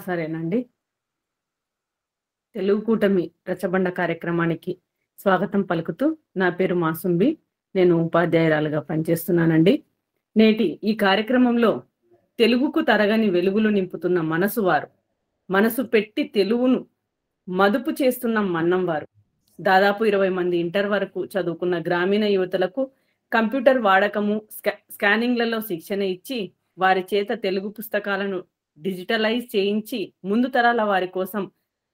సరేనండి. తెలుగు కూటమి రచ్చబండ కార్యక్రమానికి స్వాగతం పలుకుతూ నా పేరు మాసుంబి. నేను ఉపాధ్యాయురాలుగా పనిచేస్తున్నానండి. నేటి ఈ కార్యక్రమంలో తెలుగుకు తరగని వెలుగులు నింపుతున్న మనసు పెట్టి తెలుగును మదుపు చేస్తున్న మన్నం వారు. దాదాపు 20 మంది ఇంటర్ వరకు చదువుకున్న గ్రామీణ యువతలకు కంప్యూటర్ వాడకము, స్కానింగ్లలో శిక్షణ ఇచ్చి వారి చేత తెలుగు పుస్తకాలను డిజిటలైజ్ చేయించి ముందు తరాల వారి కోసం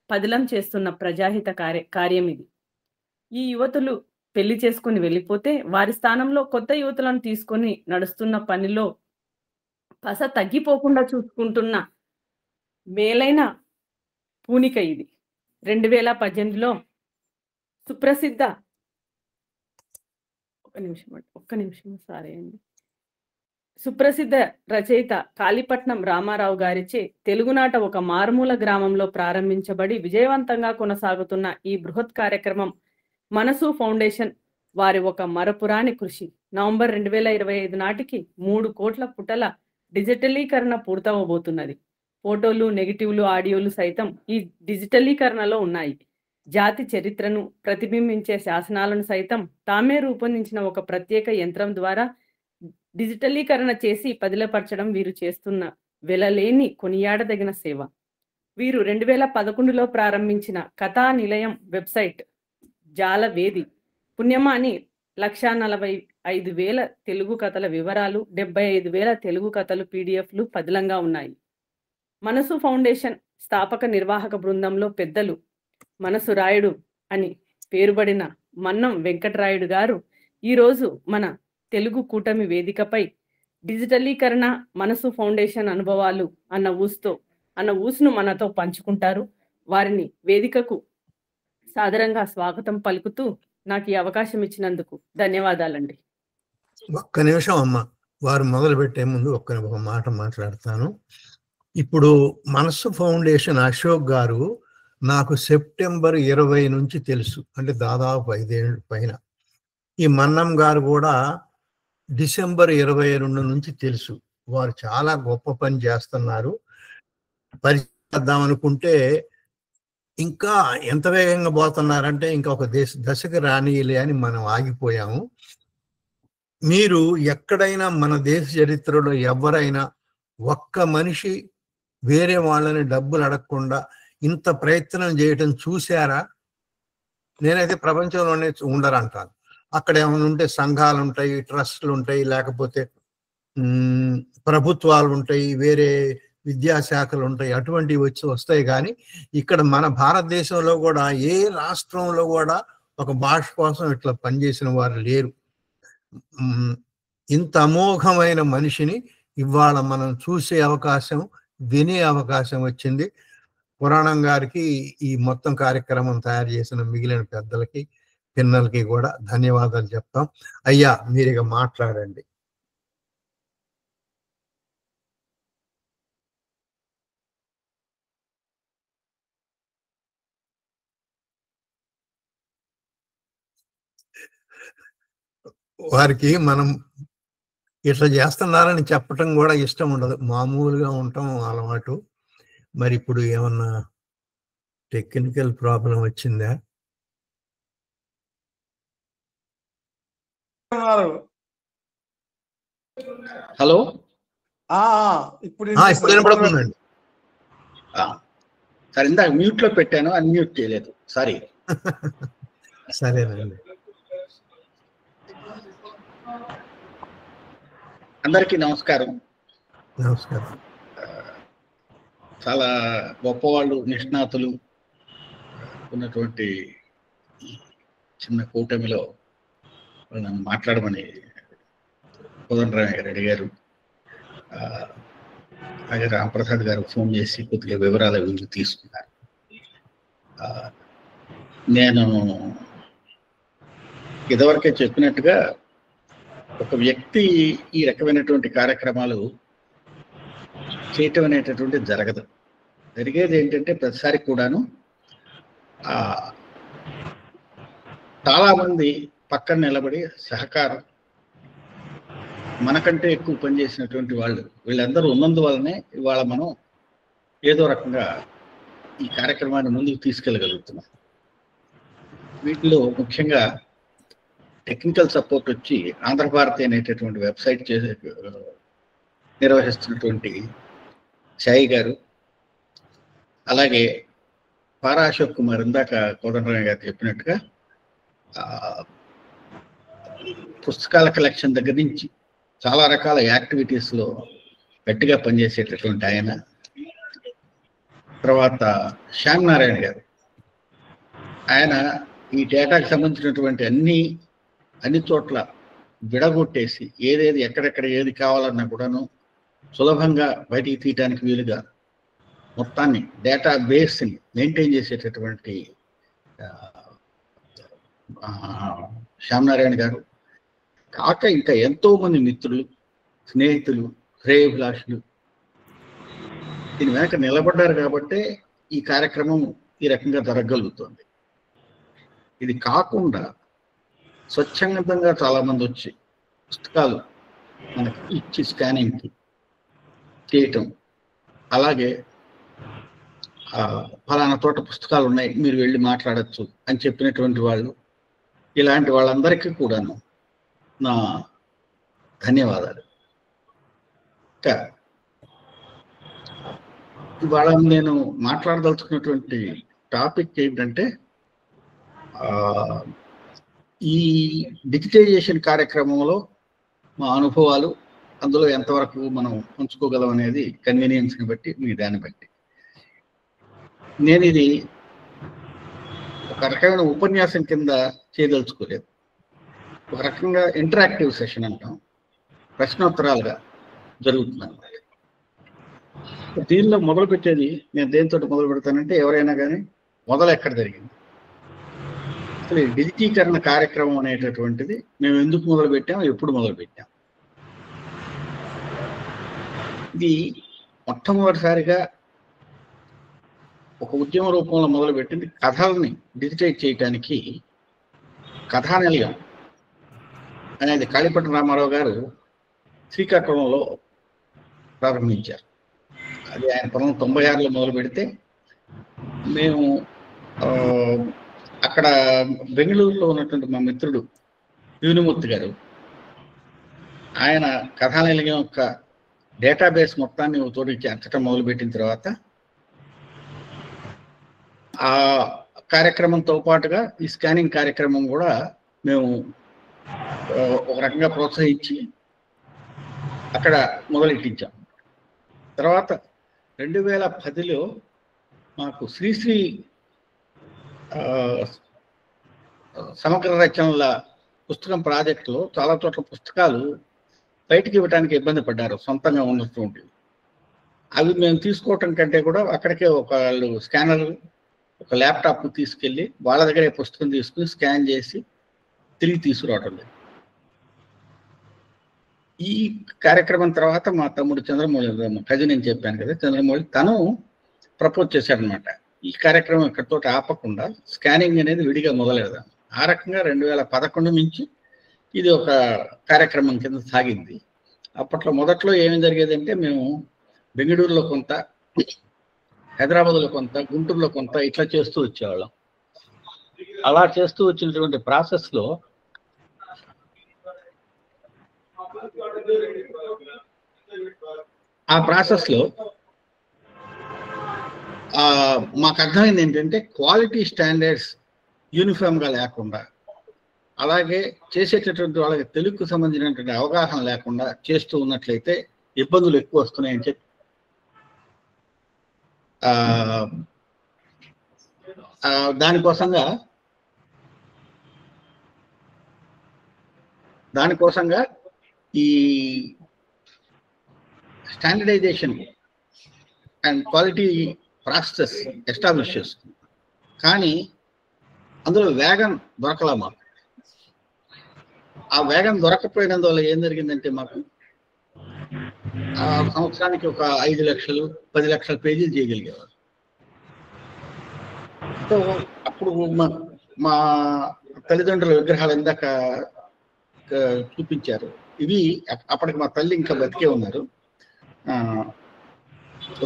పదిలం చేస్తున్న ప్రజాహిత కార్యం ఇది. ఈ యువతులు పెళ్లి చేసుకుని వెళ్ళిపోతే వారి స్థానంలో కొత్త యువతులను తీసుకొని నడుస్తున్న పనిలో పస తగ్గిపోకుండా చూసుకుంటున్న మేలైన పూనిక ఇది. 2018లో సుప్రసిద్ధ సుప్రసిద్ధ రచయిత కాళీపట్నం రామారావు గారిచే తెలుగునాట ఒక మారుమూల గ్రామంలో ప్రారంభించబడి విజయవంతంగా కొనసాగుతున్న ఈ బృహత్ కార్యక్రమం మనసు ఫౌండేషన్ వారి ఒక మరపురాని కృషి. నవంబర్ 2025 నాటికి 3 కోట్ల పుటల డిజిటలీకరణ పూర్తవబోతున్నది. ఫోటోలు, నెగిటివ్లు, ఆడియోలు సైతం ఈ డిజిటలీకరణలో ఉన్నాయి. జాతి చరిత్రను ప్రతిబింబించే శాసనాలను సైతం తామే రూపొందించిన ఒక ప్రత్యేక యంత్రం ద్వారా డిజిటలీకరణ చేసి పదిలపరచడం వీరు చేస్తున్న వెలలేని కొనియాడదగిన సేవ. వీరు 2011లో ప్రారంభించిన కథా నిలయం వెబ్సైట్ జాలవేది పుణ్యమాని 1,45,000 తెలుగు కథల వివరాలు, 75,000 తెలుగు కథలు PDFలు పదిలంగా ఉన్నాయి. మనసు ఫౌండేషన్ స్థాపక నిర్వాహక బృందంలో పెద్దలు మనసు రాయుడు అని పేరుబడిన మన్నం వెంకటరాయుడు గారు ఈరోజు మన తెలుగు కూటమి వేదికపై డిజిటలీకరణ, మనసు ఫౌండేషన్ అనుభవాలు అన్న ఊసును మనతో పంచుకుంటారు. వారిని వేదికకు సాదరంగా స్వాగతం పలుకుతూ నాకు ఈ అవకాశం ఇచ్చినందుకు ధన్యవాదాలండి. ఒక్క నిమిషం అమ్మ, వారు మొదలు పెట్టే ముందు ఒక మాట మాట్లాడతాను. ఇప్పుడు మనసు ఫౌండేషన్ అశోక్ గారు నాకు సెప్టెంబర్ 20 నుంచి తెలుసు, అంటే దాదాపు 5 ఏళ్ళ పైన. ఈ మన్నం గారు కూడా డిసెంబర్ 22 నుంచి తెలుసు. వారు చాలా గొప్ప పని చేస్తున్నారు. పరిచేద్దాం అనుకుంటే ఇంకా ఎంత వేగంగా పోతున్నారంటే ఇంకా ఒక దశకు రానియలే అని మనం ఆగిపోయాము. మీరు ఎక్కడైనా మన దేశ చరిత్రలో ఎవరైనా ఒక్క మనిషి వేరే వాళ్ళని డబ్బులు అడగకుండా ఇంత ప్రయత్నం చేయటం చూశారా? నేనైతే ప్రపంచంలోనే ఉండరంటాను. అక్కడ ఏమైనా ఉంటే సంఘాలు ఉంటాయి, ట్రస్టులు ఉంటాయి, లేకపోతే ప్రభుత్వాలు ఉంటాయి, వేరే విద్యాశాఖలు ఉంటాయి, అటువంటివి వస్తాయి. కానీ ఇక్కడ మన భారతదేశంలో కూడా ఏ రాష్ట్రంలో కూడా ఒక భాష కోసం ఇట్లా పనిచేసిన వారు లేరు. ఇంత అమోఘమైన మనిషిని ఇవాళ మనం చూసే అవకాశం, వినే అవకాశం వచ్చింది. పురాణం గారికి, ఈ మొత్తం కార్యక్రమం తయారు చేసిన మిగిలిన పెద్దలకి, పిన్నలకి కూడా ధన్యవాదాలు చెప్తాం. అయ్యా, మీరు ఇక మాట్లాడండి. వారికి మనం ఇట్లా చేస్తున్నారని చెప్పటం కూడా ఇష్టం ఉండదు, మామూలుగా ఉండటం అలవాటు. మరి ఇప్పుడు ఏమన్నా టెక్నికల్ ప్రాబ్లం వచ్చిందా? హలో, ఇప్పుడు వినపడుతుందండి. సరే, ఇందాక మ్యూట్ లో పెట్టాను, అన్మ్యూట్ చేయలేదు, సారీ. సరేనండి. అందరికీ నమస్కారం. నమస్కారం. చాలా గొప్పవాళ్ళు, నిష్ణాతులు ఉన్నటువంటి చిన్న కూటమిలో నన్ను మాట్లాడమని కోదండరామయ్య గారు అడిగారు. అలాగే రాంప్రసాద్ గారు ఫోన్ చేసి కొద్దిగా వివరాలు అవి తీసుకున్నారు. నేను ఇదివరకే చెప్పినట్టుగా ఒక వ్యక్తి ఈ రకమైనటువంటి కార్యక్రమాలు చేయటం అనేటటువంటి జరగదు. జరిగేది ఏంటంటే ప్రతిసారి కూడాను చాలామంది పక్కన నిలబడి సహకారం, మనకంటే ఎక్కువ పనిచేసినటువంటి వాళ్ళు, వీళ్ళందరూ ఉన్నందువల్లనే ఇవాళ మనం ఏదో రకంగా ఈ కార్యక్రమాన్ని ముందుకు తీసుకెళ్ళగలుగుతున్నాం. వీటిలో ముఖ్యంగా టెక్నికల్ సపోర్ట్ వచ్చి ఆంధ్రభారతి అనేటటువంటి వెబ్సైట్ నిర్వహిస్తున్నటువంటి సాయి గారు, అలాగే పారా అశోక్ కుమార్, ఇందాక కోదండరామయ్య గారు చెప్పినట్టుగా పుస్తకాల కలెక్షన్ దగ్గర నుంచి చాలా రకాల యాక్టివిటీస్లో గట్టిగా పనిచేసేటటువంటి ఆయన. తర్వాత శ్యామ్ నారాయణ గారు, ఆయన ఈ డేటాకి సంబంధించినటువంటి అన్ని చోట్ల విడగొట్టేసి ఏదేది ఎక్కడెక్కడ ఏది కావాలన్నా కూడాను సులభంగా బయటికి తీయడానికి వీలుగా మొత్తాన్ని డేటా బేస్ని మెయింటైన్ చేసేటటువంటి శ్యామ్ నారాయణ గారు కాక ఇంకా ఎంతో మంది మిత్రులు, స్నేహితులు, శ్రేయభిలాషులు దీని వెనక నిలబడ్డారు కాబట్టే ఈ కార్యక్రమం ఈ రకంగా జరగగలుగుతుంది. ఇది కాకుండా స్వచ్ఛందంగా చాలామంది వచ్చి పుస్తకాలు మనకి ఇచ్చి స్కానింగ్కి చేయటం, అలాగే ఫలానా తోట పుస్తకాలు ఉన్నాయి మీరు వెళ్ళి మాట్లాడచ్చు అని చెప్పినటువంటి వాళ్ళు, ఇలాంటి వాళ్ళందరికీ కూడాను నా ధన్యవాదాలు. ఇంకా ఇవాళ నేను మాట్లాడదలుచుకున్నటువంటి టాపిక్ ఏంటంటే ఈ డిజిటైజేషన్ కార్యక్రమంలో మా అనుభవాలు, అందులో ఎంతవరకు మనం ఉంచుకోగలం అనేది కన్వీనియన్స్ని బట్టి, మీ దాన్ని బట్టి. నేను ఇది ఒక రకమైన ఉపన్యాసం కింద చేయదలుచుకోలేదు, ఒక రకంగా ఇంటరాక్టివ్ సెషన్ అంటాం, ప్రశ్నోత్తరాలుగా జరుగుతుంది. దీనిలో మొదలు పెట్టేది నేను దేనితో మొదలు పెడతానంటే, ఎవరైనా కానీ మొదలు ఎక్కడ జరిగింది, అసలు ఈ డిజిటీకరణ కార్యక్రమం అనేటటువంటిది మేము ఎందుకు మొదలు పెట్టాం, ఎప్పుడు మొదలు పెట్టాం. ఇది మొట్టమొదటిసారిగా ఒక ఉద్యమ రూపంలో మొదలుపెట్టింది కథల్ని డిజిటైజ్ చేయటానికి కథానిలయం అనేది కాళీపట్నం రామారావు గారు శ్రీకాకుళంలో ప్రారంభించారు. అది ఆయన 1996లో మొదలు పెడితే మేము అక్కడ బెంగళూరులో ఉన్నటువంటి మా మిత్రుడు యూనిమూర్తి గారు, ఆయన కథానిలయం యొక్క డేటాబేస్ మొత్తాన్ని తోటి చేర్చడం మొదలుపెట్టిన తర్వాత ఆ కార్యక్రమంతో పాటుగా ఈ స్కానింగ్ కార్యక్రమం కూడా మేము ఒక రకంగా ప్రోత్సహించి అక్కడ మొదలెట్టించాం. తర్వాత 2010లో మాకు శ్రీశ్రీ సమగ్ర రచనల పుస్తకం ప్రాజెక్టులో చాలా చోట్ల పుస్తకాలు బయటికి ఇవ్వడానికి ఇబ్బంది పడ్డారు, సొంతంగా ఉన్నటువంటి. అవి మేము తీసుకోవటం కంటే కూడా అక్కడికే ఒకళ్ళు స్కానర్, ఒక ల్యాప్టాప్ తీసుకెళ్ళి వాళ్ళ దగ్గరే పుస్తకం తీసుకుని స్కాన్ చేసి తిరిగి తీసుకురావటం లేదు. ఈ కార్యక్రమం తర్వాత మా తమ్ముడు చంద్రమౌళి, కజిన్ నేను చెప్పాను కదా, చంద్రమౌళి, తను ప్రపోజ్ చేశాడనమాట, ఈ కార్యక్రమం ఇక్కడితో ఆపకుండా స్కానింగ్ అనేది విడిగా మొదలెడదాం. ఆ రకంగా 2011 నుంచి ఇది ఒక కార్యక్రమం కింద సాగింది. అప్పట్లో మొదట్లో ఏమి జరిగేదంటే, మేము బెంగళూరులో కొంత, హైదరాబాద్లో కొంత, గుంటూరులో కొంత ఇట్లా చేస్తూ వచ్చేవాళ్ళం. అలా చేస్తూ వచ్చినటువంటి ప్రాసెస్లో మాకు అర్థమైంది ఏంటంటే, క్వాలిటీ స్టాండర్డ్స్ యూనిఫామ్గా లేకుండా, అలాగే చేసేటటువంటి వాళ్ళకి తెలుగుకు సంబంధించినటువంటి అవగాహన లేకుండా చేస్తూ ఉన్నట్లయితే ఇబ్బందులు ఎక్కువ వస్తున్నాయని చెప్పి దానికోసంగా ఈ standardization and quality process establish చేస్తుంది. కానీ అందులో వేగం దొరకలా మాకు. ఆ వేగం దొరకపోయినందువల్ల ఏం జరిగిందంటే, మాకు సంవత్సరానికి ఒక 5 లక్షలు 10 లక్షల పేజీలు చేయగలిగేవారు. సో అప్పుడు మా తల్లిదండ్రుల విగ్రహాలు ఇందాక చూపించారు. ఇవి అప్పటికి మా తల్లి ఇంకా బతికే ఉన్నారు.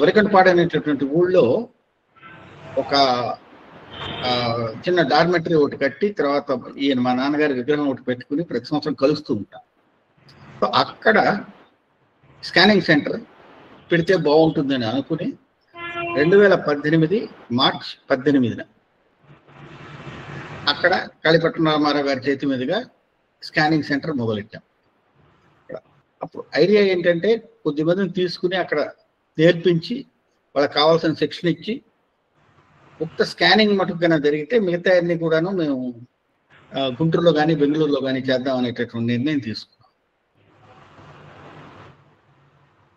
వరికంటపాడు అనేటటువంటి ఊళ్ళో ఒక చిన్న డార్మెటరీ ఒకటి కట్టి, తర్వాత ఈయన మా నాన్నగారి విగ్రహం ఒకటి పెట్టుకుని ప్రతి సంవత్సరం కలుస్తూ ఉంటాం. సో అక్కడ స్కానింగ్ సెంటర్ పెడితే బాగుంటుందని అనుకుని 2018 మార్చ్ 18న అక్కడ కాళీపట్నం రామారావు గారి చేతి మీదుగా స్కానింగ్ సెంటర్ మొదలెట్టాం. అప్పుడు ఐడియా ఏంటంటే కొద్దిమందిని తీసుకుని అక్కడ నేర్పించి వాళ్ళకి కావాల్సిన శిక్షణ ఇచ్చి ఉక్త స్కానింగ్ మటుకుగా జరిగితే మిగతా అన్ని కూడాను మేము గుంటూరులో కానీ బెంగళూరులో కానీ చేద్దాం అనేటటువంటి నిర్ణయం తీసుకున్నాం.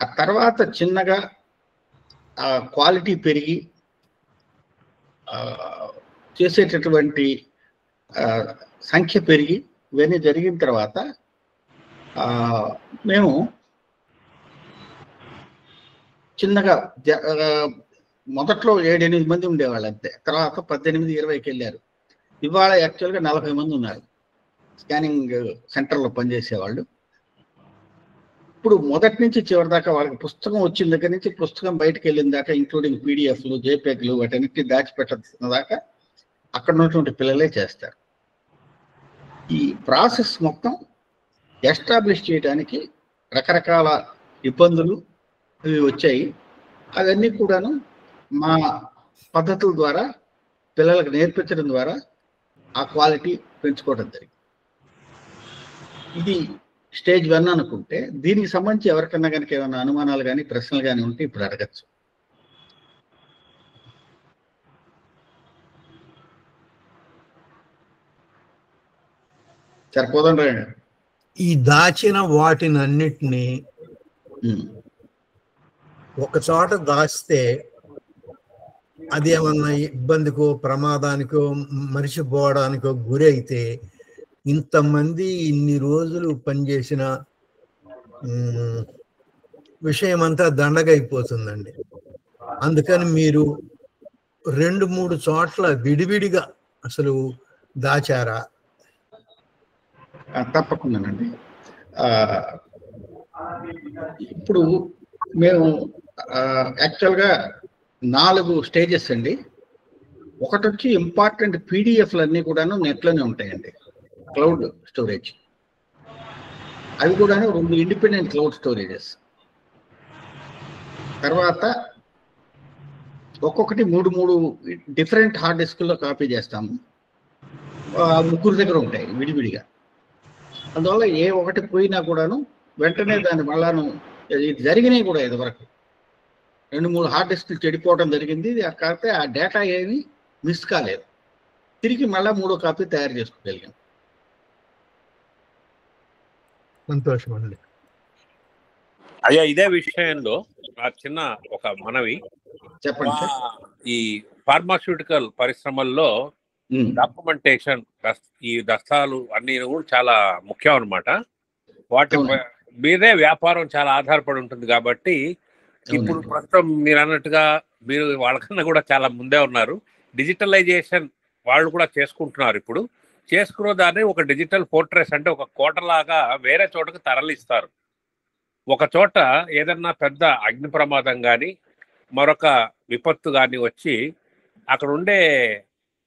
ఆ తర్వాత చిన్నగా క్వాలిటీ పెరిగి చేసేటటువంటి సంఖ్య పెరిగి ఇవన్నీ జరిగిన తర్వాత మేము చిన్నగా మొదట్లో 7-8 మంది ఉండేవాళ్ళు అంతే. తర్వాత 18-20కి వెళ్ళారు. ఇవాళ యాక్చువల్గా 40 మంది ఉన్నారు స్కానింగ్ సెంటర్లో పనిచేసేవాళ్ళు. ఇప్పుడు మొదటి నుంచి చివరి దాకా వాళ్ళకి పుస్తకం వచ్చిన దగ్గర నుంచి పుస్తకం బయటకు వెళ్ళిన దాకా, ఇంక్లూడింగ్ పీడిఎఫ్లు, జేపీఎగ్లు, వాటన్నిటిని దాచిపెట్టిన దాకా అక్కడ ఉన్నటువంటి పిల్లలే చేస్తారు. ఈ ప్రాసెస్ మొత్తం ఎస్టాబ్లిష్ చేయడానికి రకరకాల ఇబ్బందులు ఇవి వచ్చాయి. అవన్నీ కూడాను మా పద్ధతుల ద్వారా పిల్లలకు నేర్పించడం ద్వారా ఆ క్వాలిటీ పెంచుకోవడం జరిగింది. ఇది స్టేజ్ 1 అనుకుంటే, దీనికి సంబంధించి ఎవరికన్నా కనుక ఏమైనా అనుమానాలు కానీ ప్రశ్నలు కానీ ఉంటే ఇప్పుడు అడగచ్చు. సరిపోదండి. ఈ దాచిన వాటిని అన్నిటినీ ఒక చోట దాస్తే అది ఏమన్నా ఇబ్బందికో ప్రమాదానికో మరిచిపోవడానికో గురి అయితే ఇంతమంది ఇన్ని రోజులు పనిచేసిన విషయం అంతా దండగైపోతుందండి. అందుకని మీరు 2-3 చోట్ల విడివిడిగా అసలు దాచారా? తప్పకుండానండి. ఇప్పుడు మేము యాక్చువల్గా 4 స్టేజెస్ అండి. ఒకటి వచ్చి ఇంపార్టెంట్ పీడిఎఫ్లు అన్నీ కూడాను నెట్లోనే ఉంటాయండి, క్లౌడ్ స్టోరేజ్. అవి కూడాను 2 ఇండిపెండెంట్ క్లౌడ్ స్టోరేజెస్. తర్వాత ఒక్కొక్కటి 3 డిఫరెంట్ హార్డ్ డిస్క్లో కాపీ చేస్తాము. 3 దగ్గర ఉంటాయి విడివిడిగా. అందువల్ల ఏ ఒకటి పోయినా కూడాను వెంటనే దాన్ని మళ్ళాను జరిగినాయి కూడా ఇదివరకు 2-3 హార్డ్ డిస్క్లు చెడిపోవడం జరిగింది. కాకపోతే ఆ డేటా ఏమి మిస్ కాలేదు. తిరిగి మళ్ళీ 3వ కాపీ తయారు చేసుకోగలిగాం. సంతోషం అండి. అయ్యా, ఇదే విషయంలో చిన్న ఒక మనవి. చెప్పండి. ఈ ఫార్మాస్యూటికల్ పరిశ్రమల్లో డాక్యుమెంటేషన్, ఈ దస్తాలు అన్ని కూడా చాలా ముఖ్యం అన్నమాట. వాటి మీదే వ్యాపారం చాలా ఆధారపడి ఉంటుంది. కాబట్టి ఇప్పుడు ప్రస్తుతం మీరు అన్నట్టుగా మీరు వాళ్ళకన్నా కూడా చాలా ముందే ఉన్నారు. డిజిటలైజేషన్ వాళ్ళు కూడా చేసుకుంటున్నారు. ఇప్పుడు చేసుకున్న దాన్ని ఒక డిజిటల్ ఫోర్ట్రెస్ అంటే ఒక కోటలాగా వేరే చోటకు తరలిస్తారు. ఒక చోట ఏదన్నా పెద్ద అగ్ని ప్రమాదం కానీ మరొక విపత్తు కానీ వచ్చి అక్కడ ఉండే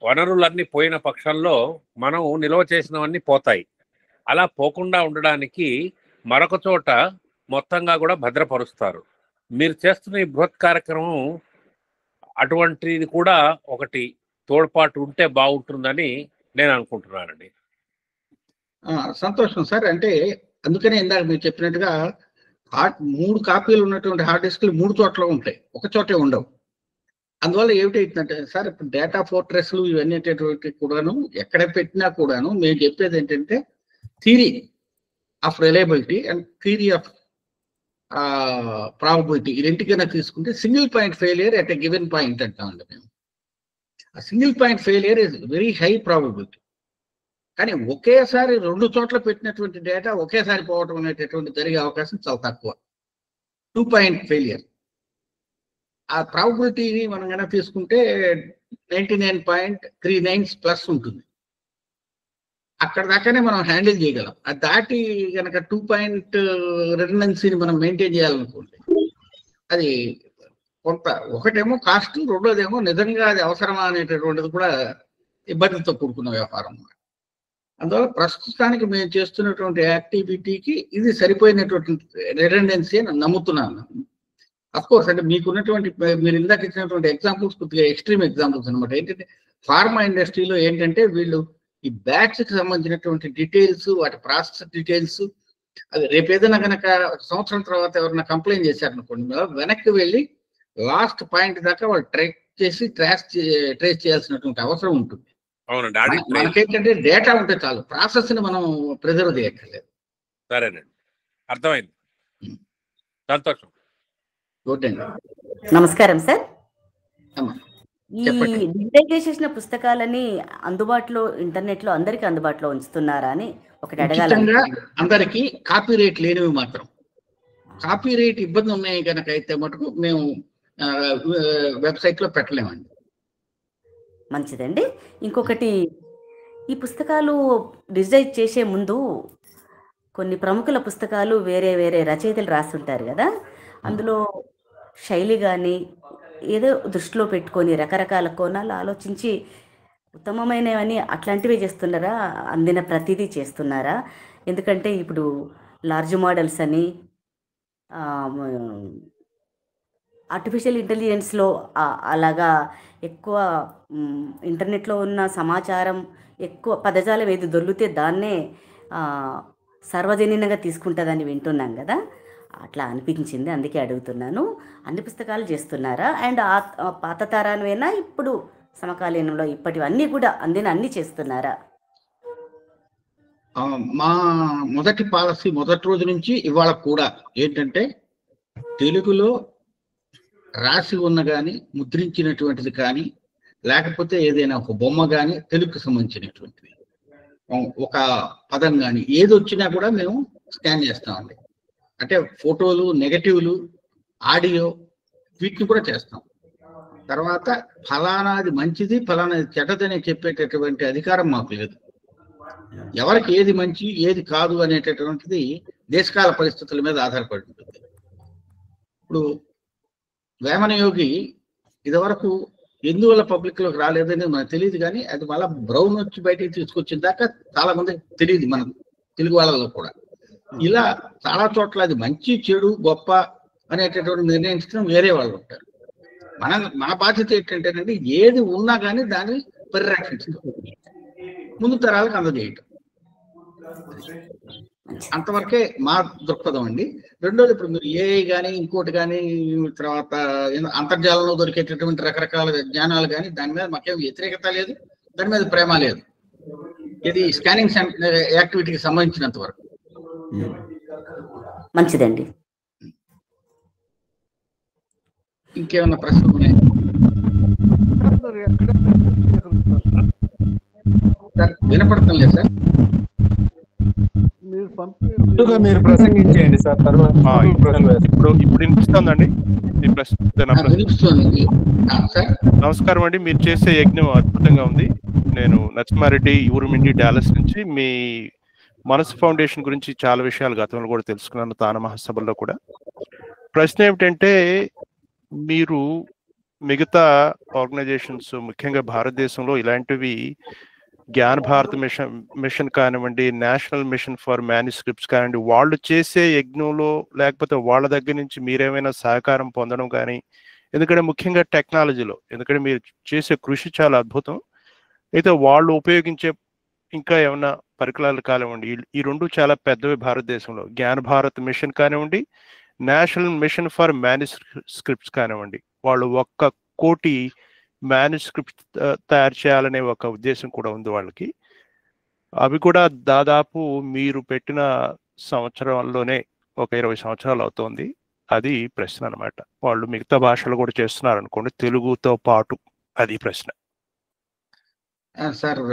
వనరులన్నీ పోయిన పక్షంలో మనం నిల్వ చేసినవన్నీ పోతాయి. అలా పోకుండా ఉండడానికి మరొక చోట మొత్తంగా కూడా భద్రపరుస్తారు. మీరు చేస్తున్న ఈ బృహత్ కార్యక్రమం అటువంటిది కూడా ఒకటి తోడ్పాటు ఉంటే బాగుంటుందని నేను అనుకుంటున్నానండి. సంతోషం సార్. అంటే అందుకనే ఇందాక మీరు చెప్పినట్టుగా 3 కాపీలు ఉన్నటువంటి హార్డ్ డిస్క్లు 3 చోట్ల ఉంటాయి, ఒక చోటే ఉండవు. అందువల్ల ఏమిటైతుందంటే సార్, ఇప్పుడు డేటా ఫోర్ట్రెస్లు ఇవన్నీ కూడాను ఎక్కడ పెట్టినా కూడాను మేము చెప్పేది ఏంటంటే theory of reliability and theory of probability, ఈ రెంటికైనా తీసుకుంటే single point failure at a given point అంటామండి మేము. ఆ single point failure is very high probability. కానీ ఒకేసారి 2 చోట్ల పెట్టినటువంటి డేటా ఒకేసారి పోవటం అనేటటువంటి జరిగే అవకాశం చాలా తక్కువ. 2 పాయింట్ ఫెయిలియర్ ఆ ప్రాబబిలిటీని మనం కనుక తీసుకుంటే 99.39+ ఉంటుంది. అక్కడ దాకానే మనం హ్యాండిల్ చేయగలం. అది దాటి కనుక 2 పాయింట్ రిడెండెన్సీని మనం మెయింటైన్ చేయాలనుకోండి, అది కొంత ఒకటేమో కాస్ట్, రెండోదేమో నిజంగా అది అవసరమా అనేటటువంటిది కూడా ఇబ్బందితో కూడుకున్న వ్యవహారం. అందువల్ల ప్రస్తుతానికి మేము చేస్తున్నటువంటి యాక్టివిటీకి ఇది సరిపోయినటువంటి రిడెండెన్సీ అని నమ్ముతున్నాను. అఫ్కోర్స్ అంటే మీకున్నటువంటి మీరు ఇందాక ఇచ్చినటువంటి ఎగ్జాంపుల్స్ కొద్దిగా ఎక్స్ట్రీమ్ ఎగ్జాంపుల్స్ అనమాట. ఏంటంటే ఫార్మా ఇండస్ట్రీలో ఏంటంటే వీళ్ళు ఈ బ్యాట్స్కి సంబంధించినటువంటి డీటెయిల్స్, వాటి ప్రాసెస్ డీటెయిల్స్, అది రేపు ఏదైనా కనుక సంవత్సరం తర్వాత ఎవరైనా కంప్లైంట్ చేశారనుకోండి, వెనక్కి వెళ్ళి లాస్ట్ పాయింట్ దాకా వాళ్ళు ట్రేస్ చేయాల్సినటువంటి అవసరం ఉంటుంది. మనకేంటంటే డేటా ఉంటే చాలు, ప్రాసెస్ ని మనం ప్రిజర్వ్ చేయక్కర్లేదు. సరేనండి, అర్థమైంది. సంతోషం. నమస్కారం సార్. ఈ డిజిటైజ్ చేసిన పుస్తకాలని అందుబాటులో ఇంటర్నెట్ లో అందరికి అందుబాటులో ఉంచుతున్నారా అని ఒకటి అడగాలి. అందరికి కాపీ రైట్ లేనివి మాత్రం, కాపీ రైట్ ఇబ్బంది ఉన్నాయి కనుక అయితే మటుకు మేము వెబ్సైట్ లో పెట్టలేమండి. మంచిదండి. ఇంకొకటి, ఈ పుస్తకాలు డిజైన్ చేసే ముందు కొన్ని ప్రముఖుల పుస్తకాలు వేరే వేరే రచయితలు రాస్తుంటారు కదా, అందులో శైలి కానీ ఏదో దృష్టిలో పెట్టుకొని రకరకాల కోణాలు ఆలోచించి ఉత్తమమైనవని అట్లాంటివి చేస్తున్నారా, అందిన ప్రతిదీ చేస్తున్నారా? ఎందుకంటే ఇప్పుడు లార్జ్ మోడల్స్ అని ఆర్టిఫిషియల్ ఇంటెలిజెన్స్లో అలాగా ఎక్కువ ఇంటర్నెట్లో ఉన్న సమాచారం ఎక్కువ పదజాలం ఏది దొరికితే దాన్నే సర్వజనీనంగా తీసుకుంటుందని వింటున్నాం కదా, అట్లా అనిపించింది, అందుకే అడుగుతున్నాను. అన్ని పుస్తకాలు చేస్తున్నారా? అండ్ పాత తరానివైనా ఇప్పుడు సమకాలీనంలో ఇప్పటివన్నీ కూడా అన్ని చేస్తున్నారా? మా మొదటి పాలసీ మొదటి రోజు నుంచి ఇవాళ కూడా ఏంటంటే, తెలుగులో రాసి ఉన్న కానీ ముద్రించినటువంటిది కానీ లేకపోతే ఏదైనా ఒక బొమ్మ కానీ తెలుగుకు సంబంధించినటువంటిది ఒక పదం కానీ ఏది వచ్చినా కూడా మేము స్కాన్ చేస్తామండి. అంటే ఫోటోలు, నెగటివ్లు, ఆడియో వీటిని కూడా చేస్తాం. తర్వాత ఫలానాది మంచిది ఫలానాది చెడ్డదని చెప్పేటటువంటి అధికారం మాకు లేదు. ఎవరికి ఏది మంచి ఏది కాదు అనేటటువంటిది దేశకాల పరిస్థితుల మీద ఆధారపడి ఉంటుంది. ఇప్పుడు వేమన యోగి ఇదివరకు ఎందువల్ల పబ్లిక్ లోకి రాలేదని మనకు తెలియదు, కానీ అది మళ్ళీ బ్రౌన్ వచ్చి బయటికి తీసుకొచ్చిన దాకా చాలా మందికి తెలియదు, మన తెలుగు వాళ్ళలో కూడా. ఇలా చాలా చోట్ల అది మంచి చెడు గొప్ప అనేటటువంటి నిర్ణయించడం వేరే వాళ్ళు ఉంటారు. మన బాధ్యత ఏంటంటేనండి, ఏది ఉన్నా కానీ దాన్ని పరిరక్షించడం, ముందు తరాలకు అందజేయటం, అంతవరకే మా దృక్పథం అండి. రెండోది, ఇప్పుడు మీరు ఏఐ కానీ ఇంకోటి కానీ తర్వాత అంతర్జాలంలో దొరికేటటువంటి రకరకాల జ్ఞానాలు కానీ దాని మీద మాకేం వ్యతిరేకత లేదు, దాని మీద ప్రేమ లేదు. ఇది స్కానింగ్ యాక్టివిటీకి సంబంధించినంత వరకు. మంచిదండి. ఇంకేమన్నా ప్రశ్నలు ఉన్నాయి? వినపడతాం లేదు సార్, మీరు ప్రసంగించేయండి సార్. ఇప్పుడు వినిపిస్తుందండి మీ ప్రశ్న? నమస్కారం అండి. మీరు చేసే యజ్ఞం అద్భుతంగా ఉంది. నేను నరసింహారెడ్డి, ఊరుమిండి, డాలస్ నుంచి మీ మనసు ఫౌండేషన్ గురించి చాలా విషయాలు గతంలో కూడా తెలుసుకున్నాను, తాన మహాసభల్లో కూడా. ప్రశ్న ఏమిటంటే, మీరు మిగతా ఆర్గనైజేషన్స్ ముఖ్యంగా భారతదేశంలో ఇలాంటివి జ్ఞాన భారత్ మిషన్ కానివ్వండి, నేషనల్ మిషన్ ఫర్ మ్యానుస్క్రిప్ట్స్ కానివ్వండి, వాళ్ళు చేసే యజ్ఞంలో లేకపోతే వాళ్ళ దగ్గర నుంచి మీరేమైనా సహకారం పొందడం కానీ, ఎందుకంటే ముఖ్యంగా టెక్నాలజీలో, ఎందుకంటే మీరు చేసే కృషి చాలా అద్భుతం. అయితే వాళ్ళు ఉపయోగించే ఇంకా ఏమైనా పరికరాలు కానివ్వండి, ఈ రెండు చాలా పెద్దవి భారతదేశంలో. జ్ఞాన భారత్ మిషన్ కానివ్వండి, నేషనల్ మిషన్ ఫర్ మ్యానుస్క్రిప్ట్స్ కానివ్వండి, వాళ్ళు 1 కోటి మ్యానుస్క్రిప్ట్ తయారు చేయాలనే ఒక ఉద్దేశం కూడా ఉంది వాళ్ళకి. అవి కూడా దాదాపు మీరు పెట్టిన సంవత్సరంలోనే ఒక 20 సంవత్సరాలు అవుతోంది. అది ప్రశ్న అనమాట. వాళ్ళు మిగతా భాషలు కూడా చేస్తున్నారు అనుకోండి, తెలుగుతో పాటు. అది ప్రశ్న. సార్,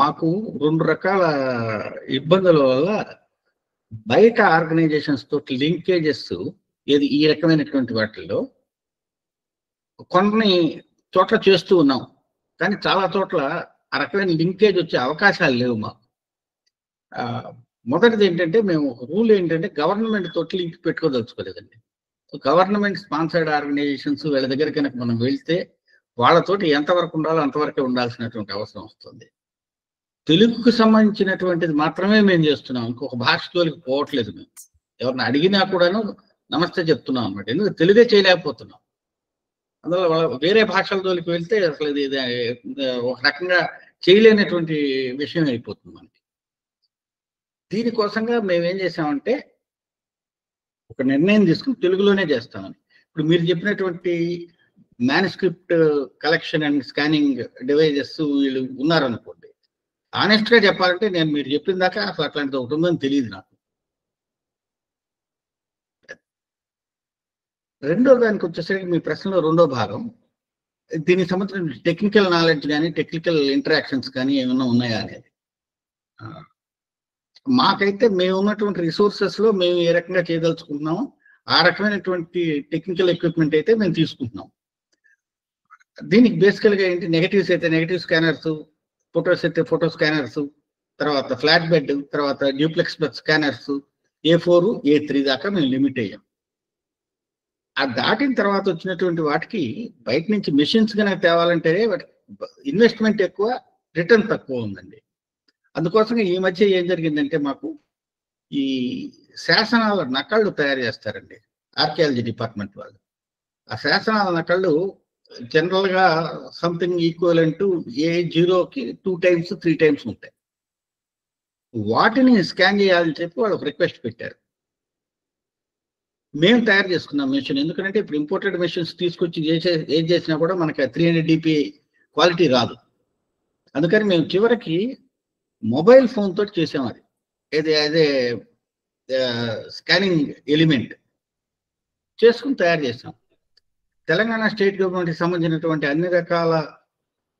మాకు 2 రకాల ఇబ్బందుల వల్ల బయట ఆర్గనైజేషన్స్ తోటి లింకేజెస్ ఏది ఈ రకమైనటువంటి వాటిల్లో కొన్ని చోట్ల చేస్తూ ఉన్నాం, కానీ చాలా చోట్ల ఆ రకమైన లింకేజ్ వచ్చే అవకాశాలు లేవు మాకు. మొదటిది ఏంటంటే, మేము రూల్ ఏంటంటే గవర్నమెంట్ తోటి లింక్ పెట్టుకోదలుచుకోలేదండి. గవర్నమెంట్ స్పాన్సర్డ్ ఆర్గనైజేషన్స్ వీళ్ళ దగ్గర కనుక మనం వెళ్తే వాళ్ళతోటి ఎంతవరకు ఉండాలో అంతవరకే ఉండాల్సినటువంటి అవసరం వస్తుంది. తెలుగుకు సంబంధించినటువంటిది మాత్రమే మేము చేస్తున్నాం, ఇంకొక భాషలోకి పోవట్లేదు. మేము ఎవరిని అడిగినా కూడాను నమస్తే చెప్తున్నాం అనమాట. ఎందుకంటే తెలుగే చేయలేకపోతున్నాం. అందువల్ల వేరే భాషలలోకి వెళ్తే అసలు ఇది ఒక రకంగా చేయలేనటువంటి విషయం అయిపోతుంది మనకి. దీనికోసంగా మేము ఏం చేసామంటే ఒక నిర్ణయం తీసుకుని తెలుగులోనే చేస్తామని. ఇప్పుడు మీరు చెప్పినటువంటి manuscript collection and scanning devices వీళ్ళు ఉన్నారనుకోండి, ఆనెస్ట్ గా చెప్పాలంటే నేను మీరు చెప్పిన దాకా అసలు అట్లాంటిది ఒకటి ఉందని తెలియదు నాకు. రెండో దానికి వచ్చేసరికి మీ ప్రశ్నలో రెండో భాగం, దీనికి సంబంధించిన టెక్నికల్ నాలెడ్జ్ కానీ టెక్నికల్ ఇంటరాక్షన్స్ కానీ ఏమైనా ఉన్నాయా అనేది. మాకైతే మేము ఉన్నటువంటి రిసోర్సెస్ లో మేము ఏ రకంగా చేయదలుచుకుంటున్నామో ఆ రకమైనటువంటి టెక్నికల్ ఎక్విప్మెంట్ అయితే మేము తీసుకుంటున్నాం. దీనికి బేసికల్ గా ఏంటి, నెగటివ్స్ అయితే నెగటివ్ స్కానర్స్, ఫొటోస్ అయితే ఫోటో స్కానర్స్, తర్వాత ఫ్లాట్ బెడ్, తర్వాత డ్యూప్లెక్స్ స్కానర్స్, A4 A3 దాకా మేము లిమిట్ అయ్యాం. ఆ దాటిన తర్వాత వచ్చినటువంటి వాటికి బయట నుంచి మెషిన్స్ కనుక తేవాలంటే వాటికి ఇన్వెస్ట్మెంట్ ఎక్కువ, రిటర్న్ తక్కువ ఉందండి. అందుకోసం ఈ మధ్య ఏం జరిగిందంటే మాకు ఈ శాసనాల నకళ్ళు తయారు చేస్తారండి ఆర్కియాలజీ డిపార్ట్మెంట్ వాళ్ళు. ఆ శాసనాల నకళ్ళు జనరల్ గా something equivalent to A0కి 2 times 3 times ఉంటాయి. వాటిని స్కాన్ చేయాలని చెప్పి వాళ్ళు ఒక రిక్వెస్ట్ పెట్టారు. మేము తయారు చేసుకున్నాం మెషిన్. ఎందుకంటే ఇప్పుడు ఇంపోర్టెడ్ మెషిన్స్ తీసుకొచ్చి ఏం చేసినా కూడా మనకి 300 dpi క్వాలిటీ రాదు. అందుకని మేము చివరికి మొబైల్ ఫోన్ తోటి చేసాం. అది అదే స్కానింగ్ ఎలిమెంట్ చేసుకుని తయారు చేసాం. తెలంగాణ స్టేట్ గవర్నమెంట్కి సంబంధించినటువంటి అన్ని రకాల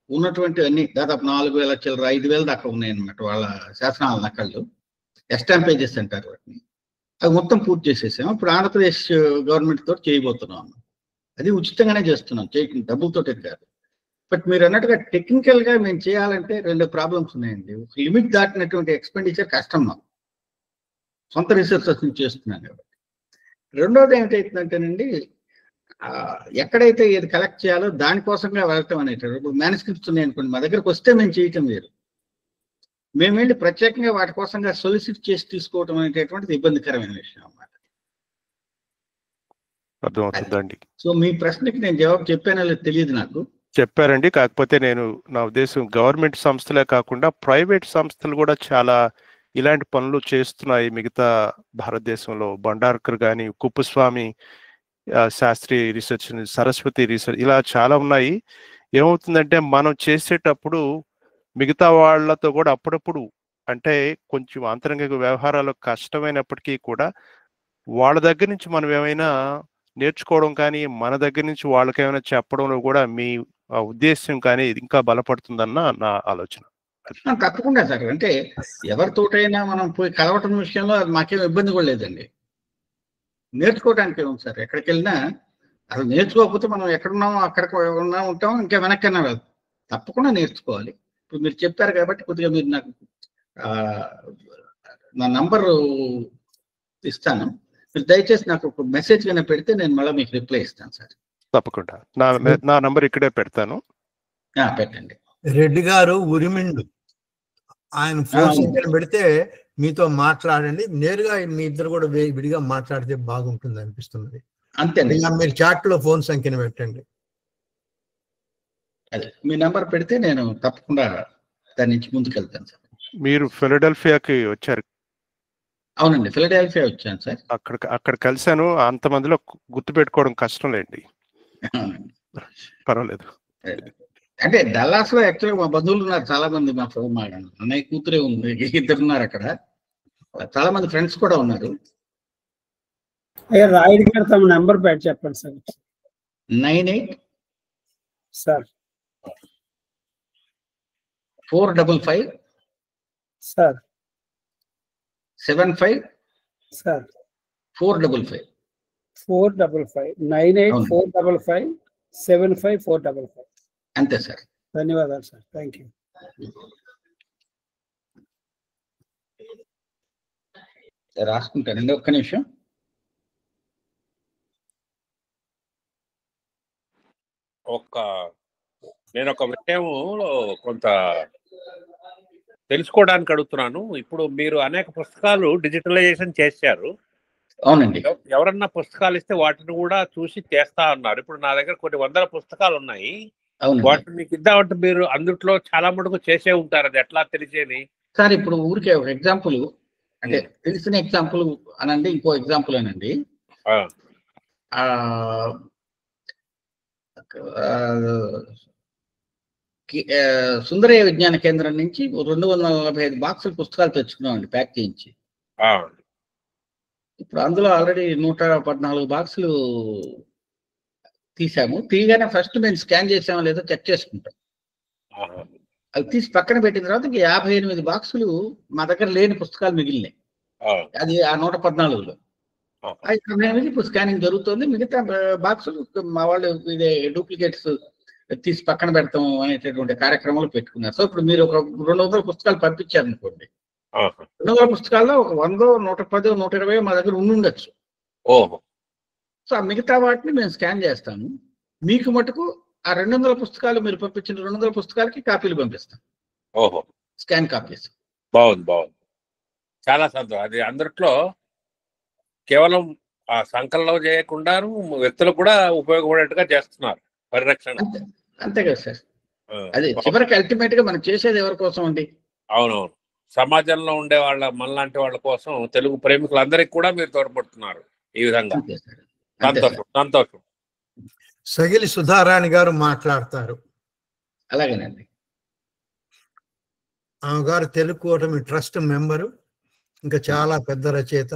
ఉన్నటువంటి అన్ని దాదాపు 4,000 చిల్లర 5,000 దాకా ఉన్నాయన్నమాట వాళ్ళ శాసనాల నకళ్ళు, ఎస్టాంపేజెస్ అంటారు వాటిని. అవి మొత్తం పూర్తి చేసేసాం. ఇప్పుడు ఆంధ్రప్రదేశ్ గవర్నమెంట్ తోటి చేయబోతున్నాం. అది ఉచితంగానే చేస్తున్నాం, డబ్బులతో కాదు. బట్ మీరు అన్నట్టుగా టెక్నికల్ గా మేము చేయాలంటే 2 ప్రాబ్లమ్స్ ఉన్నాయండి. ఒక లిమిట్ దాటినటువంటి ఎక్స్పెండిచర్ కష్టం, మాకు సొంత రీసెర్చెస్ చేస్తున్నాను కాబట్టి. రెండోది ఏమిటైతుందంటేనండి, ఎక్కడైతే ఏది కలెక్ట్ చేయాలో దానికోసంగా వెళ్ళటం అనేటువంటి. ఇప్పుడు మ్యానుస్క్రిప్ట్స్ ఉన్నాయి అనుకోండి, మా దగ్గరకు వస్తే మేము చేయటం వేరు, మేము వెళ్ళి ప్రత్యేకంగా వాటి కోసంగా సొలిసిట్ చేసి తీసుకోవటం అనేటటువంటిది ఇబ్బందికరమైన విషయం అన్నమాట. అర్థమవుతుందండి. సో మీ ప్రశ్నకి నేను జవాబు చెప్పానో లేదో తెలియదు నాకు. చెప్పారండి. కాకపోతే నా ఉద్దేశం గవర్నమెంట్ సంస్థలే కాకుండా ప్రైవేట్ సంస్థలు కూడా చాలా ఇలాంటి పనులు చేస్తున్నాయి మిగతా భారతదేశంలో. బండార్కర్ కానీ, కుప్పస్వామి శాస్త్రి రీసెర్చ్, సరస్వతి రీసెర్చ్, ఇలా చాలా ఉన్నాయి. ఏమవుతుందంటే మనం చేసేటప్పుడు మిగతా వాళ్ళతో కూడా అప్పుడప్పుడు అంటే కొంచెం అంతరంగిక వ్యవహారాలు కష్టమైనప్పటికీ కూడా వాళ్ళ దగ్గర నుంచి మనం ఏమైనా నేర్చుకోవడం కానీ మన దగ్గర నుంచి వాళ్ళకి ఏమైనా చెప్పడంలో కూడా మీ ఉద్దేశం కానీ ఇంకా బలపడుతుందన్న నా ఆలోచన. తప్పకుండా సార్. అంటే ఎవరితోటైనా మనం పోయి కలవటం విషయంలో అది మాకేం ఇబ్బంది కూడా లేదండి. నేర్చుకోవడానికి ఏముంది సార్, ఎక్కడికి వెళ్ళినా అసలు నేర్చుకోకపోతే మనం ఎక్కడున్నామో అక్కడికి ఉంటాం, ఇంకా వెనక్కన్నా వెళ్తాం. తప్పకుండా నేర్చుకోవాలి. ఇప్పుడు మీరు చెప్పారు కాబట్టి కొద్దిగా మీరు నాకు నా నంబరు ఇస్తాను, మీరు దయచేసి నాకు ఒక మెసేజ్ కన్నా పెడితే నేను మళ్ళీ మీకు రిప్లై ఇస్తాను సార్. తప్పకుండా నా నంబర్ ఇక్కడే పెడతాను, పెట్టండి. రెడ్డి గారు ఉరిమిండు, ఆయన ఫోన్ సంఖ్యను పెడితే మీతో మాట్లాడండి. నేరుగా మీ ఇద్దరు కూడా విడిగా మాట్లాడితే బాగుంటుంది అనిపిస్తున్నది. అంతే, మీరు చాట్ లో ఫోన్ సంఖ్యను పెట్టండి. అదే మీ నెంబర్ పెడితే నేను తప్పకుండా దాని నుంచి ముందుకు వెళ్తాను సార్. మీరు ఫిలడెల్ఫియాకి వచ్చారు? అవునండి, ఫిలడెల్ఫియా వచ్చాను సార్. అక్కడ కలిశాను. అంతమందిలో గుర్తు పెట్టుకోవడం కష్టం లేండి. పర్వాలేదు. అంటే డల్లాస్ లో యాక్చువల్గా మా బంధువులు ఉన్నారు చాలా మంది. మా అన్నయ్య కూతురే ఉంది, 2 ఉన్నారు అక్కడ. చాలా మంది ఫ్రెండ్స్ కూడా ఉన్నారు. రాయుడు గారు తమ నెంబర్ పెట్టి చెప్పండి సార్. 98 sir 455 sir 75 sir 455 455 98 455 75 455. అంతే సార్. ధన్యవాదాలు సార్. Thank you. రాసుకుంటానండి, ఒక్క నిమిషం. నేను ఒక విషయంలో కొంత తెలుసుకోవడానికి అడుగుతున్నాను. ఇప్పుడు మీరు అనేక పుస్తకాలు డిజిటలైజేషన్ చేశారు. అవునండి. ఎవరన్నా పుస్తకాలు ఇస్తే వాటిని కూడా చూసి చేస్తా అన్నారు. ఇప్పుడు నా దగ్గర కొన్ని వందల పుస్తకాలు ఉన్నాయి. వాటిని మీకు ఇద్దామంటే మీరు అందుట్లో చాలా మటుకు చేసే ఉంటారు. అది ఎట్లా తెలిసేది సార్? ఇప్పుడు ఊరికే ఒక ఎగ్జాంపుల్, అంటే తెలిసిన ఎగ్జాంపుల్ అనండి, ఇంకో ఎగ్జాంపుల్ అనండి. సుందరయ్య విజ్ఞాన కేంద్రం నుంచి 245 బాక్సులు పుస్తకాలు తెచ్చుకున్నామండి, ప్యాక్ చేయించి. ఇప్పుడు అందులో ఆల్రెడీ 114 బాక్సులు తీసాము. తీయగానే ఫస్ట్ మేము స్కాన్ చేసామో లేదో చెక్ చేసుకుంటాం. అవి తీసి పక్కన పెట్టిన తర్వాత ఇంక 58 బాక్సులు మా దగ్గర లేని పుస్తకాలు మిగిలినాయి. అది ఆ 114లో. ఇప్పుడు స్కానింగ్ జరుగుతుంది. మిగతా బాక్సులు మా వాళ్ళు ఇదే డూప్లికేట్స్ తీసి పక్కన పెడతాం అనేటటువంటి కార్యక్రమాలు పెట్టుకున్నారు. సో ఇప్పుడు మీరు ఒక 200 పుస్తకాలు పంపించారు అనుకోండి, 200 పుస్తకాల్లో ఒక 100, 110, 120 మా దగ్గర ఉండొచ్చు. సో ఆ మిగతా వాటిని మేము స్కాన్ చేస్తాము. మీకు మటుకు ఆ 200 పుస్తకాలు మీరు పంపించిన 200 పుస్తకాలకి కాపీలు పంపిస్తాం, స్కాన్ కాపీస్. బాగుంది. చాలా సంతోషం. అది అందరిలో కేవలం ఆ సంకలనం చేయకుండా వ్యక్తులకు కూడా ఉపయోగపడేట్టుగా చేస్తున్నారు పరిరక్షణ. అంతే కదా సార్. అది చివరికి అల్టిమేట్ గా మనం చేసేది ఎవరి కోసం అండి? అవునవును, సమాజంలో ఉండే మనలాంటి వాళ్ళ కోసం, తెలుగు ప్రేమికులందరికీ కూడా మీరు తోడ్పడుతున్నారు ఈ విధంగా. సంతోషం. సగిలి సుధారాణి గారు మాట్లాడతారు. అలాగేనండి. ఆమె గారు తెలుగు కూటమి ట్రస్ట్ మెంబరు, ఇంకా చాలా పెద్ద రచయిత.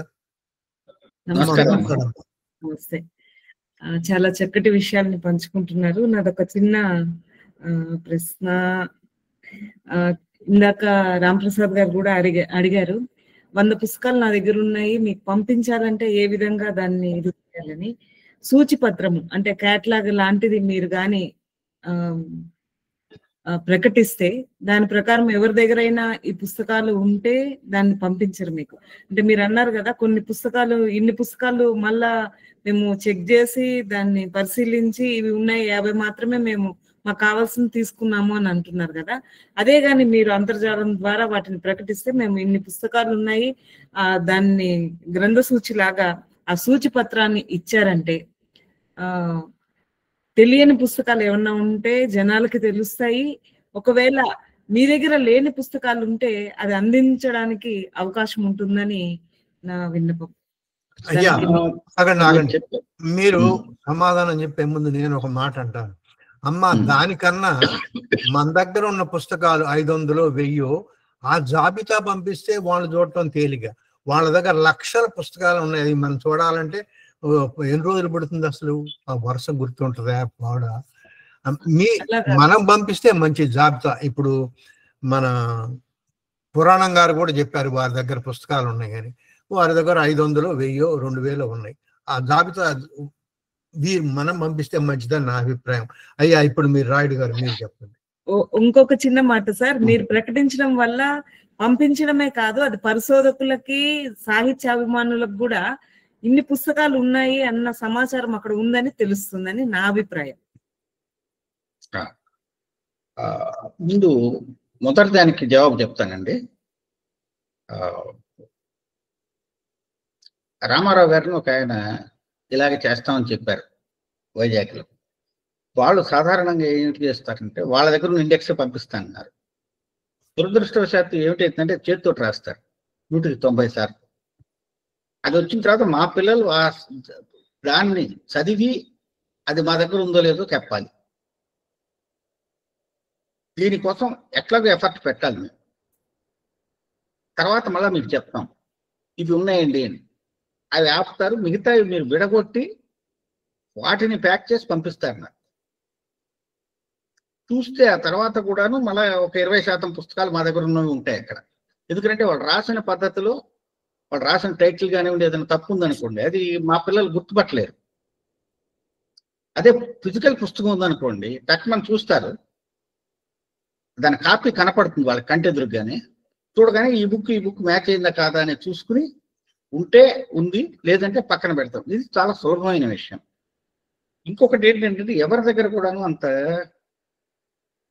నమస్తే. చాలా చక్కటి విషయాల్ని పంచుకుంటున్నారు. నాదొక చిన్న ప్రశ్న. ఇందాక రాంప్రసాద్ గారు కూడా అడిగారు 100 పుస్తకాలు నా దగ్గర ఉన్నాయి, మీకు పంపించాలంటే ఏ విధంగా దాన్ని ఇది చేయాలని. సూచిపత్రము అంటే క్యాట్లాగ్ లాంటిది మీరు కానీ ప్రకటిస్తే దాని ప్రకారం ఎవరి దగ్గరైనా ఈ పుస్తకాలు ఉంటే దాన్ని పంపించరు మీకు. అంటే మీరు అన్నారు కదా ఇన్ని పుస్తకాలు మళ్ళా మేము చెక్ చేసి దాన్ని పరిశీలించి ఇవి ఉన్నాయి 50 మాత్రమే మేము మాకు కావాల్సింది తీసుకున్నాము అని అంటున్నారు కదా. అదే గాని మీరు అంతర్జాలం ద్వారా వాటిని ప్రకటిస్తే మేము ఇన్ని పుస్తకాలు ఉన్నాయి, దాన్ని గ్రంథ సూచి లాగా ఆ సూచి పత్రాన్ని ఇచ్చారంటే తెలియని పుస్తకాలు ఏమన్నా ఉంటే జనాలకి తెలుస్తాయి. ఒకవేళ మీ దగ్గర లేని పుస్తకాలు ఉంటే అది అందించడానికి అవకాశం ఉంటుందని నా విన్నపం. అయ్యా ఆగండి. మీరు సమాధానం చెప్పే ముందు నేను ఒక మాట అంటాను. అమ్మ, దానికన్నా మన దగ్గర ఉన్న పుస్తకాలు 500, 1000 ఆ జాబితా పంపిస్తే వాళ్ళు చూడటం తేలిక. వాళ్ళ దగ్గర లక్షల పుస్తకాలు ఉన్నాయి. అది మనం చూడాలంటే ఎన్ని రోజులు పడుతుంది? అసలు ఆ వరుస గుర్తుంటుందా? పాడా మనం పంపిస్తే మంచి జాబితా. ఇప్పుడు మన పురాణం గారు కూడా చెప్పారు వారి దగ్గర పుస్తకాలు ఉన్నాయి కానీ వారి దగ్గర 500, 1000, 2000 ఉన్నాయి. ఆ జాబితా మనం పంపిస్తే మంచిదని నా అభిప్రాయం. అయ్యా, ఇప్పుడు మీరు రాయుడు గారు మీరు చెప్పండి. ఇంకొక చిన్న మాట సార్, మీరు ప్రకటించడం వల్ల పంపించడమే కాదు, అది పరిశోధకులకి సాహిత్యాభిమానులకు కూడా ఇన్ని పుస్తకాలు ఉన్నాయి అన్న సమాచారం అక్కడ ఉందని తెలుస్తుందని నా అభిప్రాయం. ముందు మొదటి దానికి జవాబు చెప్తానండి. రామారావు గారిని ఒక ఆయన ఇలాగే చేస్తామని చెప్పారు వైజాగ్లో. వాళ్ళు సాధారణంగా ఏమిటి చేస్తారంటే వాళ్ళ దగ్గర ఉన్న ఇండెక్స్ పంపిస్తానన్నారు. దురదృష్టవశాత్తు ఏమిటైతుందంటే చేతితో రాస్తారు 190 సార్లు. అది వచ్చిన తర్వాత మా పిల్లలు దాన్ని చదివి అది మా దగ్గర ఉందో లేదో చెప్పాలి. దీనికోసం ఎట్లాగో ఎఫర్ట్ పెట్టాలి మేము. తర్వాత మళ్ళీ మీకు చెప్తాం ఇవి ఉన్నాయండి అని. అవి ఆపుతారు, మిగతావి మీరు విడగొట్టి వాటిని ప్యాక్ చేసి పంపిస్తారు నాకు. చూస్తే ఆ తర్వాత కూడాను మళ్ళీ ఒక 20% పుస్తకాలు మా దగ్గర ఉన్నవి ఉంటాయి అక్కడ. ఎందుకంటే వాళ్ళు రాసిన పద్ధతిలో, వాళ్ళు రాసిన టైటిల్ కానివ్వండి, ఏదైనా తప్పు ఉందనుకోండి అది మా పిల్లలు గుర్తుపట్టలేరు. అదే ఫిజికల్ పుస్తకం ఉందనుకోండి తక్కువ చూస్తారు, దాని కాపీ కనపడుతుంది వాళ్ళ కంటెదురుగానే. చూడగానే ఈ బుక్ మ్యాచ్ అయిందా కాదా అని చూసుకుని ఉంటే ఉంది, లేదంటే పక్కన పెడతాం. ఇది చాలా సులభమైన విషయం. ఇంకొకటి ఏంటంటే ఎవరి దగ్గర కూడాను అంత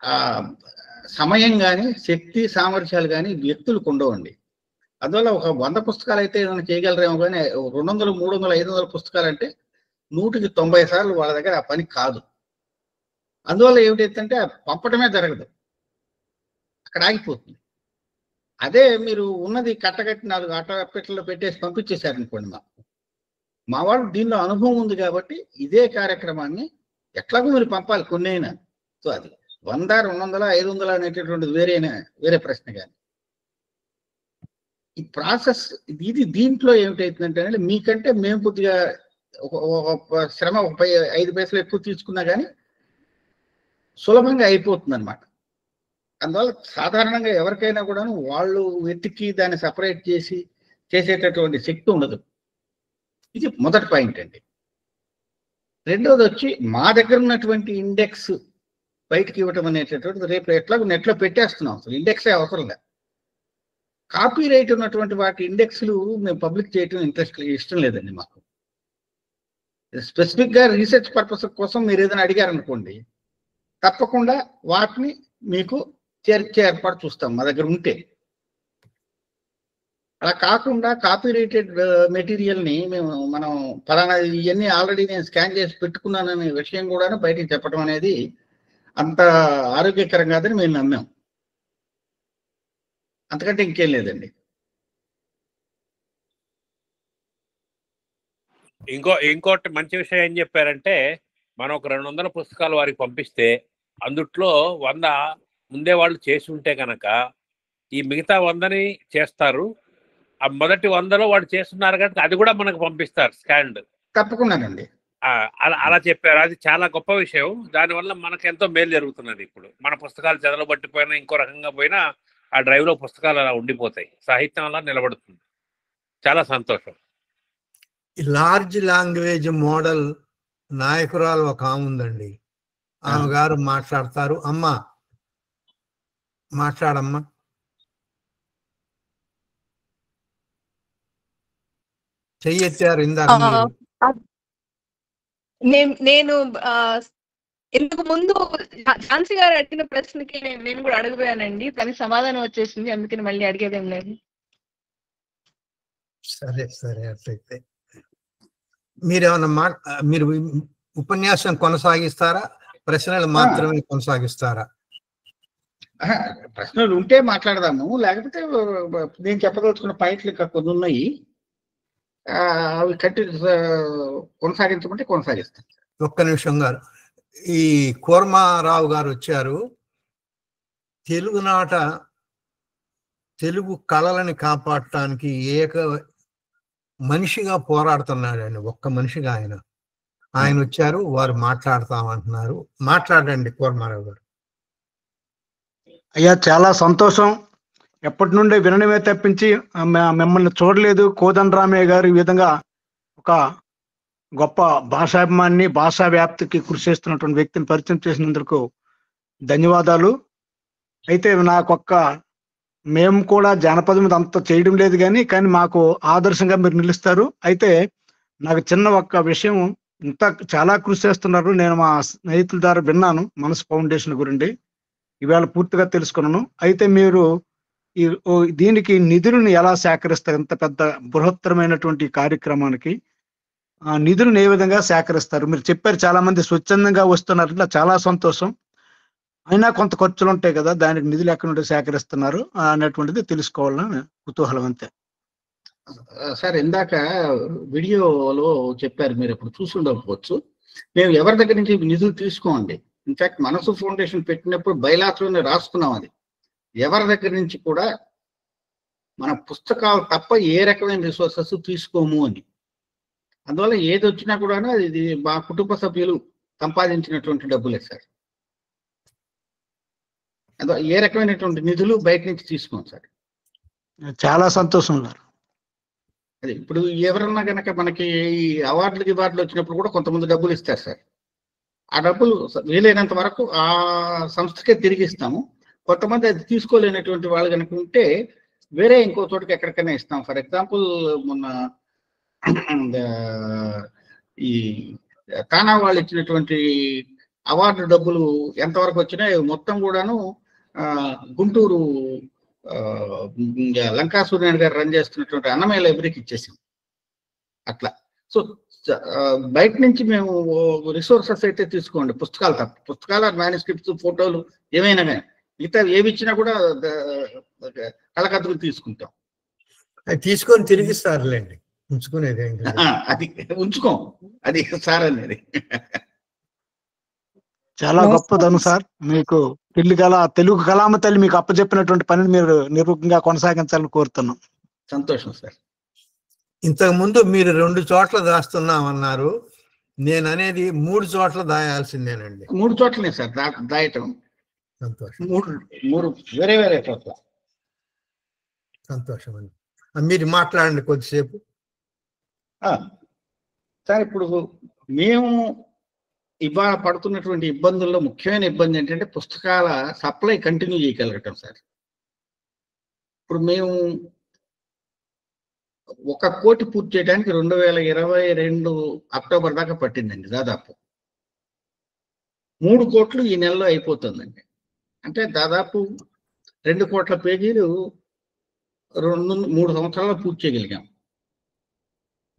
ఆ సమయం కానీ శక్తి సామర్థ్యాలు కానీ వ్యక్తులకు ఉండవండి. అందువల్ల ఒక 100 పుస్తకాలు అయితే ఏమైనా చేయగలరేమో కానీ 200, 300, 500 పుస్తకాలు అంటే 100కి 90 సార్లు వాళ్ళ దగ్గర ఆ పని కాదు. అందువల్ల ఏమిటంటే పంపడమే జరగదు, అక్కడ ఆగిపోతుంది. అదే మీరు ఉన్నది కట్టగట్టి 4 అట్టపెట్టెల్లో పెట్టేసి పంపించేశారనుకోండి, మా వాళ్ళు దీనిలో అనుభవం ఉంది కాబట్టి ఇదే కార్యక్రమాన్ని ఎట్లాగో మీరు పంపాలి కొన్నైనా. సో అది 100, 200, 500 అనేటటువంటిది వేరే ప్రశ్న. కానీ ఈ ప్రాసెస్ దీంట్లో ఏమిటైతుందంటే మీకంటే మేము కొద్దిగా శ్రమ 5 పైసలు ఎక్కువ తీసుకున్నా కానీ సులభంగా అయిపోతుంది అనమాట. అందువల్ల సాధారణంగా ఎవరికైనా కూడా వాళ్ళు వెతికి దాన్ని సపరేట్ చేసి చేసేటటువంటి శక్తి ఉండదు. ఇది మొదటి పాయింట్ అండి. రెండోది వచ్చి మా దగ్గర ఉన్నటువంటి ఇండెక్స్ బయటకి ఇవ్వటం అనేటటువంటిది రేపు ఎట్లాగో నెట్లో పెట్టేస్తున్నాం, అసలు ఇండెక్సే అవసరం లేదు. కాపీ రైట్ ఉన్నటువంటి వాటి ఇండెక్స్లు మేము పబ్లిక్ చేయటం ఇష్టం లేదండి మాకు. స్పెసిఫిక్గా రీసెర్చ్ పర్పస్ కోసం మీరు ఏదైనా అడిగారనుకోండి, తప్పకుండా వాటిని మీకు చేర్చే ఏర్పాటు చూస్తాం మా దగ్గర ఉంటే. అలా కాకుండా కాపీ రైటెడ్ మెటీరియల్ని మనం ఫలానా ఇవన్నీ ఆల్రెడీ నేను స్కాన్ చేసి పెట్టుకున్నాననే విషయం కూడా బయటికి చెప్పడం అనేది అంత ఆరోగ్యకరం కాదని మేము నమ్మాం. అంతకంటే ఇంకేం లేదండి. ఇంకోటి మంచి విషయం ఏం చెప్పారంటే, మనం ఒక 200 పుస్తకాలు వారికి పంపిస్తే అందుట్లో 100 ముందే వాళ్ళు చేసి ఉంటే కనుక ఈ మిగతా 100ని చేస్తారు. ఆ మొదటి 100లో వాడు చేస్తున్నారు కనుక అది కూడా మనకు పంపిస్తారు స్కాన్డ్. తప్పకుండానండి. అలా చెప్పారు. అది చాలా గొప్ప విషయం. దానివల్ల మనకు ఎంతో మేలు జరుగుతున్నది. ఇప్పుడు మన పుస్తకాలు చెదలబట్టిపోయినా ఇంకో రకంగా పోయినా ఆ డ్రైవ్ లో పుస్తకాలు అలా ఉండిపోతాయి, సాహిత్యం అలా నిలబడుతుంది. చాలా సంతోషం. లార్జ్ లాంగ్వేజ్ మోడల్ నాయకురాలు ఒక ఆమె ఉందండి, ఆమె గారు మాట్లాడతారు. అమ్మా మాట్లాడమ్మా. చెయ్యెత్తారు ఇందాక. నేను ఇంతకు ముందు ఝాన్సీ గారు అడిగిన ప్రశ్నకి నేను కూడా అడగబోయానండి, దానికి సమాధానం వచ్చేసింది, అందుకని మళ్ళీ అడిగేదేం లేదు. సరే సరే, అట్లయితే మీరేమన్నా మీరు ఉపన్యాసం కొనసాగిస్తారా, ప్రశ్నలు మాత్రమే కొనసాగిస్తారా? ప్రశ్నలు ఉంటే మాట్లాడదాము, లేకపోతే నేను చెప్పదలుచుకున్న పాయింట్లు ఇంకా కొన్ని ఉన్నాయి, అవి కొనసాగించమంటే కొనసాగిస్తాను. ఒక్క నిమిషం గారు, ఈ కూర్మారావు గారు వచ్చారు. తెలుగునాట తెలుగు కళలని కాపాడటానికి మనిషిగా పోరాడుతున్నాడు ఆయన, ఒక్క మనిషిగా ఆయన వచ్చారు, వారు మాట్లాడతామంటున్నారు. మాట్లాడండి కూర్మారావు గారు. అయ్యా చాలా సంతోషం. ఎప్పటి నుండే వినడమే తప్పించి మిమ్మల్ని చూడలేదు. కోదండరామయ్య గారు ఈ విధంగా ఒక గొప్ప భాషాభిమాన్ని, భాషా వ్యాప్తికి కృషి చేస్తున్నటువంటి వ్యక్తిని పరిచయం చేసినందుకు ధన్యవాదాలు. అయితే మేము కూడా జానపదం మీద అంత చేయడం లేదు కానీ మాకు ఆదర్శంగా మీరు నిలుస్తారు. అయితే నాకు చిన్న ఒక్క విషయం, ఇంత చాలా కృషి చేస్తున్నారు, నేను మా స్నేహితుల ద్వారా విన్నాను మనసు ఫౌండేషన్ గురించి, ఇవాళ పూర్తిగా తెలుసుకున్నాను. అయితే మీరు దీనికి నిధులను ఎలా సేకరిస్తారు? ఇంత పెద్ద బృహత్తరమైనటువంటి కార్యక్రమానికి నిధులను ఏ విధంగా సేకరిస్తారు? మీరు చెప్పారు చాలా మంది స్వచ్ఛందంగా వస్తున్నారు, ఇట్లా చాలా సంతోషం. అయినా కొంత ఖర్చులు ఉంటాయి కదా, దానికి నిధులు ఎక్కడి నుండి సేకరిస్తున్నారు అనేటువంటిది తెలుసుకోవాలని కుతూహలం అంతే. సార్ ఇందాక వీడియోలో చెప్పారు, మీరు ఇప్పుడు చూసి ఉండకపోవచ్చు, మేము ఎవరి దగ్గర నుంచి నిధులు తీసుకోండి. ఇన్ఫాక్ట్ మనసు ఫౌండేషన్ పెట్టినప్పుడు బైలాస్లోనే రాసుకున్నాం, అది ఎవరి దగ్గర నుంచి కూడా మన పుస్తకాలు తప్ప ఏ రకమైన రిసోర్సెస్ తీసుకోము అని. అందువల్ల ఏది వచ్చినా కూడా ఇది మా కుటుంబ సభ్యులు సంపాదించినటువంటి డబ్బులే సార్. అందువల్ల ఏ రకమైనటువంటి నిధులు బయట నుంచి తీసుకోం సార్. చాలా సంతోషం గారు. అది ఇప్పుడు ఎవరన్నా కనుక మనకి ఈ అవార్డులకి వచ్చినప్పుడు కూడా కొంతమంది డబ్బులు ఇస్తారు సార్. ఆ డబ్బులు వీలైనంత వరకు ఆ సంస్థకే తిరిగి ఇస్తాము. కొంతమంది అది తీసుకోలేనటువంటి వాళ్ళు కనుక ఉంటే వేరే ఇంకో చోటుకి ఎక్కడికైనా ఇస్తాం. ఫర్ ఎగ్జాంపుల్ మొన్న ఈ తానా వాళ్ళు ఇచ్చినటువంటి అవార్డు డబ్బులు ఎంతవరకు వచ్చినాయి మొత్తం కూడాను గుంటూరు లంకా సూర్యనారాయణ గారు రన్ చేస్తున్నటువంటి అన్నమయ్య లైబ్రరీకి ఇచ్చేసాం. అట్లా సో బయట నుంచి మేము రిసోర్సెస్ అయితే తీసుకోండి, పుస్తకాలు తప్ప, పుస్తకాలు మ్యానుస్క్రిప్ట్స్ ఫోటోలు ఏమైనా కానీ మిగతా ఏవి ఇచ్చినా కూడా కళకత్తులు తీసుకుంటాం. అది తీసుకొని తిరిగిస్తారులేండి, ఉంచుకునేది అది ఉంచుకోం, అది సార్ అనేది. చాలా గొప్పదను సార్. మీకు తెలుగు కళామ తల్లి మీకు అప్పచెప్పినటువంటి పనిని మీరు నిర్ముఖంగా కొనసాగించాలని కోరుతున్నాం. సంతోషం సార్. ఇంతకు ముందు మీరు 2 చోట్ల దాస్తున్నామన్నారు, నేను అనేది 3 చోట్ల దాయాల్సిందేనండి. 3 చోట్లనే సార్ దాయటం. సంతోషం. 3 వేరే వేరే చోట్ల. సంతోషం అండి. మీరు మాట్లాడండి కొద్దిసేపు. సార్ ఇప్పుడు మేము ఇవాళ పడుతున్నటువంటి ఇబ్బందుల్లో ముఖ్యమైన ఇబ్బంది ఏంటంటే పుస్తకాల సప్లై కంటిన్యూ చేయగలగటం సార్. ఇప్పుడు మేము 1 కోటి పూర్తి చేయడానికి 2022 అక్టోబర్ దాకా పట్టిందండి. దాదాపు 3 కోట్లు ఈ నెలలో అయిపోతుందండి. అంటే దాదాపు 2 కోట్ల పేజీలు 2-3 సంవత్సరాల్లో పూర్తి చేయగలిగాం.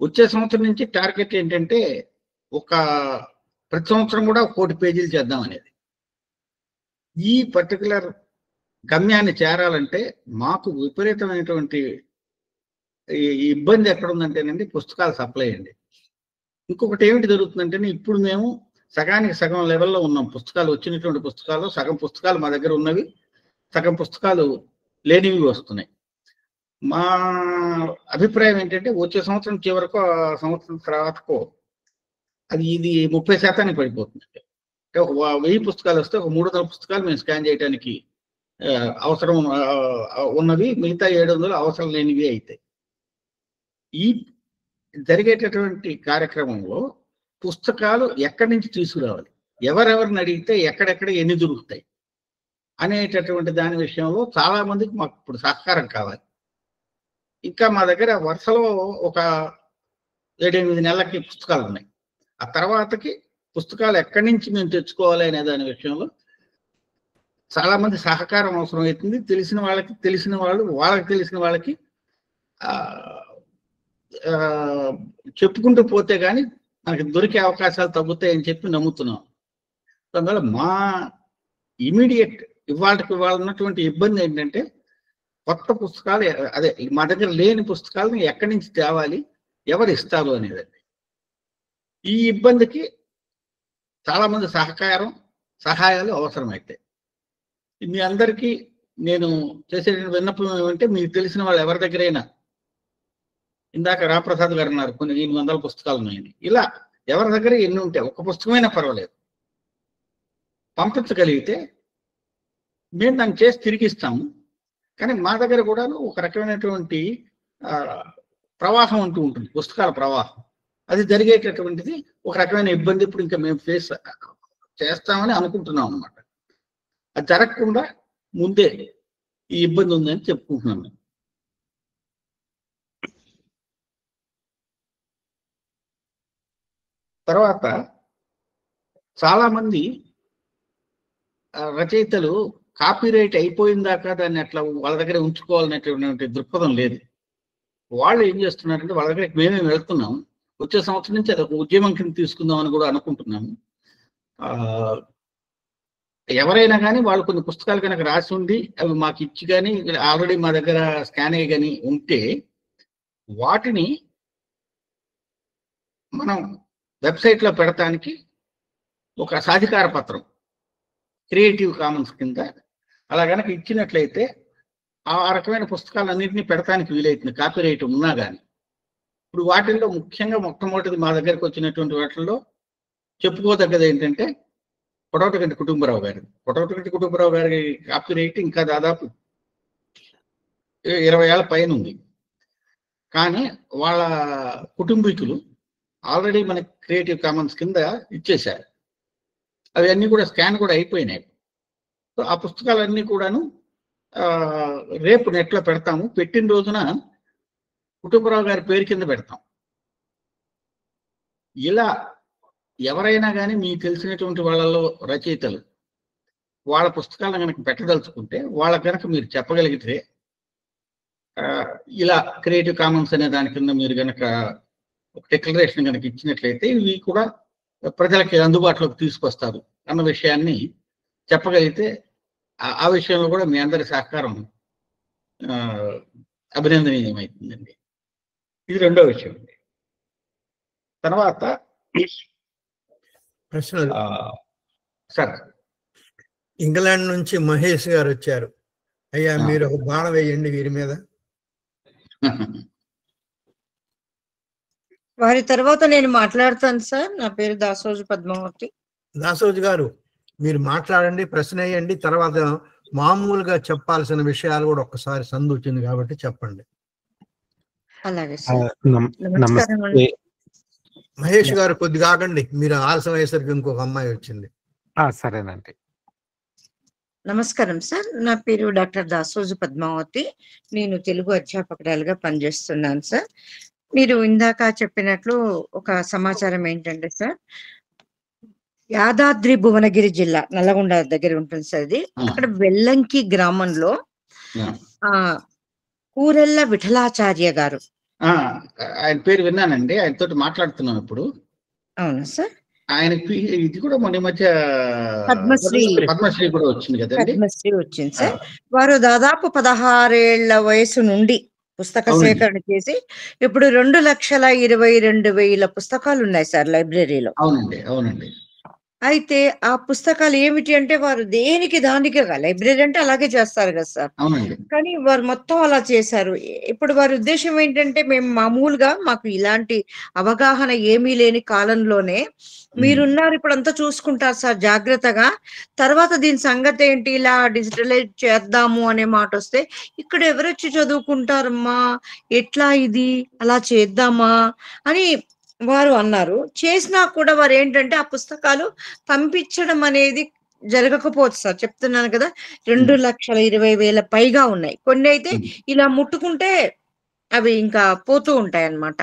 వచ్చే సంవత్సరం నుంచి టార్గెట్ ఏంటంటే ప్రతి సంవత్సరం కూడా 1 కోటి పేజీలు చేద్దాం అనేది. ఈ పర్టికులర్ గమ్యాన్ని చేరాలంటే మాకు విపరీతమైనటువంటి ఇబ్బంది ఎక్కడ ఉందంటేనండి పుస్తకాల సప్లై అండి. ఇంకొకటి ఏమిటి జరుగుతుందంటే ఇప్పుడు మేము సగానికి సగం లెవెల్లో ఉన్నాం. పుస్తకాలు వచ్చినటువంటి పుస్తకాలు సగం పుస్తకాలు మా దగ్గర ఉన్నవి, సగం పుస్తకాలు లేనివి వస్తున్నాయి. మా అభిప్రాయం ఏంటంటే వచ్చే సంవత్సరం చివరకు, సంవత్సరం తర్వాతకో ఇది 30% పడిపోతుంది. అంటే 1000 పుస్తకాలు వస్తే 300 పుస్తకాలు మేము స్కాన్ చేయడానికి అవసరం ఉన్నవి, మిగతా 700 అవసరం లేనివి అవుతాయి. ఈ జరిగేటటువంటి కార్యక్రమంలో పుస్తకాలు ఎక్కడి నుంచి తీసుకురావాలి, ఎవరెవరిని అడిగితే ఎక్కడెక్కడ ఎన్ని దొరుకుతాయి అనేటటువంటి దాని విషయంలో చాలా మందికి మాకు ఇప్పుడు సహకారం కావాలి. ఇంకా మా దగ్గర వరుసలో ఒక 7-8 నెలలకి పుస్తకాలు ఉన్నాయి. ఆ తర్వాతకి పుస్తకాలు ఎక్కడి నుంచి మేము తెచ్చుకోవాలి అనే దాని విషయంలో చాలా మంది సహకారం అవసరం అవుతుంది. తెలిసిన వాళ్ళకి తెలిసిన వాళ్ళు, వాళ్ళకి తెలిసిన వాళ్ళకి చెప్పుకుంటూ పోతే కానీ మనకి దొరికే అవకాశాలు తగ్గుతాయని చెప్పి నమ్ముతున్నాం. అందువల్ల మా ఇమీడియట్ ఇవాళకి ఉన్నటువంటి ఇబ్బంది ఏంటంటే కొత్త పుస్తకాలు, అదే మా దగ్గర లేని పుస్తకాలను ఎక్కడి నుంచి తేవాలి, ఎవరు ఇస్తారు అనేదండి. ఈ ఇబ్బందికి చాలా మంది సహాయాలు అవసరమవుతాయి. మీ అందరికీ నేను చేసే విన్నపం ఏమంటే, మీకు తెలిసిన వాళ్ళు ఎవరి దగ్గరైనా, ఇందాక రామప్రసాద్ గారు అన్నారు కొన్ని 800 పుస్తకాలు ఉన్నాయని, ఇలా ఎవరి దగ్గర ఎన్ని ఉంటే 1 పుస్తకమైనా పర్వాలేదు పంపించగలిగితే మేము దాన్ని చేసి తిరిగిస్తాము. కానీ మా దగ్గర కూడా ఒక రకమైనటువంటి ప్రవాహం అంటూ ఉంటుంది, పుస్తకాల ప్రవాహం. అది జరిగేటటువంటిది ఒక రకమైన ఇబ్బంది ఇప్పుడు ఇంకా మేము ఫేస్ చేస్తామని అనుకుంటున్నాం అన్నమాట. అది జరగకుండా ముందే ఈ ఇబ్బంది ఉందని చెప్పుకుంటున్నాను. తర్వాత చాలా మంది రచయితలు కాపీరైట్ అయిపోయిన దాకా దాన్ని అట్లా వాళ్ళ దగ్గర ఉంచుకోవాలనేటువంటి దృక్పథం లేదు. వాళ్ళు ఏం చేస్తున్నారంటే వాళ్ళ దగ్గర మేమే వెళ్తున్నాం, వచ్చే సంవత్సరం నుంచి అది ఒక ఉద్యమం కింద తీసుకుందాం అని కూడా అనుకుంటున్నాము. ఎవరైనా కానీ వాళ్ళు కొన్ని పుస్తకాలు కనుక రాసి ఉండి అవి మాకు ఇచ్చి కానీ ఆల్రెడీ మా దగ్గర స్కాన్ అయ్యి కానీ ఉంటే వాటిని మనం వెబ్సైట్లో పెడతానికి ఒక సాధికార పత్రం క్రియేటివ్ కామన్స్ కింద అలా కనుక ఇచ్చినట్లయితే ఆ రకమైన పుస్తకాలన్నింటినీ పెడతానికి వీలవుతుంది, కాపీరైట్ ఉన్నా కానీ. ఇప్పుడు వాటిల్లో ముఖ్యంగా మొట్టమొదటిది మా దగ్గరకు వచ్చినటువంటి వాటిల్లో చెప్పుకోదగ్గది ఏంటంటే కొడవటిగంటి కుటుంబరావు గారి. కొడవటిగంటి కుటుంబరావు గారి కాపీరైట్ ఇంకా దాదాపు 20 ఏళ్ల పైన ఉంది. కానీ వాళ్ళ కుటుంబీకులు ఆల్రెడీ మనకి క్రియేటివ్ కామన్స్ కింద ఇచ్చేశారు. అవి అన్నీ కూడా స్కాన్ కూడా అయిపోయినాయి. సో ఆ పుస్తకాలన్నీ కూడాను రేపు నెట్లో పెడతాము. పెట్టిన రోజున కుటుంబరావు గారి పేరు కింద పెడతాం. ఇలా ఎవరైనా కానీ మీకు తెలిసినటువంటి వాళ్ళలో రచయితలు వాళ్ళ పుస్తకాలను కనుక పెట్టదలుచుకుంటే వాళ్ళకి కనుక మీరు చెప్పగలిగితే ఇలా క్రియేటివ్ కామన్స్ అనే దాని కింద మీరు కనుక ఒక డిక్లరేషన్ కనుక ఇచ్చినట్లయితే ఇవి కూడా ప్రజలకి అందుబాటులోకి తీసుకొస్తారు అన్న విషయాన్ని చెప్పగలిగితే ఆ విషయంలో కూడా మీ అందరి సహకారం అభినందనీయమవుతుందండి. ఇది రెండో విషయం అండి. తర్వాత ప్రశ్న సార్, ఇంగ్లాండ్ నుంచి మహేష్ గారు వచ్చారు. అయ్యా మీరు ఒక బాణం వేయండి వీరి మీద. వారి తర్వాత నేను మాట్లాడతాను సార్. నా పేరు దాసోజు పద్మావతి. దాసోజు గారు మీరు మాట్లాడండి, ప్రశ్న వేయండి, తర్వాత మామూలుగా చెప్పాల్సిన విషయాలు కూడా ఒక్కసారి సందు వచ్చింది కాబట్టి చెప్పండి. అలాగే సార్. నమస్కారం అండి. మహేష్ గారు కొద్దిగా ఆగండి, మీరు ఆలస్యం అయ్యేసరికి ఇంకొక అమ్మాయి వచ్చింది. సరేనండి. నమస్కారం సార్. నా పేరు డాక్టర్ దాసోజు పద్మావతి. నేను తెలుగు అధ్యాపకురాలుగా పనిచేస్తున్నాను సార్. మీరు ఇందాక చెప్పినట్లు ఒక సమాచారం ఏంటంటే సార్, యాదాద్రి భువనగిరి జిల్లా నల్లగొండ దగ్గర ఉంటుంది సార్. అది అక్కడ వెల్లంకి గ్రామంలో కూరెల్ల విఠలాచార్య గారు, ఆయన పేరు విన్నానండి, ఆయనతో మాట్లాడుతున్నాం ఇప్పుడు. అవునా సార్? ఆయనకి ఇది కూడా మొన్న మధ్య పద్మశ్రీ కూడా వచ్చింది కదండి. పద్మశ్రీ వచ్చింది సార్. వారు దాదాపు 16 ఏళ్ల వయసు నుండి పుస్తక సేకరణ చేసి ఇప్పుడు 2,22,000 పుస్తకాలు ఉన్నాయి సార్ లైబ్రరీలో. అవునండి, అవునండి. అయితే ఆ పుస్తకాలు ఏమిటి అంటే వారు దేనికి దానికి లైబ్రరీ అంటే అలాగే చేస్తారు కదా సార్. కానీ వారు మొత్తం అలా చేశారు. ఇప్పుడు వారి ఉద్దేశం ఏంటంటే, మేము మామూలుగా మాకు ఇలాంటి అవగాహన ఏమీ లేని కాలంలోనే మీరున్నారు, ఇప్పుడు అంతా చూసుకుంటారు సార్ జాగ్రత్తగా, తర్వాత దీని సంగతి ఏంటి ఇలా డిజిటలైజ్ చేద్దాము అనే మాట వస్తే ఇక్కడ ఎవరొచ్చి చదువుకుంటారమ్మా, ఎట్లా ఇది అలా చేద్దామా అని వారు అన్నారు. చేసినా కూడా వారు ఏంటంటే ఆ పుస్తకాలు పంపించడం అనేది జరగకపోవచ్చు సార్. చెప్తున్నాను కదా, 2,20,000 పైగా ఉన్నాయి. కొన్ని అయితే ఇలా ముట్టుకుంటే అవి ఇంకా పోతూ ఉంటాయి అన్నమాట.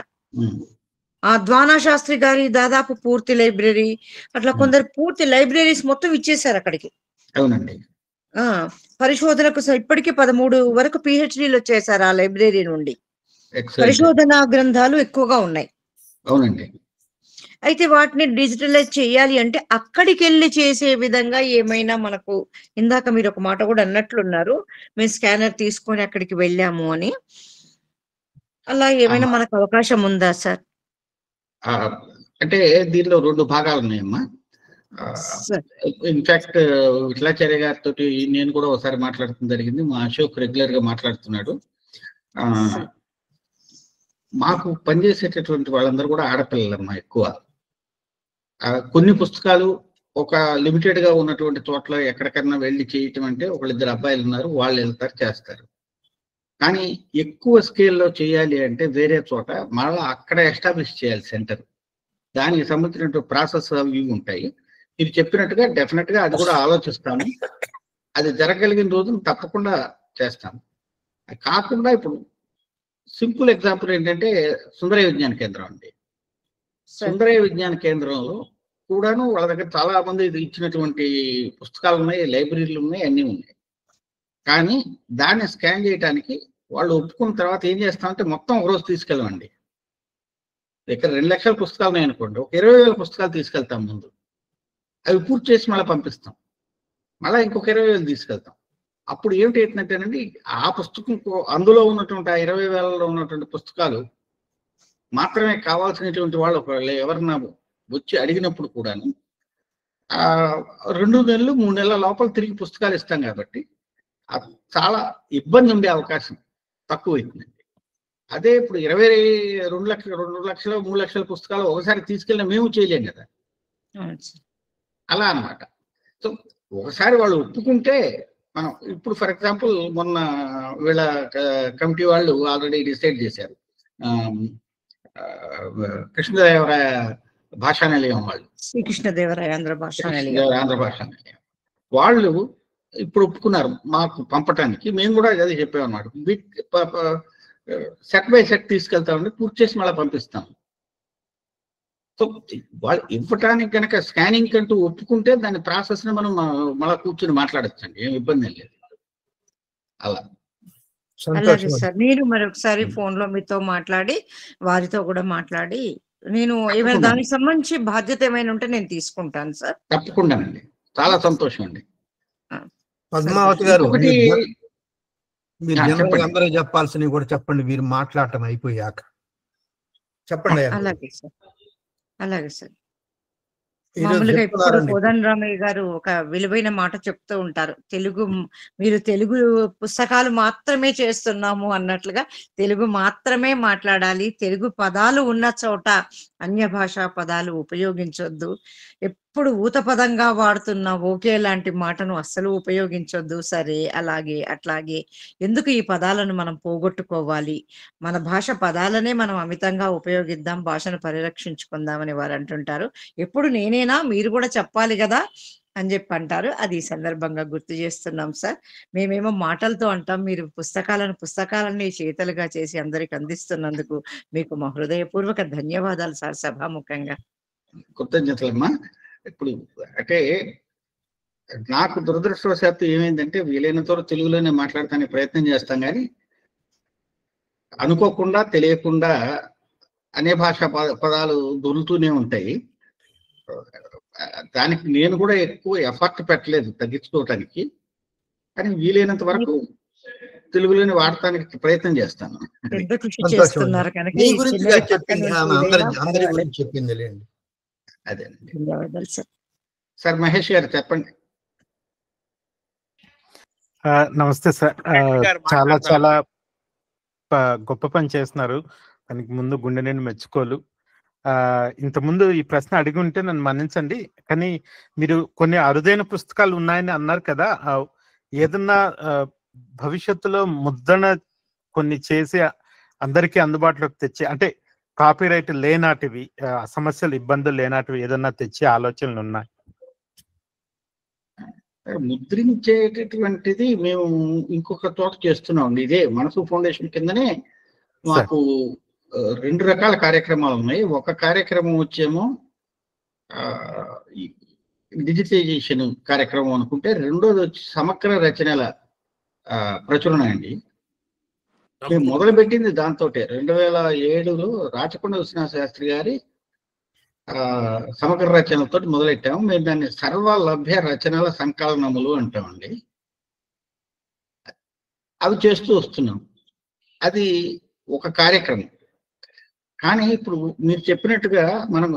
ఆ ద్వానా శాస్త్రి గారి దాదాపు పూర్తి లైబ్రరీ, అట్లా కొందరు పూర్తి లైబ్రరీస్ మొత్తం ఇచ్చేసారు అక్కడికి. పరిశోధనకు ఇప్పటికీ 13 వరకు పిహెచ్డీలు వచ్చేసారు ఆ లైబ్రరీ నుండి. పరిశోధనా గ్రంథాలు ఎక్కువగా ఉన్నాయి. అవునండి. అయితే వాటిని డిజిటలైజ్ చేయాలి అంటే అక్కడికి వెళ్ళి చేసే విధంగా ఏమైనా మనకు, ఇందాక మీరు ఒక మాట కూడా అన్నట్లున్నారు, మేము స్కానర్ తీసుకొని అక్కడికి వెళ్ళాము అని, అలా ఏమైనా మనకు అవకాశం ఉందా సార్? అంటే దీనిలో 2 భాగాలు ఉన్నాయమ్మా. ఇన్ఫాక్ట్ విఠలాచార్య గారితో నేను కూడా ఒకసారి మాట్లాడటం జరిగింది. మా అశోక్ రెగ్యులర్ గా మాట్లాడుతున్నాడు. మాకు పనిచేసేటటువంటి వాళ్ళందరూ కూడా ఆడపిల్లలమ్మా ఎక్కువ. కొన్ని పుస్తకాలు ఒక లిమిటెడ్ గా ఉన్నటువంటి చోట్ల ఎక్కడికన్నా వెళ్ళి చేయటం అంటే 1-2 అబ్బాయిలు ఉన్నారు, వాళ్ళు వెళ్తారు చేస్తారు. కానీ ఎక్కువ స్కేల్లో చేయాలి అంటే వేరే చోట మళ్ళీ అక్కడ ఎస్టాబ్లిష్ చేయాలి సెంటర్. దానికి సంబంధించిన ప్రాసెస్ అవి ఉంటాయి. మీరు చెప్పినట్టుగా డెఫినెట్ గా అది కూడా ఆలోచిస్తాము. అది జరగలిగిన రోజున తప్పకుండా చేస్తాము. కాకుండా ఇప్పుడు సింపుల్ ఎగ్జాంపుల్ ఏంటంటే సుందరయ్య విజ్ఞాన కేంద్రం అండి. సుందరయ్య విజ్ఞాన కేంద్రంలో కూడాను వాళ్ళ దగ్గర చాలా మంది ఇచ్చినటువంటి పుస్తకాలు ఉన్నాయి, లైబ్రరీలు ఉన్నాయి, అన్నీ ఉన్నాయి. కానీ దాన్ని స్కాన్ చేయడానికి వాళ్ళు ఒప్పుకున్న తర్వాత ఏం చేస్తామంటే మొత్తం ఒకరోజు తీసుకెళ్ళమండి. ఇక్కడ 2 లక్షల పుస్తకాలు ఉన్నాయి అనుకోండి, ఒక 20,000 పుస్తకాలు తీసుకెళ్తాం ముందు. అవి పూర్తి చేసి మళ్ళీ పంపిస్తాం, మళ్ళీ ఇంకొక 20,000 తీసుకెళ్తాం. అప్పుడు ఏమిటి అవుతుందంటేనండి, ఆ పుస్తకం అందులో ఉన్నటువంటి ఆ 20,000లో ఉన్నటువంటి పుస్తకాలు మాత్రమే కావాల్సినటువంటి వాళ్ళు ఎవరన్నా వచ్చి అడిగినప్పుడు కూడాను 2 నెలలు 3 నెలల లోపల తిరిగి పుస్తకాలు ఇస్తాం కాబట్టి చాలా ఇబ్బంది ఉండే అవకాశం తక్కువ అవుతుందండి. అదే ఇప్పుడు 2 లక్షలు 3 లక్షల పుస్తకాలు ఒకసారి తీసుకెళ్ళినా మేము చేయలేం కదా, అలా అన్నమాట. సో ఒకసారి వాళ్ళు ఒప్పుకుంటే మనం ఇప్పుడు ఫర్ ఎగ్జాంపుల్ మొన్న వీళ్ళ కమిటీ వాళ్ళు ఆల్రెడీ డిసైడ్ చేశారు, కృష్ణదేవరాయ భాషా నిలయం వాళ్ళు, శ్రీకృష్ణదేవరాయ ఆంధ్ర భాషా నిలయం వాళ్ళు ఇప్పుడు ఒప్పుకున్నారు మాకు పంపటానికి. మేము కూడా అదే చెప్పామన్నమాట, సెట్ బై సెట్ తీసుకెళ్తామండి, పూర్తి చేసి మళ్ళీ పంపిస్తాం. సో వాళ్ళు ఇవ్వటానికి కనుక స్కానింగ్ కంటూ ఒప్పుకుంటే దాని ప్రాసెస్ ని మనం మళ్ళీ కూర్చొని మాట్లాడచ్చండి, ఏం ఇబ్బంది లేదు. అలా అలాగే సార్, నేను మరొకసారి ఫోన్ లో మీతో మాట్లాడి వారితో కూడా మాట్లాడి నేను ఏమైనా దానికి సంబంధించి బాధ్యత ఏమైనా ఉంటే నేను తీసుకుంటాను సార్. తప్పకుండానండి, చాలా సంతోషం అండి. పద్మావతి గారు, ఒకటి మీరు జనరల్ అందరూ చెప్పాల్సినవి కూడా చెప్పండి, మీరు మాట్లాడటం అయిపోయాక చెప్పండి. అలాగే సార్, అలాగే సార్. మామూలుగా ఇప్పుడు కోదండరామయ్య గారు ఒక విలువైన మాట చెప్తూ ఉంటారు, మీరు తెలుగు పుస్తకాలు మాత్రమే చేస్తున్నాము అన్నట్లుగా తెలుగు మాత్రమే మాట్లాడాలి, తెలుగు పదాలు ఉన్న చోట అన్య భాషా పదాలు ఉపయోగించొద్దు, ఎప్పుడు ఊత పదంగా వాడుతున్న ఓకే లాంటి మాటను అస్సలు ఉపయోగించొద్దు. సరే, అలాగే అట్లాగే, ఎందుకు ఈ పదాలను మనం పోగొట్టుకోవాలి, మన భాష పదాలనే మనం అమితంగా ఉపయోగిద్దాం, భాషను పరిరక్షించుకుందామని వారు అంటుంటారు. ఎప్పుడు నేనేనా, మీరు కూడా చెప్పాలి కదా అని చెప్పి అంటారు. అది ఈ సందర్భంగా గుర్తు చేస్తున్నాం సార్. మేమేమో మాటలతో అంటాం, మీరు పుస్తకాలని చేతలుగా చేసి అందరికి అందిస్తున్నందుకు మీకు మా హృదయపూర్వక ధన్యవాదాలు సార్, సభాముఖంగా. కృతజ్ఞతలమ్మా. ఇప్పుడు అంటే నాకు దురదృష్టవశాత్తు ఏమైందంటే వీలైనంత తెలుగులోనే మాట్లాడటానికి ప్రయత్నం చేస్తాం, కానీ అనుకోకుండా తెలియకుండా అనే భాషా పదాలు దొరుకుతూనే ఉంటాయి. దానికి నేను కూడా ఎక్కువ ఎఫర్ట్ పెట్టలేదు తగ్గించుకోవటానికి, కానీ వీలైనంత వరకు తెలుగులోనే వాడటానికి ప్రయత్నం చేస్తాను. అదేనండి. సార్ మహేష్ గారు చెప్పండి. నమస్తే సార్, చాలా చాలా గొప్ప పని చేస్తున్నారు, దానికి ముందు గుండె నిండి మెచ్చుకోలు. ఇంతకుముందు ఈ ప్రశ్న అడిగి ఉంటే నన్ను మన్నించండి, కానీ మీరు కొన్ని అరుదైన పుస్తకాలు ఉన్నాయని అన్నారు కదా, ఏదన్నా భవిష్యత్తులో ముద్రణ కొన్ని చేసి అందరికీ అందుబాటులోకి తెచ్చి, అంటే కాపీరైట్ లేనాటివి, సమస్యలు ఇబ్బందులు లేనాటివి ఏదన్నా తెచ్చే ఆలోచనలు ఉన్నాయి? ముద్రించేటటువంటిది మేము ఇంకొక తోట చేస్తున్నాం. ఇదే మనసు ఫౌండేషన్ కిందనే మాకు 2 రకాల కార్యక్రమాలు ఉన్నాయి. ఒక కార్యక్రమం వచ్చేమో డిజిటలైజేషన్ కార్యక్రమం అనుకుంటే, రెండోది వచ్చి సమగ్ర రచనల ప్రచురణ అండి. మేము మొదలుపెట్టింది దాంతో 2007లో రాచకొండ విశ్వనాథ శాస్త్రి గారి సమగ్ర రచనలతో మొదలెట్టాము. మేము దాన్ని సర్వలభ్య రచనల సంకలనములు అంటామండి. అవి చేస్తూ వస్తున్నాం. అది ఒక కార్యక్రమం. కానీ ఇప్పుడు మీరు చెప్పినట్టుగా మనం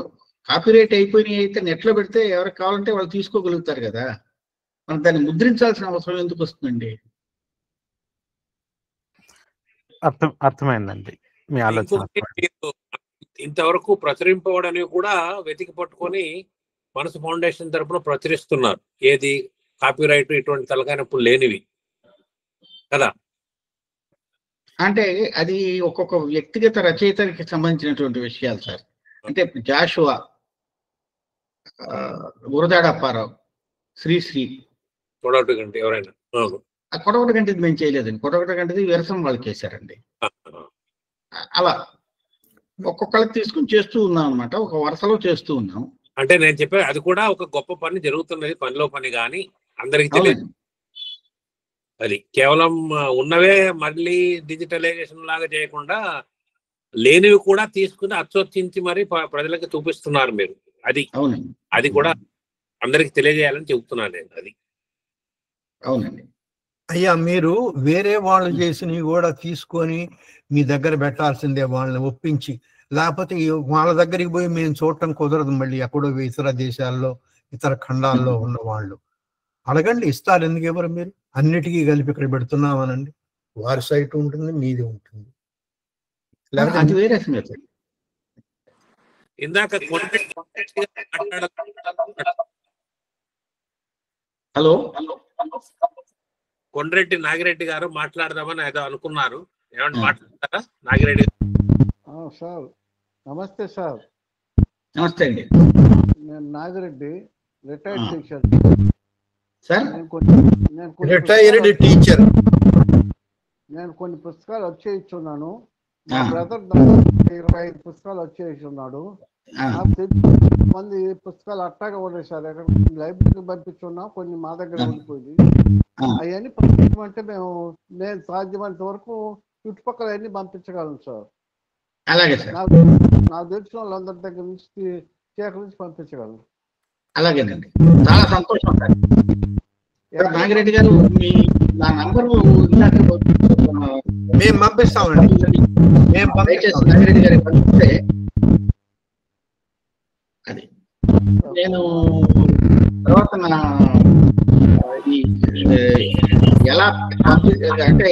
కాపీరైట్ అయిపోయినాయి అయితే నెట్లో పెడితే ఎవరికి కావాలంటే వాళ్ళు తీసుకోగలుగుతారు కదా, మనం దాన్ని ముద్రించాల్సిన అవసరం ఎందుకు వస్తుందండి? అర్థమైందండి మీ ఆలోచన. ఇంతవరకు ప్రచురింపబడని కూడా వెతికి పట్టుకొని మనసు ఫౌండేషన్ తరఫున ప్రచురిస్తున్నారు, ఏది కాపీరైట్ ఇటువంటి తలకాయనప్పుడు లేనివి కదా. అంటే అది ఒక్కొక్క వ్యక్తిగత రచయితకి సంబంధించినటువంటి విషయాలు సార్. అంటే జాషువా, గురదాడ అప్పారావు, శ్రీశ్రీ, కొడవటి గంటి ఎవరైనా, ఆ కొడవటి గంటిది మేము చేయలేదండి, కొడవటి గంటిది విరసం వాళ్ళు చేశారండి. అలా ఒక్కొక్కరికి తీసుకుని చేస్తూ ఉన్నాం అనమాట, ఒక వరుసలో చేస్తూ ఉన్నాం. అంటే నేను చెప్పే అది కూడా ఒక గొప్ప పని జరుగుతున్నది, పనిలో పని, కానీ అందరికి తెలియదు. అది కేవలం ఉన్నవే మళ్ళీ డిజిటలైజేషన్ లాగా చేయకుండా లేనివి కూడా తీసుకుని అచ్చొచ్చించి మరి ప్రజలకు చూపిస్తున్నారు మీరు. అది కూడా అందరికి తెలియజేయాలని చెబుతున్నాను నేను. అది అవునండి. అయ్యా, మీరు వేరే వాళ్ళు చేసినవి కూడా తీసుకొని మీ దగ్గర పెట్టాల్సిందే, వాళ్ళని ఒప్పించి. లేకపోతే వాళ్ళ దగ్గరికి పోయి మేము చూడటం కుదరదు, మళ్ళీ ఎక్కడో ఇతర దేశాల్లో ఇతర ఖండాల్లో ఉన్న వాళ్ళు అడగండి, ఇస్తారు. ఎందుకు ఎవరు? మీరు అన్నిటికీ కలిపి ఇక్కడ పెడుతున్నామనండి, వారి సైట్ ఉంటుంది, మీది ఉంటుంది. అది వేరే ఇందాక హలో కొండ్రెడ్డి నాగిరెడ్డి గారు మాట్లాడదామని ఏదో అనుకున్నారు, ఏమంటే మాట్లాడతారా నాగిరెడ్డి? సార్ నమస్తే సార్. నమస్తే అండి. నేను నాగిరెడ్డి, రిటైర్డ్ టీచర్. నేను కొన్ని పుస్తకాలు వచ్చేయిస్తున్నాను. మా బ్రదర్ 25 పుస్తకాలు వచ్చేస్తున్నాడు. నాకు తెలిసి మంది పుస్తకాలు అట్టాగా ఉన్నాయి సార్. ఎక్కడ లైబ్రరీకి పంపించున్నాం, కొన్ని మా దగ్గర ఉండిపోయింది. అవన్నీ పంపించమంటే నేను సాధ్యమైనంత వరకు చుట్టుపక్కల అన్ని పంపించగలను సార్. అలాగే సార్, నాకు తెలిసిన వాళ్ళందరి దగ్గర నుంచి సేకరించి పంపించగలను. అలాగేనండి, చాలా సంతోషం సార్. నాగిరెడ్డి గారు మీ నా నంబరు మేము పంపిస్తామండి. దయచేసి నాగిరెడ్డి గారికి పంపిస్తే అది నేను తర్వాత ఎలా అంటే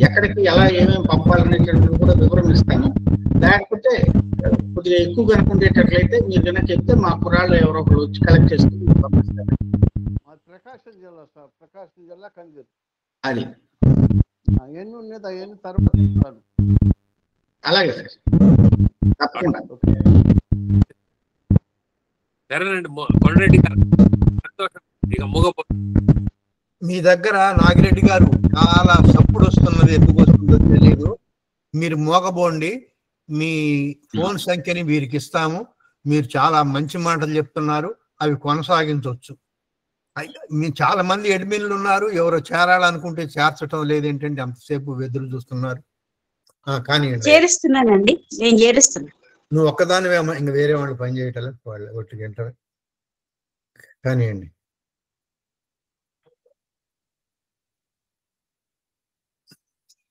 ఎక్కడికి ఎలా ఏమేమి పంపాలనేటువంటిది కూడా వివరణ ఇస్తాను. లేకపోతే కొద్దిగా ఎక్కువ కనుక్కుండేటట్లయితే మీరు కనుక చెప్తే మా కుర్రాళ్ళు ఎవరో ఒకరు వచ్చి కలెక్ట్ చేసుకుని పంపిస్తారు. ప్రకాశం జిల్లా సార్, ప్రకాశం జిల్లా కందిరు. అది ఎన్ని ఉన్నది అవన్నీ తర్వాత. అలాగే సార్, తప్పకుండా. సరేనండి కొండరెడ్డి గారు, మీ దగ్గర నాగిరెడ్డి గారు చాలా సప్పుడు వస్తున్నది, ఎందుకు వస్తుందో తెలియదు. మీరు మోగబోండి, మీ ఫోన్ సంఖ్యని వీరికి ఇస్తాము. మీరు చాలా మంచి మాటలు చెప్తున్నారు, అవి కొనసాగించవచ్చు. మీ చాలా మంది అడ్మిన్లు ఉన్నారు, ఎవరో చేరాలనుకుంటే చేర్చడం లేదేంటంటే అంతసేపు ఎదురు చూస్తున్నారు. కానీ చేరుస్తున్నానండి, నేను చేరుస్తున్నా. నువ్వు ఒక్కదానివేమో, ఇంక వేరే వాళ్ళు పని చేయటం వాళ్ళు ఒట్టి గంటలు కానివ్వండి.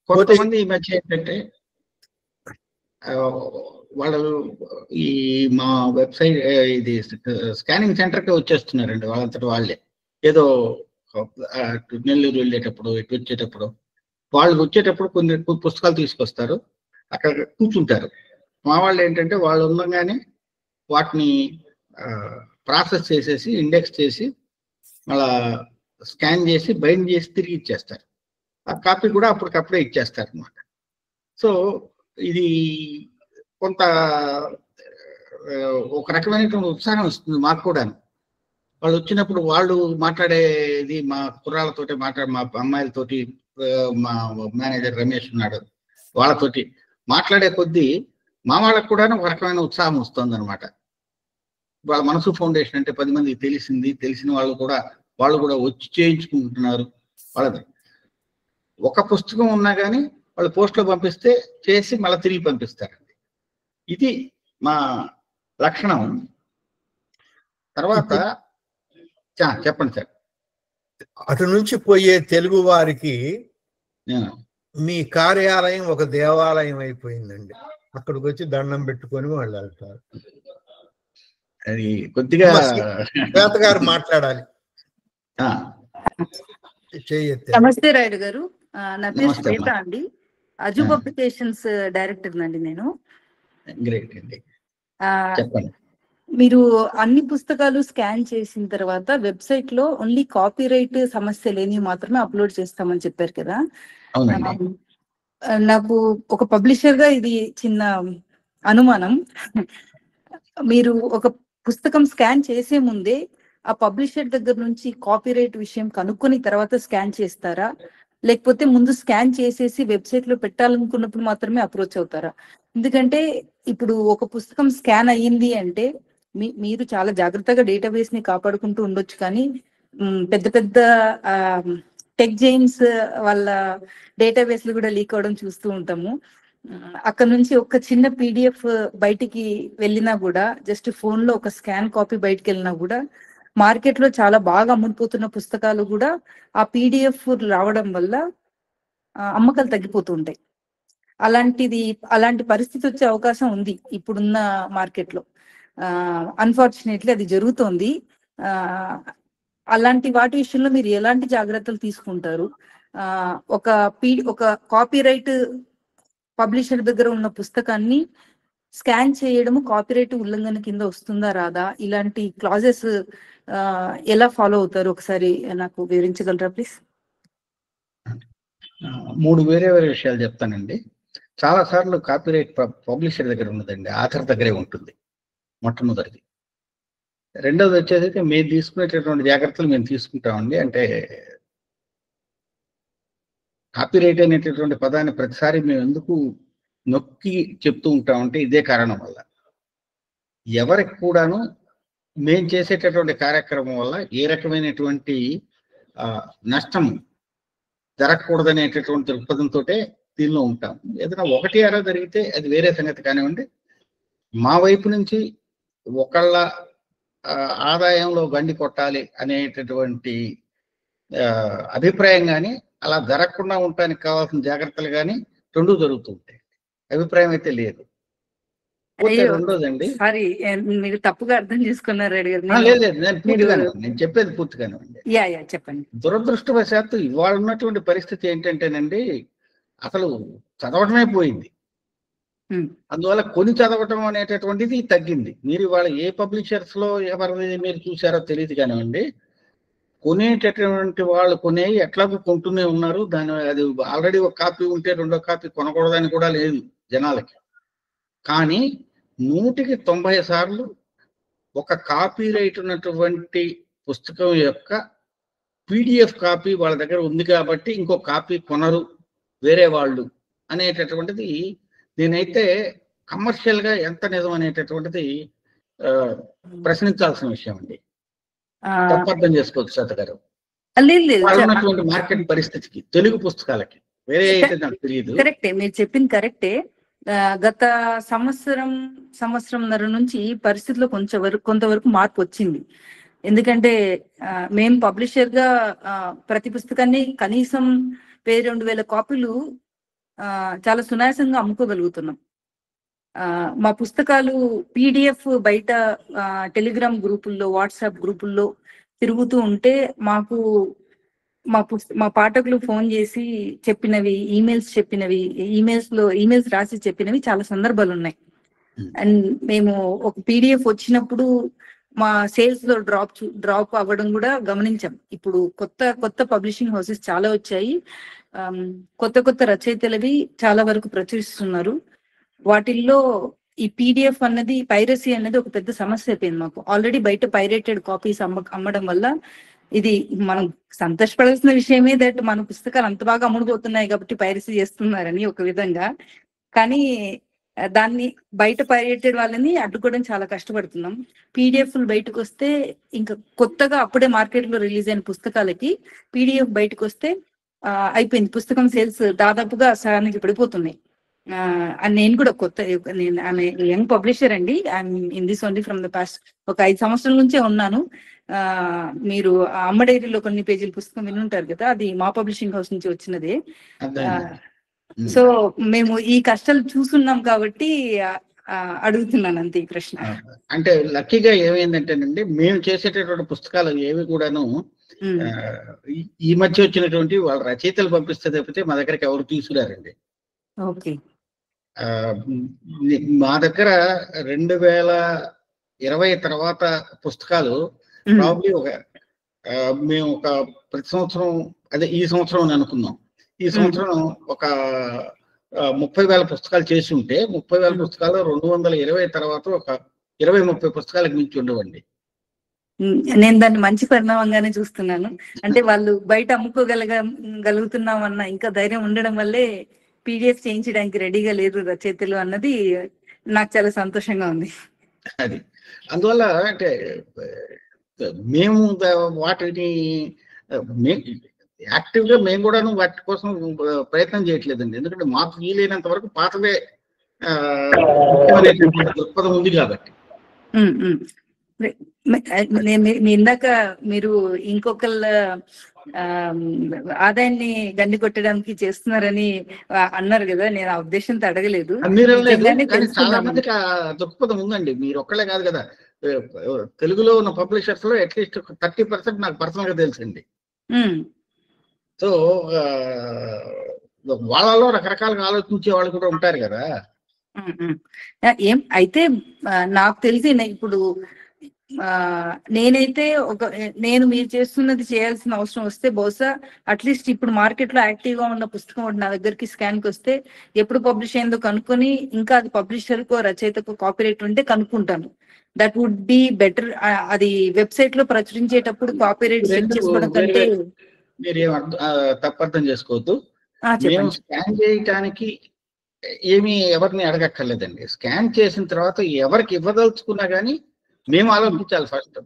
కొంతమంది ఈ మధ్య ఏంటంటే వాళ్ళు ఈ మా వెబ్సైట్ ఇది స్కానింగ్ సెంటర్కి వచ్చేస్తున్నారండి వాళ్ళంతటి వాళ్ళే. ఏదో నెల్లూరు వెళ్ళేటప్పుడు ఇటు వచ్చేటప్పుడు వాళ్ళు వచ్చేటప్పుడు కొన్ని పుస్తకాలు తీసుకొస్తారు, అక్కడ కూర్చుంటారు. మా వాళ్ళు ఏంటంటే వాళ్ళు ఉండగానే వాటిని ప్రాసెస్ చేసేసి ఇండెక్స్ చేసి మళ్ళా స్కాన్ చేసి బైండ్ చేసి తిరిగి ఇచ్చేస్తారు. ఆ కాపీ కూడా అప్పటికప్పుడే ఇచ్చేస్తారు అన్నమాట. సో ఇది కొంత ఒక రకమైనటువంటి ఉత్సాహం వస్తుంది మాకు కూడా. వాళ్ళు వచ్చినప్పుడు వాళ్ళు మాట్లాడేది మా కుర్రాళ్ళతోటి మా అమ్మాయిలతోటి, మా మేనేజర్ రమేష్ ఉన్నాడు, వాళ్ళతోటి మాట్లాడే కొద్దీ మా వాళ్ళకు కూడా ఒక రకమైన ఉత్సాహం వస్తుంది అనమాట. వాళ్ళ మనసు ఫౌండేషన్ అంటే 10 మందికి తెలిసిన వాళ్ళు కూడా వచ్చి చేయించుకుంటున్నారు. వాళ్ళది ఒక పుస్తకం ఉన్నా కానీ వాళ్ళు పోస్ట్లో పంపిస్తే చేసి మళ్ళీ తిరిగి పంపిస్తారండి. ఇది మా లక్షణం. తర్వాత చెప్పండి సార్. అటు నుంచి పోయే తెలుగు వారికి మీ కార్యాలయం ఒక దేవాలయం అయిపోయిందండి. అక్కడికి వచ్చి దండం పెట్టుకొని వాళ్ళు వెళ్తారు. అది కొద్దిగా శ్వేత గారు మాట్లాడాలి. నమస్తే రాయుడు గారు, నా పేరు శ్వేత అండి. అజు పబ్లికేషన్స్ డైరెక్టర్ అండి నేను. మీరు అన్ని పుస్తకాలు స్కాన్ చేసిన తర్వాత వెబ్సైట్ లో ఓన్లీ కాపీరైట్ సమస్య లేని మాత్రమే అప్లోడ్ చేస్తామని చెప్పారు కదా. నాకు ఒక పబ్లిషర్ గా ఇది చిన్న అనుమానం. మీరు ఒక పుస్తకం స్కాన్ చేసే ముందే ఆ పబ్లిషర్ దగ్గర నుంచి కాపీరైట్ విషయం కనుక్కొని తర్వాత స్కాన్ చేస్తారా, లేకపోతే ముందు స్కాన్ చేసేసి వెబ్సైట్ లో పెట్టాలనుకున్నప్పుడు మాత్రమే అప్రోచ్ అవుతారా? ఎందుకంటే ఇప్పుడు ఒక పుస్తకం స్కాన్ అయ్యింది అంటే మీరు చాలా జాగ్రత్తగా డేటాబేస్ ని కాపాడుకుంటూ ఉండొచ్చు, కానీ పెద్ద పెద్ద టెక్ జైన్స్ వాళ్ళ డేటాబేస్లు కూడా లీక్ అవడం చూస్తూ ఉంటాము. అక్కడ నుంచి ఒక చిన్న PDF బయటికి వెళ్ళినా కూడా, జస్ట్ ఫోన్ లో ఒక స్కాన్ కాపీ బయటికి వెళ్ళినా కూడా మార్కెట్ లో చాలా బాగా అమ్ముడుపోతున్న పుస్తకాలు కూడా ఆ PDF రావడం వల్ల అమ్మకాలు తగ్గిపోతూ ఉంటాయి. అలాంటి పరిస్థితి వచ్చే అవకాశం ఉంది ఇప్పుడున్న మార్కెట్ లో. అన్ఫార్చునేట్లీ అది జరుగుతోంది. అలాంటి వాటి విషయంలో మీరు ఎలాంటి జాగ్రత్తలు తీసుకుంటారు? ఒక కాపీరైట్ పబ్లిషర్ దగ్గర ఉన్న పుస్తకాన్ని స్కాన్ చేయడము కాపీరైట్ ఉల్లంఘన కింద వస్తుందా రాదా? ఇలాంటి క్లాజెస్ ఎలా ఫాలో అవుతారు? ఒకసారి నాకు వివరించగలరా ప్లీజ్? 3 వేరే విషయాలు చెప్తానండి. చాలా సార్లు కాపీరైట్ పబ్లిషర్ దగ్గర ఉన్నదండి, ఆథర్ దగ్గరే ఉంటుంది మొట్టమొదటిది. రెండోది వచ్చేసి మేము తీసుకునేటటువంటి జాగ్రత్తలు మేము తీసుకుంటామండి. అంటే కాపీరైట్ అనేటటువంటి పదాన్ని ప్రతిసారి మేము ఎందుకు నొక్కి చెప్తూ ఉంటామంటే ఇదే కారణం వల్ల. ఎవరికి కూడాను మేము చేసేటటువంటి కార్యక్రమం వల్ల ఏ రకమైనటువంటి నష్టం జరగకూడదనేటటువంటి దృక్పథంతో దీనిలో ఉంటాం. ఏదైనా ఒకటి అలా జరిగితే అది వేరే సంగతి కానివ్వండి. మా వైపు నుంచి ఒకళ్ళ ఆదాయంలో గండి కొట్టాలి అనేటటువంటి అభిప్రాయం కానీ, అలా జరగకుండా ఉండటానికి కావాల్సిన జాగ్రత్తలు కానీ రెండూ జరుగుతుంటాయి. అభిప్రాయం అయితే లేదు. రెండోదండి, సారీ మీరు తప్పుగా అర్థం చేసుకున్నారు. లేదు నేను చెప్పేది పూర్తిగానండి. చెప్పండి. దురదృష్టవశాత్తు ఇవాళ ఉన్నటువంటి పరిస్థితి ఏంటంటేనండి, అసలు చదవటమే పోయింది. అందువల్ల కొని చదవటం అనేటటువంటిది తగ్గింది. మీరు ఇవాళ ఏ పబ్లిషర్స్ లో ఎవరిది మీరు చూసారో తెలియదు కానివ్వండి, కొనేటటువంటి వాళ్ళు కొనేవి ఎట్లాగో కొంటూనే ఉన్నారు. అది ఆల్రెడీ ఒక కాపీ ఉంటే రెండో కాపీ కొనకూడదని కూడా లేదు జనాలకి. కానీ 100కి 90 సార్లు ఒక కాపీ రైట్ ఉన్నటువంటి పుస్తకం యొక్క PDF కాపీ వాళ్ళ దగ్గర ఉంది కాబట్టి ఇంకో కాపీ కొనరు వేరే వాళ్ళు అనేటటువంటిది నేనైతే కమర్షియల్ గా ఎంత నిజం అనేటటువంటిది ప్రశ్నించాల్సిన విషయం అండి. తప్పర్థం చేసుకోవచ్చు సత గారు. ఉన్నటువంటి మార్కెట్ పరిస్థితికి తెలుగు పుస్తకాలకి వేరే అయితే నాకు తెలియదు. కరెక్టే, మీరు చెప్పింది కరెక్టే. గత సంవత్సరంన్నర నుంచి పరిస్థితిలో కొంతవరకు మార్పు వచ్చింది. ఎందుకంటే మేము పబ్లిషర్ గా ప్రతి పుస్తకాన్ని కనీసం 2,000 కాపీలు చాలా సునాయాసంగా అమ్ముకోగలుగుతున్నాం. మా పుస్తకాలు PDF బయట టెలిగ్రామ్ గ్రూపుల్లో, వాట్సాప్ గ్రూపుల్లో తిరుగుతూ ఉంటే మాకు మా పాఠకులు ఫోన్ చేసి చెప్పినవి, ఈమెయిల్స్ రాసి చెప్పినవి చాలా సందర్భాలు ఉన్నాయి. అండ్ మేము ఒక PDF వచ్చినప్పుడు మా సేల్స్ లో డ్రాప్ అవ్వడం కూడా గమనించాం. ఇప్పుడు కొత్త పబ్లిషింగ్ హౌసెస్ చాలా వచ్చాయి. కొత్త రచయితలవి చాలా వరకు ప్రచురిస్తున్నారు. వాటిల్లో ఈ PDF అన్నది, పైరసీ అనేది ఒక పెద్ద సమస్య అయిపోయింది మాకు. ఆల్రెడీ బయట పైరేటెడ్ కాపీస్ అమ్మడం వల్ల ఇది మనం సంతోషపడాల్సిన విషయమే, దట్ మన పుస్తకాలు అంత బాగా అమ్ముడుపోతున్నాయి కాబట్టి పైరసీ చేస్తున్నారని ఒక విధంగా. కానీ దాన్ని బయట పైరేటెడ్ వాళ్ళని అడ్డుకోవడం చాలా కష్టపడుతున్నాం. పీడిఎఫ్లు బయటకు వస్తే ఇంకా కొత్తగా అప్పుడే మార్కెట్ లో రిలీజ్ అయిన పుస్తకాలకి PDF బయటకు వస్తే అయిపోయింది, పుస్తకం సేల్స్ దాదాపుగా సగానికి పడిపోతున్నాయి. నేను కూడా యంగ్ పబ్లిషర్ అండి. I'm in this only from the past. ఒక 5 సంవత్సరాల నుంచే ఉన్నాను. మీరు అమ్మ డైరీలో కొన్ని పేజీల పుస్తకం వినుంటారు కదా, అది మా పబ్లిషింగ్ హౌస్ నుంచి వచ్చినదే. సో మేము ఈ కష్టాలు చూస్తున్నాం కాబట్టి అడుగుతున్నాను అంతే ఈ ప్రశ్న. అంటే లక్కీగా ఏమైందంటేనండి, మేము చేసేటటువంటి పుస్తకాలు ఏవి కూడాను ఈ మధ్య వచ్చినటువంటి వాళ్ళ రచయితలు పంపిస్తే తప్పితే మా దగ్గరికి ఎవరు తీసుకురారండి. ఓకే. మా దగ్గర 2020 తర్వాత పుస్తకాలు ప్రాబ్లీ మేము ఒక ప్రతి సంవత్సరం, అదే ఈ సంవత్సరం అనుకుందాం, ఈ సంవత్సరం ఒక 30,000 పుస్తకాలు చేసి ఉంటే 30,000 పుస్తకాలు 220 తర్వాత ఒక 20-30 పుస్తకాలకు మించి ఉండవండి. నేను దాన్ని మంచి పరిణామంగానే చూస్తున్నాను. అంటే వాళ్ళు బయట అమ్ముకోగలుగుతున్నామన్న ఇంకా ధైర్యం ఉండడం వల్లే PDF చేయించడానికి రెడీగా లేరు రచయితలు అన్నది నాకు చాలా సంతోషంగా ఉంది. అది అందువల్ల అంటే మేము వాటిని యాక్టివ్ గా మేము కూడా వాటి కోసం ప్రయత్నం చేయట్లేదండి. ఎందుకంటే మాకు వీలైనంత వరకు పాతవే దృక్పథం ఉంది కాబట్టి. ఇందాక మీరు ఇంకొకళ్ళ ఆదాయాన్ని గండి కొట్టడానికి చేస్తున్నారని అన్నారు కదా, నేను ఆ ఉద్దేశంతో అడగలేదు. చాలా మందికి ఆ దృక్పథం ఉందండి. మీరు ఒక్కళ్ళే కాదు కదా, తెలుగులో ఉన్న పబ్లిషర్స్ లో అట్లీస్ట్ 30% నాకు పర్సనల్ గా తెలుసండి. సో వాళ్ళలో రకరకాలుగా ఆలోచించే వాళ్ళు కూడా ఉంటారు కదా. ఏం అయితే నాకు తెలిసి ఇప్పుడు నేనైతే నేను మీరు చేస్తున్నది చేయాల్సిన అవసరం వస్తే బహుశా అట్లీస్ట్ ఇప్పుడు మార్కెట్ లో యాక్టివ్ గా ఉన్న పుస్తకం ఒకటి నా దగ్గరికి స్కాన్ కి వస్తే ఎప్పుడు పబ్లిష్ అయిందో కనుక్కొని, ఇంకా అది పబ్లిషర్ కో రచయితకు కాపీరైట్ ఉంటే కనుక్కుంటాను. That would be better. అది వెబ్సైట్ లో ప్రచురించేటప్పుడు కాపీరైట్ సెట్ చేసుకోవడం కంటే మీరు తప్పర్థం చేసుకోవద్దు. మేము స్కాన్ చేయడానికి ఏమీ ఎవరిని అడగక్కర్లేదండి. స్కాన్ చేసిన తర్వాత ఎవరికి ఇవ్వదలుచుకున్నా కానీ మేము ఆలోచించాలి ఫస్ట్.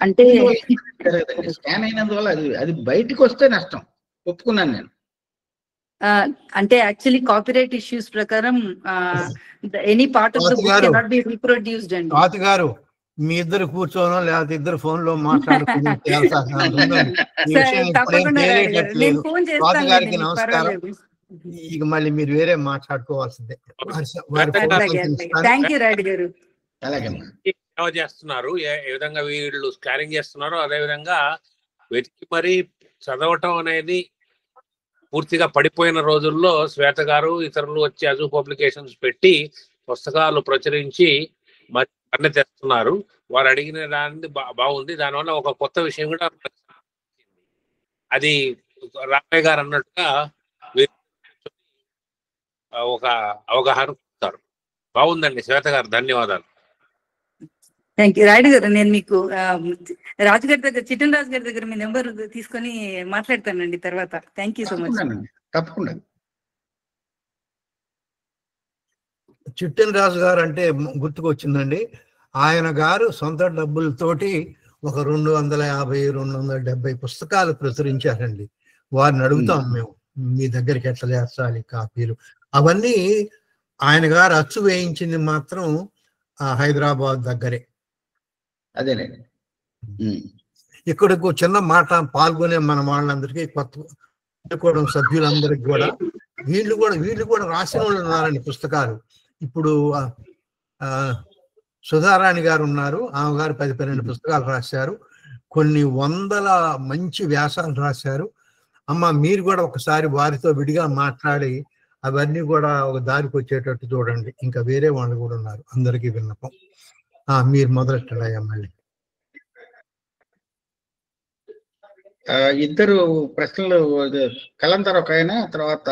అంటే స్కాన్ అయినందువల్ల అది బయటికి వస్తే నష్టం, ఒప్పుకున్నాను నేను. అంటే యాక్చువల్లీ కాపీరైట్ ఇష్యూస్ ప్రకారం any part of the book cannot be reproduced అండి. పాతి గారు మీ ఇద్దరు కూర్చోనో లేకపోతే ఇద్దరు ఫోన్ లో మాట్లాడుకుని పాతి గారికి నమస్కారం. ఇక మళ్ళీ మీరు వేరే మాట్లాడుకోవాల్సిందే. చేస్తున్నారు ఏ విధంగా వీళ్ళు స్కానింగ్ చేస్తున్నారో అదే విధంగా వెతికి మరి చదవటం అనేది పూర్తిగా పడిపోయిన రోజుల్లో శ్వేత గారు ఇతరులు వచ్చి అజు పబ్లికేషన్స్ పెట్టి పుస్తకాలు ప్రచురించి మరి అన్నీ తెస్తున్నారు. వారు అడిగిన దాన్ని బాగుంది. దానివల్ల ఒక కొత్త విషయం కూడా అది రామయ్య గారు అన్నట్టుగా ఒక అవగాహన పొందుతారు. బాగుందండి శ్వేత గారు, ధన్యవాదాలు. Thank you. రాయుడు గారు, నేను మీకు రాజుగారి దగ్గర, చిట్టన్ రాజు గారి దగ్గర మీ నెంబర్ తీసుకొని మాట్లాడతానండి తర్వాత. Thank you so much. తప్పకుండా. చిట్టన్ రాజు గారు అంటే గుర్తుకొచ్చిందండి. ఆయన గారు సొంత డబ్బులతోటి ఒక 250-270 పుస్తకాలు ప్రచురించారండి. వారిని అడుగుతాం మేము, మీ దగ్గరికి ఎట్లా చేర్చాలి కాపీలు అవన్నీ. ఆయన గారు అచ్చు వేయించింది మాత్రం హైదరాబాద్ దగ్గరే. అదేనండి. ఇక్కడకు చిన్న మాట పాల్గొనే మన వాళ్ళందరికీ, కొత్త సభ్యులందరికీ కూడా వీళ్ళు కూడా రాసిన వాళ్ళు ఉన్నారండి పుస్తకాలు. ఇప్పుడు సుధారాణి గారు ఉన్నారు, ఆమె గారు 10-12 పుస్తకాలు రాశారు. కొన్ని వందల మంచి వ్యాసాలు రాశారు. అమ్మ మీరు కూడా ఒకసారి వారితో విడిగా మాట్లాడి అవన్నీ కూడా ఒక దారికి వచ్చేటట్టు చూడండి. ఇంకా వేరే వాళ్ళు కూడా ఉన్నారు, అందరికీ విన్నపం. మీరు మొదలెట్టండి మళ్ళీ. ఇద్దరు ప్రశ్నలు, కలంతర్ ఒక ఆయన, తర్వాత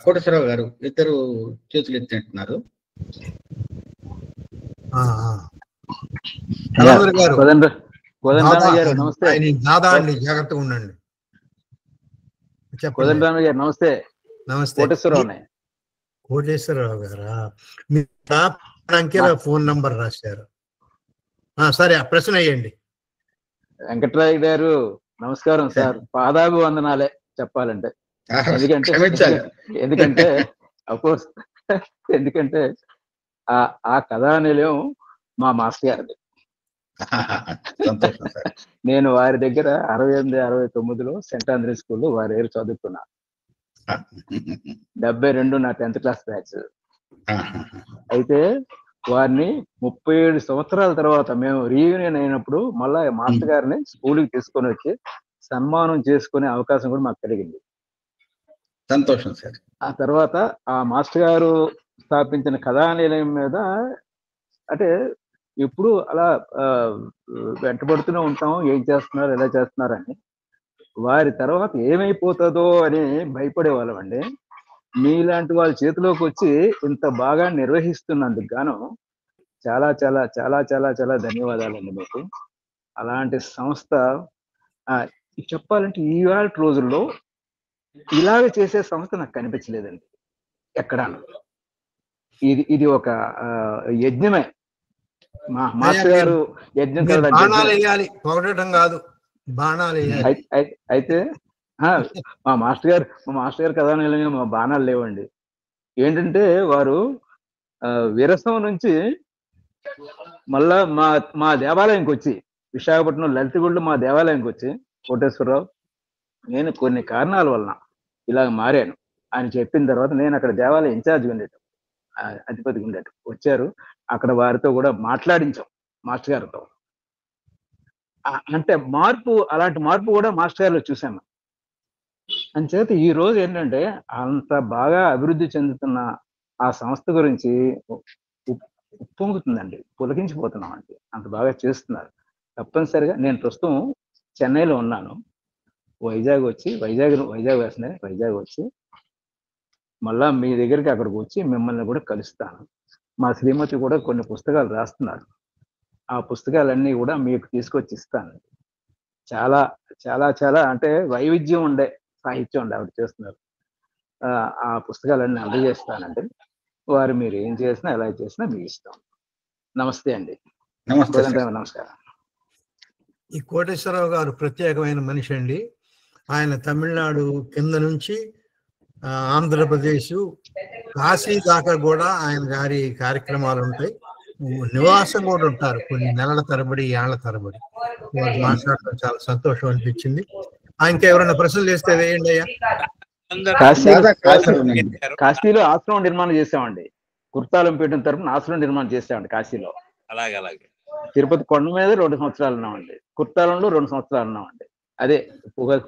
కోటేశ్వరరావు గారు, ఇద్దరు చేతులు ఎత్తినట్టున్నారు. జాగ్రత్తగా ఉండండి. నమస్తే. నమస్తే కోటేశ్వరరావు గారా, మీరు అంకెల ఫోన్ నంబర్ రాశారు. సరే, ప్రశ్న అయ్యండి. వెంకట్రాయ్ గారు నమస్కారం సార్. పాదాభివందనాలే చెప్పాలంటే. ఎందుకంటే అఫ్కోర్స్ ఎందుకంటే ఆ కథానిలయం మా మాస్టర్ గారిది. నేను వారి దగ్గర 68-69లో సెంట్ ఆంధ్రీ స్కూల్లో వారి దగ్గర చదువుకున్నా. 72 నా 10th క్లాస్ బ్యాచ్. అయితే వారిని 37 సంవత్సరాల తర్వాత మేము రీయూనియన్ అయినప్పుడు మళ్ళా మాస్టర్ గారిని స్కూల్కి తీసుకొని వచ్చి సన్మానం చేసుకునే అవకాశం కూడా మాకు కలిగింది. సంతోషం సార్. ఆ తర్వాత ఆ మాస్టర్ గారు స్థాపించిన కథానిలయం మీద అంటే ఎప్పుడు అలా వెంటబడుతూనే ఉంటాం, ఏం చేస్తున్నారు, ఎలా చేస్తున్నారని. వారి తర్వాత ఏమైపోతుందో అని భయపడేవాళ్ళం అండి. మీలాంటి వాళ్ళ చేతిలోకి వచ్చి ఇంత బాగా నిర్వహిస్తున్నందుకు గాను చాలా చాలా చాలా చాలా చాలా ధన్యవాదాలండి మీకు. అలాంటి సంస్థ చెప్పాలంటే ఈవేళ రోజుల్లో ఇలాగ చేసే సంస్థ నాకు కనిపించలేదండి ఎక్కడాను. ఇది ఒక యజ్ఞమే. మా మాస్టర్ గారు యజ్ఞం కాదు, అయితే మా మాస్టర్ గారు కథానిలయంగా మా బాణాలు లేవండి. ఏంటంటే వారు విరసం నుంచి మళ్ళా మా దేవాలయంకి వచ్చి, విశాఖపట్నం లలితగూడలో మా దేవాలయంకి వచ్చి, కోటేశ్వరరావు నేను కొన్ని కారణాల వలన ఇలాగ మారాను అని చెప్పిన తర్వాత నేను అక్కడ దేవాలయం ఇన్ఛార్జ్ ఉండేటం, అధిపతిగా ఉండేటం వచ్చారు. అక్కడ వారితో కూడా మాట్లాడించాం మాస్టర్ గారితో. అంటే అలాంటి మార్పు కూడా మాస్టర్ గారిలో చూసాను. అంచేత ఈ రోజు ఏంటంటే అంత బాగా అభివృద్ధి చెందుతున్న ఆ సంస్థ గురించి ఉప్పొంగుతుందండి, పులకించిపోతున్నాం అండి. అంత బాగా చేస్తున్నారు. తప్పనిసరిగా నేను ప్రస్తుతం చెన్నైలో ఉన్నాను. వైజాగ్ వేస్తున్నాయి. వైజాగ్ వచ్చి మళ్ళా మీ దగ్గరికి అక్కడికి వచ్చి మిమ్మల్ని కూడా కలుస్తాను. మా శ్రీమతి కూడా కొన్ని పుస్తకాలు రాస్తున్నారు. ఆ పుస్తకాలన్నీ కూడా మీకు తీసుకొచ్చి ఇస్తాను. చాలా చాలా చాలా అంటే వైవిధ్యం ఉండే సాహిత్యం ఉండే ఆవిడ చేస్తున్నారు. ఆ పుస్తకాలన్నీ అందజేస్తానండి. వారు మీరు ఏం చేసినా ఎలా చేసినా మీ ఇష్టం. నమస్తే అండి. నమస్కారం. ఈ కోటేశ్వరరావు గారు ప్రత్యేకమైన మనిషి అండి. ఆయన తమిళనాడు కింద నుంచి ఆంధ్రప్రదేశ్, కాశీ దాకా కూడా ఆయన గారి కార్యక్రమాలు ఉంటాయి. నివాసం కూడా ఉంటారు కొన్ని నెలల తరబడి, ఏళ్ల తరబడి. వారు మాట్లాడటం చాలా సంతోషం అనిపించింది. ఆయనకి ఎవరైనా ప్రశ్నలు చేస్తే వేయండి అయ్యా. కాశీలో ఆశ్రమం నిర్మాణం చేసామండి. కుర్తాలంపేట తరపున ఆశ్రమం నిర్మాణం చేసామండి కాశీలో. అలాగే తిరుపతి కొండ మీద 2 సంవత్సరాలు ఉన్నామండి. కుర్తాలంలో 2 సంవత్సరాలు ఉన్నామండి. అదే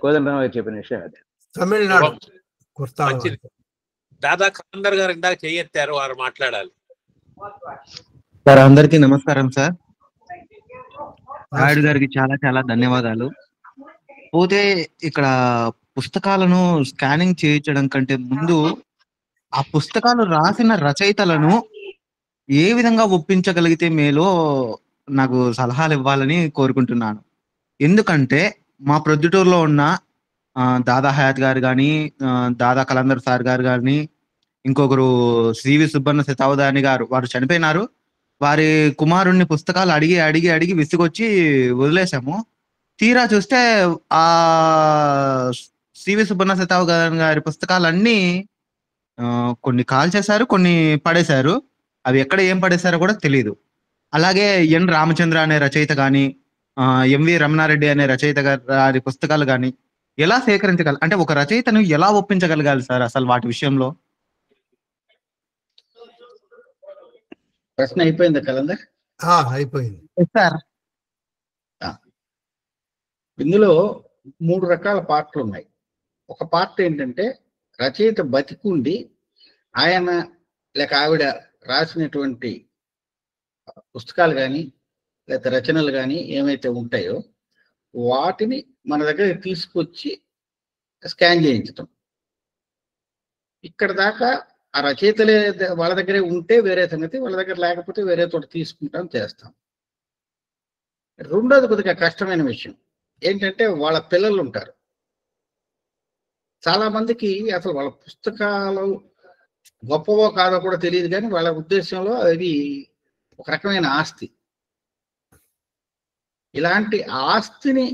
కోదండరామ్ గారు చెప్పిన విషయం అదే. తమిళనాడు దాదా ఖాందర్ గారు ఇందాక చెయ్యెత్తారు, వారు మాట్లాడాలి. సార్ అందరికీ నమస్కారం సార్. నాయుడు గారికి చాలా చాలా ధన్యవాదాలు. పోతే ఇక్కడ పుస్తకాలను స్కానింగ్ చేయించడం కంటే ముందు ఆ పుస్తకాలు రాసిన రచయితలను ఏ విధంగా ఒప్పించగలిగితే మేలో నాకు సలహాలు ఇవ్వాలని కోరుకుంటున్నాను. ఎందుకంటే మా ప్రొద్దుటూరులో ఉన్న దాదా హయాత్ గారు కానీ, దాదా కలందర్ సార్ గారు కానీ, ఇంకొకరు సివి సుబ్బన్న శతావధాని గారు, వారు చనిపోయినారు. వారి కుమారుణ్ణి పుస్తకాలు అడిగి అడిగి అడిగి విసుగొచ్చి వదిలేసాము. తీరా చూస్తే ఆ సివి సుబ్బన్న శతావధాని గారి పుస్తకాలన్నీ కొన్ని కాల్ చేశారు, కొన్ని పడేశారు. అవి ఎక్కడ ఏం పడేశారో కూడా తెలియదు. అలాగే ఎన్ రామచంద్ర అనే రచయిత కానీ, ఎంవి రమణారెడ్డి అనే రచయిత గారి పుస్తకాలు కానీ ఎలా సేకరించగల, అంటే ఒక రచయితను ఎలా ఒప్పించగలగాలి సార్ అసలు వాటి విషయంలో? ప్రశ్న అయిపోయిందా కలందర్? అయిపోయింది సార్. ఇందులో 3 రకాల పార్ట్లు ఉన్నాయి. ఒక పార్ట్ ఏంటంటే రచయిత బతికుండి ఆయన లేక ఆవిడ రాసినటువంటి పుస్తకాలు కానీ లేకపోతే రచనలు కానీ ఏమైతే ఉంటాయో వాటిని మన దగ్గర తీసుకొచ్చి స్కాన్ చేయించటం. ఇక్కడ దాకా ఆ రచయితలే వాళ్ళ దగ్గరే ఉంటే వేరే సంగతి, వాళ్ళ దగ్గర లేకపోతే వేరే చోట తీసుకుంటాం, చేస్తాం. రెండోది కొద్దిగా కష్టమైన విషయం ఏంటంటే వాళ్ళ పిల్లలు ఉంటారు. చాలా మందికి అసలు వాళ్ళ పుస్తకాలు గొప్పవో కాదో కూడా తెలియదు, కానీ వాళ్ళ ఉద్దేశంలో అది ఒక రకమైన ఆస్తి. ఇలాంటి ఆస్తిని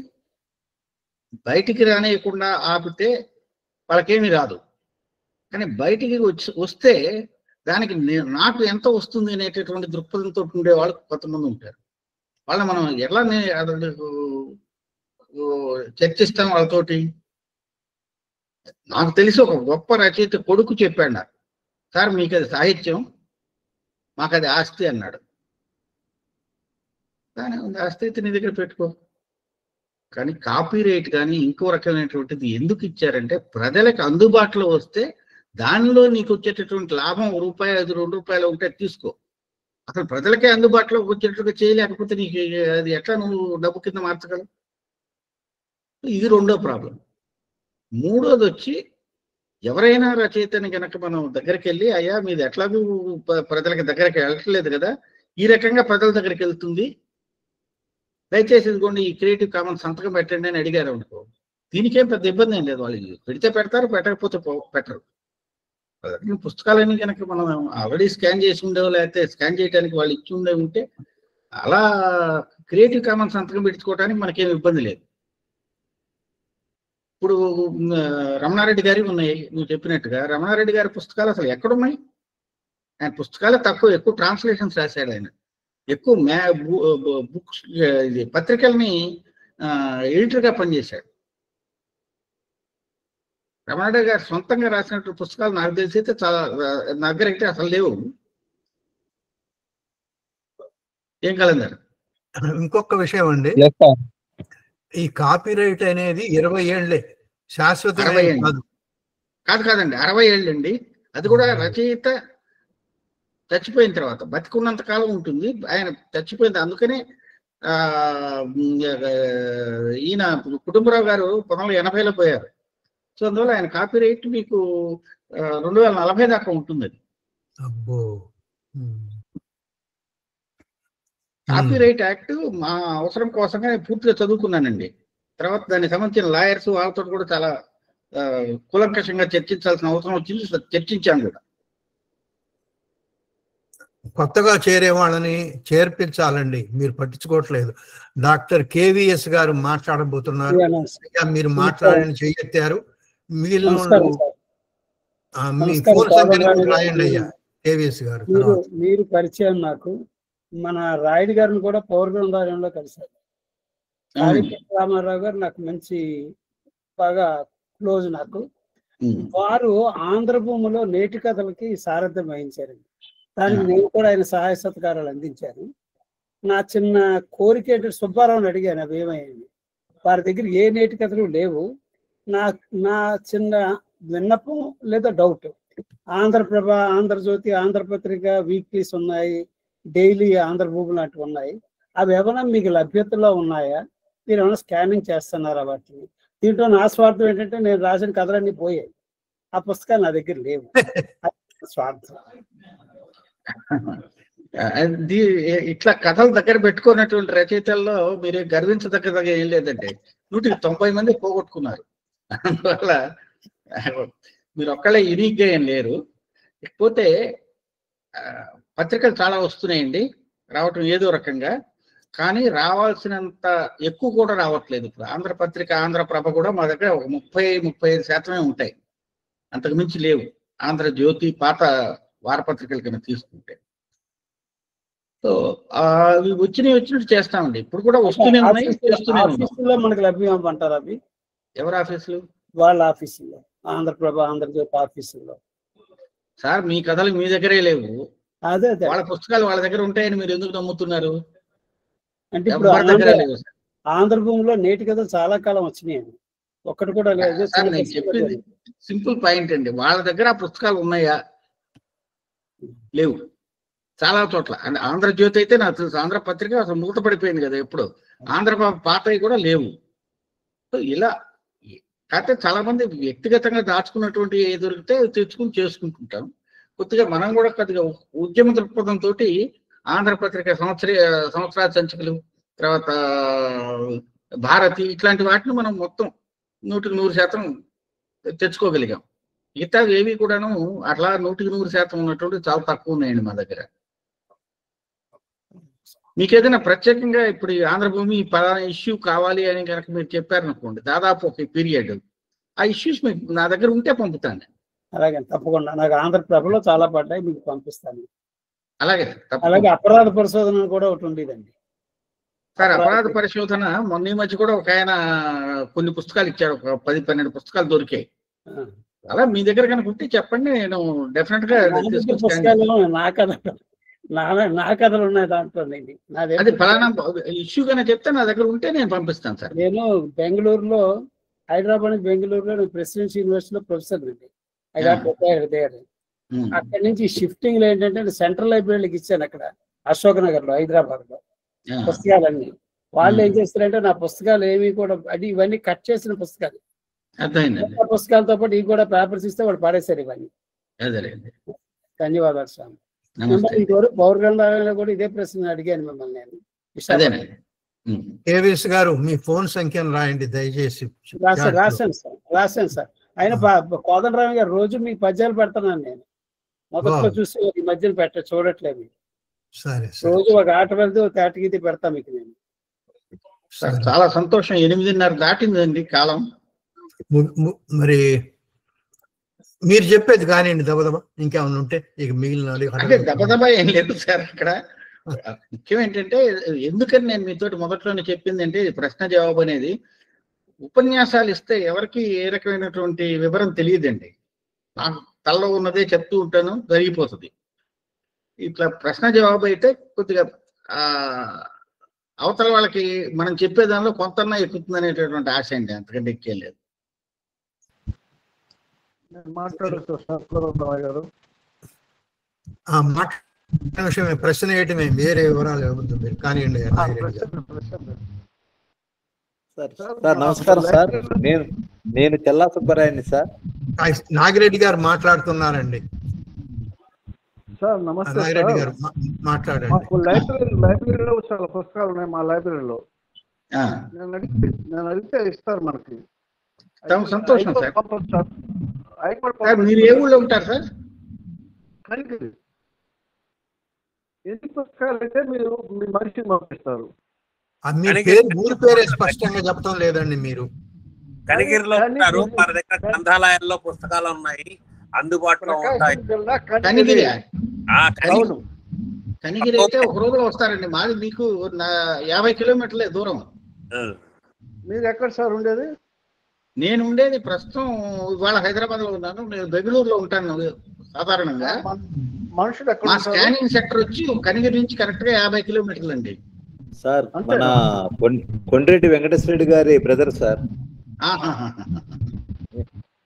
బయటికి రానియకుండా ఆపితే వాళ్ళకేమీ రాదు. కానీ బయటికి వస్తే దానికి నాకు ఎంత వస్తుంది అనేటటువంటి దృక్పథంతో ఉండే వాళ్ళు కొంతమంది ఉంటారు. వాళ్ళని మనం ఎలా చర్చిస్తాం వాళ్ళతోటి? నాకు తెలిసి ఒక గొప్ప రచయిత కొడుకు చెప్పాడు నాకు, సార్ మీకు అది సాహిత్యం, మాకు అది ఆస్తి అన్నాడు. కానీ ఆస్తి అయితే నీ దగ్గర పెట్టుకో, కానీ కాపీరైట్ కానీ ఇంకో రకమైనటువంటిది ఎందుకు ఇచ్చారంటే ప్రజలకు అందుబాటులో వస్తే దానిలో నీకు వచ్చేటటువంటి లాభం రూపాయి, 2 రూపాయలు ఉంటే తీసుకో. అసలు ప్రజలకే అందుబాటులో వచ్చేటట్టుగా చేయలేకపోతే నీకు అది ఎట్లా నువ్వు డబ్బు కింద మార్చగలవు? ఇది రెండో ప్రాబ్లం. మూడోది వచ్చి ఎవరైనా రచయితని కనుక మనం దగ్గరికి వెళ్ళి, అయ్యా మీది ఎట్లాగూ ప్రజలకి దగ్గరికి వెళ్ళట్లేదు కదా, ఈ రకంగా ప్రజల దగ్గరికి వెళ్తుంది, దయచేసి ఇదిగోండి ఈ క్రియేటివ్ కామన్స్ సంతకం పెట్టండి అని అడిగారు అనుకో, దీనికేం పెద్ద ఇబ్బంది ఏం లేదు. వాళ్ళు పెడితే పెడతారు, పెట్టకపోతే పెట్టరు. పుస్తకాలన్నీ కనుక మనం ఆల్రెడీ స్కాన్ చేసి ఉండేవో లేకపోతే స్కాన్ చేయడానికి వాళ్ళు ఇచ్చి ఉండే ఉంటే అలా క్రియేటివ్ కామన్స్ సంతకం పెట్టుకోవడానికి మనకేం ఇబ్బంది లేదు. ఇప్పుడు రమణారెడ్డి గారి ఉన్నాయి, నువ్వు చెప్పినట్టుగా రమణారెడ్డి గారి పుస్తకాలు అసలు ఎక్కడున్నాయి? ఆయన పుస్తకాలే తక్కువ, ఎక్కువ ట్రాన్స్లేషన్స్ రాశాడు ఆయన. ఎక్కువ బుక్స్ ఇది పత్రికల్ని ఎడిటర్గా పనిచేశాడు. రమణారెడ్డి గారు సొంతంగా రాసినట్టు పుస్తకాలు నాకు తెలిసి అయితే చాలా నా దగ్గర అయితే అసలు లేవు. ఏం కలందర్? ఇంకొక విషయం అండి, ఈ కాపీరైట్ అనేది 20 ఏళ్లే, శాశ్వతమైన కాదండి, 60 ఏళ్ళు అండి. అది కూడా రచయిత చచ్చిపోయిన తర్వాత, బతికున్నంత కాలం ఉంటుంది. ఆయన చచ్చిపోయింది, అందుకనే ఈయన కుటుంబరావు గారు 1980లో పోయారు. సో అందువల్ల ఆయన కాపీరైట్ మీకు 2040 దాకా ఉంటుంది. అది కాపీరైట్ యాక్ట్ మా అవసరం కోసంగా పూర్తిగా చదువుకున్నానండి. తర్వాత దానికి సంబంధించిన లాయర్స్ వాళ్ళతో కూడా చాలా కూలంకషంగా చర్చించాల్సిన అవసరం వచ్చింది, చర్చించాం కూడా. కొత్తగా చేరే వాళ్ళని చేర్పించాలండి, మీరు పట్టించుకోవట్లేదు. డాక్టర్ కేవీఎస్ గారు మాట్లాడబోతున్నారు. మీరు మాట్లాడని చెయ్యెత్తారు. మిగిలిన మీ ఫోన్ సంఖ్యను రాయండి అయ్యా కేవీఎస్ గారు. మీరు పరిచయం నాకు. మన రాయుడు గారిని కూడా పౌరగ్రంథాలయంలో కలిశారు. రామారావు గారు నాకు మంచి బాగా క్లోజ్ నాకు. వారు ఆంధ్రభూమిలో నేటి కథలకి సారథ్యం వహించారండి. దానికి నేను కూడా ఆయన సహాయ సత్కారాలు అందించాను. నా చిన్న కోరిక ఏంటంటే సుబ్బారావుని అడిగాను అవి ఏమైంది. వారి దగ్గర ఏ నేటి కథలు లేవు. నా చిన్న విన్నపం లేదా డౌట్, ఆంధ్రప్రభ, ఆంధ్రజ్యోతి, ఆంధ్రపత్రిక వీక్లీస్ ఉన్నాయి, డైలీ ఆంధ్రభూమి లాంటివి ఉన్నాయి. అవి ఏమైనా మీకు లభ్యతలో ఉన్నాయా? మీరు ఏమైనా స్కానింగ్ చేస్తున్నారా వాటిని? దీంట్లో నా స్వార్థం ఏంటంటే నేను రాసిన కథలన్నీ పోయాయి, ఆ పుస్తకాలు నా దగ్గర లేవు. స్వార్థం. ఇట్లా కథలు దగ్గర పెట్టుకున్నటువంటి రచయితల్లో మీరు గర్వించదగ్గ ఏం లేదండి. 190 మంది పోగొట్టుకున్నారు. అందువల్ల మీరు ఒక్కళ్ళే యూనిక్ గా ఏం లేరు. ఇకపోతే పత్రికలు చాలా వస్తున్నాయండి, రావటం ఏదో రకంగా. కానీ రావాల్సినంత ఎక్కువ కూడా రావట్లేదు. ఇప్పుడు ఆంధ్రపత్రిక, ఆంధ్రప్రభ కూడా మా దగ్గర ఒక 30-35% ఉంటాయి, అంతకు మించి లేవు. ఆంధ్రజ్యోతి పాత వారపత్రికల కింద తీసుకుంటే. సో అవి వచ్చినట్టు చేస్తామండి. ఇప్పుడు కూడా వస్తూనే ఉన్నాయి, చేస్తూనే ఉన్నాయి. మనకు లభ్యం అవ్వమంటారు అవి? ఎవరి ఆఫీసులు? వాళ్ళ ఆఫీసుల్లో, ఆంధ్రప్రభ, ఆంధ్రజ్యోతి ఆఫీసుల్లో. సార్ మీ కథలు మీ దగ్గరే లేవు, అదే వాళ్ళ పుస్తకాలు వాళ్ళ దగ్గర ఉంటాయని మీరు ఎందుకు నమ్ముతున్నారు? అంటే ఇప్పుడు ఆంధ్రభూమిలో నేటి కథలు చాలా కాలం వచ్చినాయండి, ఒక్కటి కూడా లేదు. నేను చెప్పింది సింపుల్ పాయింట్ అండి. వాళ్ళ దగ్గర ఆ పుస్తకాలు ఉన్నాయా? లేవు చాలా చోట్ల. ఆంధ్రజ్యోతి అయితే నాకు తెలుసు, ఆంధ్రపత్రిక అసలు మూతపడిపోయింది కదా ఎప్పుడు. ఆంధ్రప్రభ పాతవి కూడా లేవు. సో ఇలా కాకపోతే చాలా మంది వ్యక్తిగతంగా దాచుకున్నటువంటి ఏ దొరికితే తెచ్చుకుని చేసుకుంటుంటాం. కొద్దిగా మనం కూడా కొద్దిగా ఉద్యమ దృక్పథంతో ఆంధ్రపత్రిక సంవత్సరాల సంచికలు, తర్వాత భారతి, ఇట్లాంటి వాటిని మనం మొత్తం 100% తెచ్చుకోగలిగాం. మిగతా ఏవి కూడాను అట్లా 100% ఉన్నటువంటి చాలా తక్కువ ఉన్నాయండి మా దగ్గర. మీకు ఏదైనా ప్రత్యేకంగా ఇప్పుడు ఆంధ్రభూమి పలానా ఇష్యూ కావాలి అని కనుక మీరు చెప్పారనుకోండి, దాదాపు ఒక పీరియడ్ ఆ ఇష్యూస్ మీకు నా దగ్గర ఉంటే పంపుతాను. అలాగే తప్పకుండా. నాకు ఆంధ్రప్రభలో చాలా పడ్డాయి, మీకు పంపిస్తాను. అలాగే అలాగే అపరాధ పరిశోధన కూడా ఒకటి ఉండేదండి సార్. అపరాధ పరిశోధన మొన్న ఈ మధ్య కూడా ఒక ఆయన కొన్ని పుస్తకాలు ఇచ్చాడు, ఒక 10-12 పుస్తకాలు దొరికాయి. అలా మీ దగ్గర కనుక ఉంటే చెప్పండి, నేను డెఫినెట్ గా పుస్తకాలు నా కథలు ఉన్నాయి దాంట్లో. అది ఫలానా ఇష్యూ కన్నా చెప్తే నా దగ్గర ఉంటే నేను పంపిస్తాను సార్. నేను బెంగళూరులో, హైదరాబాద్ బెంగళూరులో ప్రెసిడెన్సీ యూనివర్సిటీలో ప్రొఫెసర్ అండి. అక్కడి నుంచి షిఫ్టింగ్ లో ఏంటంటే సెంట్రల్ లైబ్రరీకి ఇచ్చాను అక్కడ అశోక్ నగర్ లో, హైదరాబాద్ లో పుస్తకాలన్నీ. వాళ్ళు ఏం చేస్తారంటే నా పుస్తకాలు ఏమి కూడా ఇవన్నీ కట్ చేసిన పుస్తకాలు, పుస్తకాలతో పాటు ఇవి కూడా పేపర్స్ ఇస్తే వాళ్ళు పాడేశారు ఇవన్నీ. ధన్యవాదాలు స్వామి. ఇంతవరకు పౌరగ్రంథాలయంలో కూడా ఇదే ప్రశ్న అడిగాను మిమ్మల్ని నేను. కేవీఎస్ గారు మీ ఫోన్ సంఖ్యను రాయండి దయచేసి. రాశాను సార్. ఆయన కోదండరామ గారు రోజు మీకు పద్యాలు పెడతాను నేను. మొదట్లో చూసి ఈ మధ్యన చూడట్లేదు. రోజు ఒక ఆట వెళ్తే ఒక ఆటగీతి పెడతా మీకు నేను. చాలా సంతోషం. 8:30 దాటిందండి కాలం. మరి మీరు చెప్పేది కానివ్వండి దబదబా, ఇంకేమన్నా ఉంటే ఇక మిగిలిన. అంటే దబదబా ఏం లేదు సార్. అక్కడ ముఖ్యం ఏంటంటే, ఎందుకని నేను మీతో మొదట్లోనే చెప్పింది అంటే, ప్రశ్న జవాబు అనేది ఉపన్యాసాలు ఇస్తే ఎవరికి ఏ రకమైనటువంటి వివరం తెలియదండి. నాకు తలలో ఉన్నదే చెప్తూ ఉంటాను, జరిగిపోతుంది. ఇట్లా ప్రశ్న జవాబు అయితే కొద్దిగా అవతల వాళ్ళకి మనం చెప్పే దానిలో కొంతన్నా ఎక్కుతుంది అనేటటువంటి ఆశ అండి, అంతకంటే ఎక్కే లేదు. మాట్లాడచ్చు సార్ గారు. ప్రశ్న వేయటమే, వేరే వివరాలు ఇవ్వద్దు మీరు కానివ్వండి. సార్ నమస్కారం సార్. నేను చెల్లా సుబ్బరాయని సార్. నాగిరెడ్డి గారు మాట్లాడుతున్నారండి. సార్ నమస్తే. నాగిరెడ్డి గారు మాట్లాడండి. మాకు లైబ్రరీలో చాలా పుస్తకాలు ఉన్నాయి మా లైబ్రరీలో. నేను అడిగితే ఇస్తారు మనకి. చాలా సంతోషం అవి కూడా సార్. పంపండి సార్. అవి కూడా సార్ మీరు పంపండి ఏ సార్. ఊళ్ళో ఉంటారు సార్? కనిగిరి. ఎన్ని పుస్తకాలు అయితే మీరు మీ మనిషిని పంపిస్తారు. మీ పేరు ఊరి పేరే స్పష్టంగా చెప్పడం లేదండి మీరు. కనిగిరిలో ఉంటారు, మన దగ్గర గ్రంథాలయాల్లో పుస్తకాలు ఉన్నాయి, అందుబాటులో ఉంటాయి. కనిగిరి అవును. కనిగిరి అయితే ఒక రోజులో వస్తారండి. మాది మీకు 50 కిలోమీటర్లే దూరం. మీరు ఎక్కడ సార్ ఉండేది? నేను ఉండేది ప్రస్తుతం ఇవాళ హైదరాబాద్ లో ఉన్నాను. నేను బెంగళూరులో ఉంటాను సాధారణంగా. మనుషులు ఎక్కడ మా ఉంటారు? స్కానింగ్ సెంటర్ వచ్చి కనిగిరి నుంచి కరెక్ట్ గా 50 కిలోమీటర్లు అండి. సార్ మన కొండ్రెడ్డి వెంకటేశ్వర రెడ్డి గారి బ్రదర్ సార్.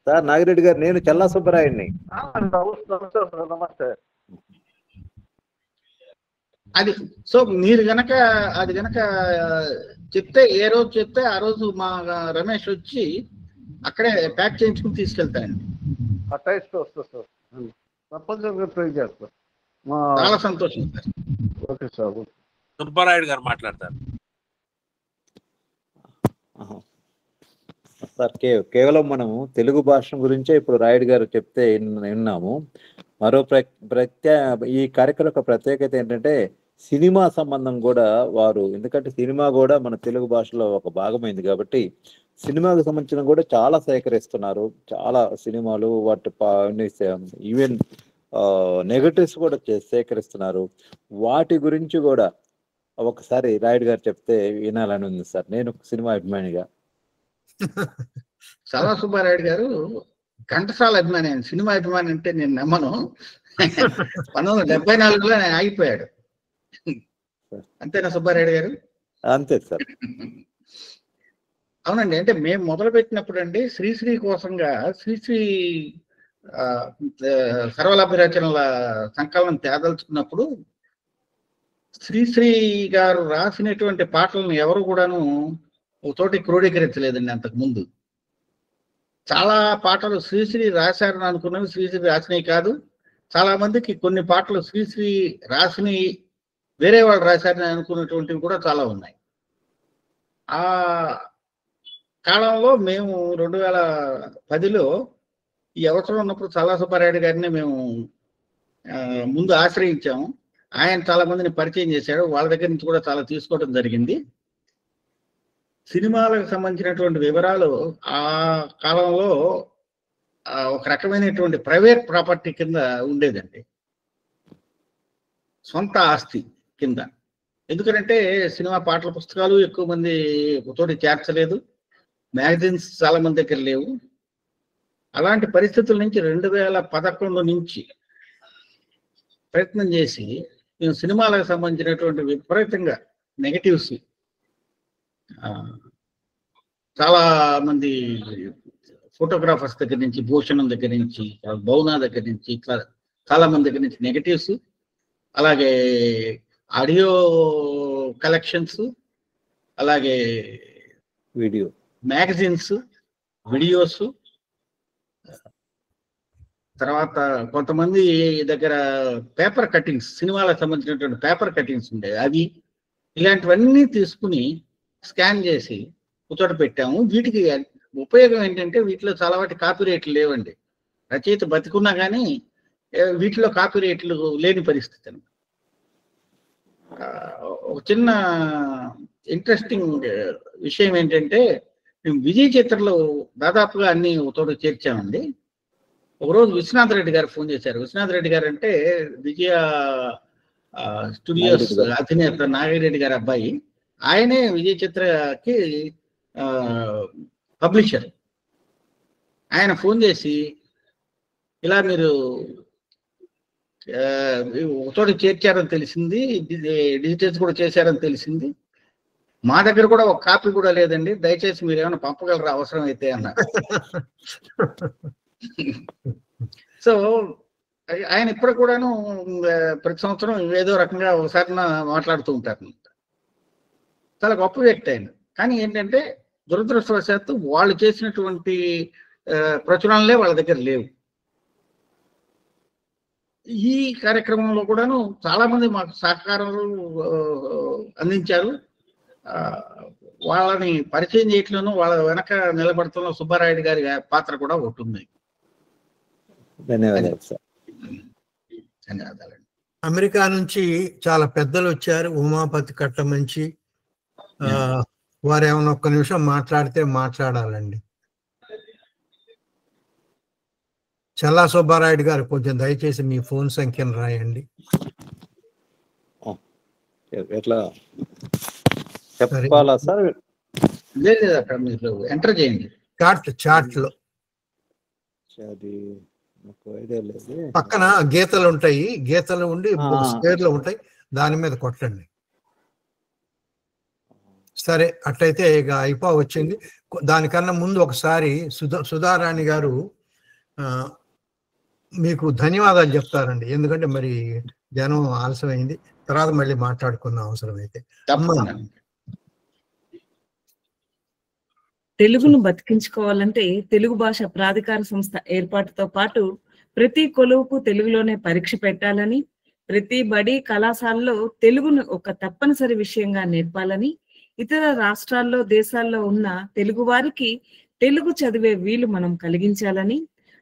సార్ నాగిరెడ్డి గారు, నేను చల్లా సుబ్బరాయుడిని. నమస్తే. అది సో మీరు గనక అది గనక చెప్తే ఏ రోజు చెప్తే ఆ రోజు మా రమేష్ వచ్చి అక్కడే ప్యాక్ చేయించుకుని తీసుకెళ్తానండి. అట్టాయిస్తే వస్తుంది సార్. తప్పనిసరిగా ట్రై చేస్తాం. చాలా సంతోషం సార్. Okay sir. సుబ్బారాయుడు గారు మాట్లాడతారు. సార్ కేవలం మనము తెలుగు భాష గురించే ఇప్పుడు రాయుడు గారు చెప్తే విన్నాము. మరో ఈ కార్యక్రమం యొక్క ప్రత్యేకత ఏంటంటే సినిమా సంబంధం కూడా వారు, ఎందుకంటే సినిమా కూడా మన తెలుగు భాషలో ఒక భాగమైంది కాబట్టి సినిమాకు సంబంధించిన కూడా చాలా సేకరిస్తున్నారు. చాలా సినిమాలు వాటి ఈవెన్ నెగటివ్స్ కూడా సేకరిస్తున్నారు. వాటి గురించి కూడా ఒకసారి రాయుడు గారు చెప్తే వినాలని ఉంది సార్. నేను సినిమా అభిమానిగా. సదా సుబ్బారాయుడు గారు ఘంటసాల అభిమాని. సినిమా అభిమాని అంటే నేను నమ్మను. 1974లో ఆయన ఆగిపోయాడు. అంతేనా సుబ్బారాయుడు గారు? అంతే సార్. అవునండి. అంటే మేము మొదలు పెట్టినప్పుడు అండి శ్రీశ్రీ కోసంగా శ్రీశ్రీ సర్వలభ్యరచనల సంకలనం తేదలుచుకున్నప్పుడు శ్రీశ్రీ గారు రాసినటువంటి పాటలను ఎవరు కూడాను తోటి క్రోడీకరించలేదండి అంతకు ముందు. చాలా పాటలు శ్రీశ్రీ రాశారని అనుకున్నవి శ్రీశ్రీ రాసినవి కాదు. చాలా మందికి కొన్ని పాటలు శ్రీశ్రీ రాసినవి వేరే వాళ్ళు రాశారని అనుకున్నటువంటివి కూడా చాలా ఉన్నాయి. ఆ కాలంలో మేము 2010లో ఈ అవసరం ఉన్నప్పుడు చల్లా సుబ్బారాయుడు గారిని మేము ముందు ఆశ్రయించాము. ఆయన చాలా మందిని పరిచయం చేశాడు. వాళ్ళ దగ్గర నుంచి కూడా చాలా తీసుకోవడం జరిగింది. సినిమాలకు సంబంధించినటువంటి వివరాలు ఆ కాలంలో ఒక రకమైనటువంటి ప్రైవేట్ ప్రాపర్టీ కింద ఉండేదండి, సొంత ఆస్తి కింద. ఎందుకంటే సినిమా పాటల పుస్తకాలు ఎక్కువ మంది తోటి చేర్చలేదు, మ్యాగజైన్స్ చాలా మంది దగ్గర లేవు. అలాంటి పరిస్థితుల నుంచి 2011 నుంచి ప్రయత్నం చేసి మేము సినిమాలకు సంబంధించినటువంటి విపరీతంగా నెగటివ్స్ చాలా మంది ఫోటోగ్రాఫర్స్ దగ్గర నుంచి, భూషణం దగ్గర నుంచి, బౌనా దగ్గర నుంచి, ఇట్లా చాలా మంది దగ్గర నుంచి నెగటివ్స్, అలాగే ఆడియో కలెక్షన్స్, అలాగే వీడియో మ్యాగజైన్స్, వీడియోస్, తర్వాత కొంతమంది దగ్గర పేపర్ కటింగ్స్, సినిమాలకు సంబంధించినటువంటి పేపర్ కటింగ్స్ ఉండేవి, అవి ఇలాంటివన్నీ తీసుకుని స్కాన్ చేసి కూర్చోట పెట్టాము. వీటికి ఉపయోగం ఏంటంటే వీటిలో చాలా వాటి కాపీరైట్లు లేవండి. రచయిత బతికున్నా కానీ వీటిలో కాపీరైట్లు లేని పరిస్థితి. ఒక చిన్న ఇంట్రెస్టింగ్ విషయం ఏంటంటే మేము విజయ్ చిత్రలో దాదాపుగా అన్ని తోట చేర్చామండి. ఒకరోజు విశ్వనాథ్ రెడ్డి గారు ఫోన్ చేశారు. విశ్వనాథ్ రెడ్డి గారు అంటే విజయ స్టూడియోస్ అధినేత నాగిరెడ్డి గారి అబ్బాయి. ఆయనే విజయ్ చిత్రకి పబ్లిషర్. ఆయన ఫోన్ చేసి ఇలా మీరు ఒకతోటి చేర్చారని తెలిసింది, డిజిటల్స్ కూడా చేశారని తెలిసింది, మా దగ్గర కూడా ఒక కాపీ కూడా లేదండి, దయచేసి మీరు ఏమైనా పంపగలరా అవసరం అయితే అన్నారు. సో ఆయన ఇప్పుడు కూడాను ప్రతి సంవత్సరం ఏదో రకంగా ఒకసారి మాట్లాడుతూ ఉంటారు. చాలా గొప్ప వ్యక్తి ఆయన. కానీ ఏంటంటే దురదృష్టవశాత్తు వాళ్ళు చేసినటువంటి ప్రచురణలే వాళ్ళ దగ్గర లేవు. ఈ కార్యక్రమంలో కూడాను చాలా మంది మాకు సహకారాలు అందించారు. వాళ్ళని పరిచయం చేయట్లోనూ వాళ్ళ వెనక నిలబడుతున్న సుబ్బారాయుడు గారి పాత్ర కూడా ఒకటి ఉంది. ధన్యవాదాలు సార్. ధన్యవాదాలండి. అమెరికా నుంచి చాలా పెద్దలు వచ్చారు. ఉమాపతి కట్టమంచి వారు ఏమైనా ఒక్క నిమిషం మాట్లాడితే మాట్లాడాలండి. చల్లా సుబ్బారాయుడు గారు కొంచెం దయచేసి మీ ఫోన్ సంఖ్యను రాయండి. ఎట్లా చెప్పాలా సార్? లేదు, అక్కడ మీరు ఎంటర్ చేయండి చాట్ లో. అది నాకు ఐడియా లేదు. పక్కన గీతలు ఉంటాయి, గీతలు ఉండి స్క్వేర్లు ఉంటాయి, దాని మీద కొట్టండి. సరే, అట్లయితే ఇక వచ్చింది. దానికన్నా ముందు ఒకసారి సుధారాణి గారు మీకు ధన్యవాదాలు చెప్తారండి. ఎందుకంటే మరి జనం ఆలస్యమైంది, తర్వాత మళ్ళీ మాట్లాడుకున్న అవసరం అయితే. తెలుగును బతికించుకోవాలంటే తెలుగు భాష ప్రాధికార సంస్థ ఏర్పాటుతో పాటు ప్రతి కొలువుకు తెలుగులోనే పరీక్ష పెట్టాలని, ప్రతి బడి కళాశాలలో తెలుగును ఒక తప్పనిసరి విషయంగా నేర్పాలని, ఇతర రాష్ట్రాల్లో దేశాల్లో ఉన్న తెలుగు వారికి తెలుగు చదివే వీలు మనం కలిగించాలని,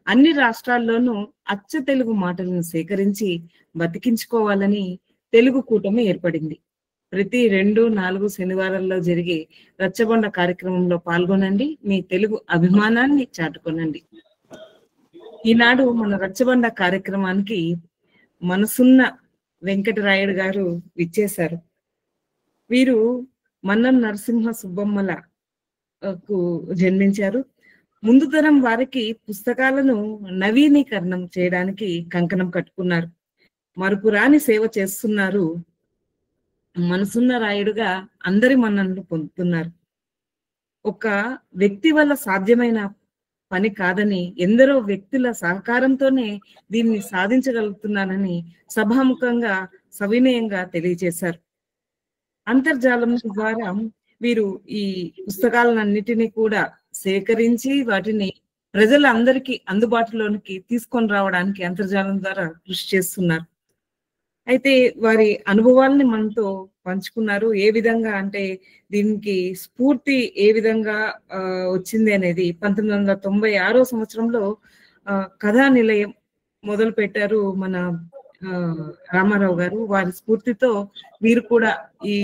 అన్ని రాష్ట్రాల్లోనూ అచ్చ తెలుగు మాటలను సేకరించి బతికించుకోవాలని తెలుగు కూటమి ఏర్పడింది. ప్రతి 2-4 శనివారాల్లో జరిగే రచ్చబండ కార్యక్రమంలో పాల్గొనండి, మీ తెలుగు అభిమానాన్ని చాటుకొనండి. ఈనాడు మన రచ్చబండ కార్యక్రమానికి మనసున్న వెంకటరాయుడు గారు విచ్చేశారు. వీరు మన్నం నరసింహ సుబ్బమ్మలకు జన్మించారు. ముందు తరం వారికి పుస్తకాలను నవీకరణం చేయడానికి కంకణం కట్టుకున్నారు. మరుపురాని సేవ చేస్తున్నారు. మనసున్న రాయుడుగా అందరి మన్ననలు పొందుతున్నారు. ఒక వ్యక్తి వల్ల సాధ్యమైన పని కాదని, ఎందరో వ్యక్తుల సహకారంతోనే దీన్ని సాధించగలుగుతున్నానని సభాముఖంగా సవినయంగా తెలియజేశారు. అంతర్జాలం ద్వారా వీరు ఈ పుస్తకాలన్నిటినీ కూడా సేకరించి వాటిని ప్రజలందరికీ అందుబాటులోనికి తీసుకొని రావడానికి అంతర్జాలం ద్వారా కృషి చేస్తున్నారు. అయితే వారి అనుభవాల్ని మనతో పంచుకున్నారు. ఏ విధంగా అంటే దీనికి స్ఫూర్తి ఏ విధంగా వచ్చింది అనేది 1996 సంవత్సరంలో కథా నిలయం మొదలు పెట్టారు మన రామారావు గారు. వారి స్ఫూర్తితో వీరు కూడా ఈ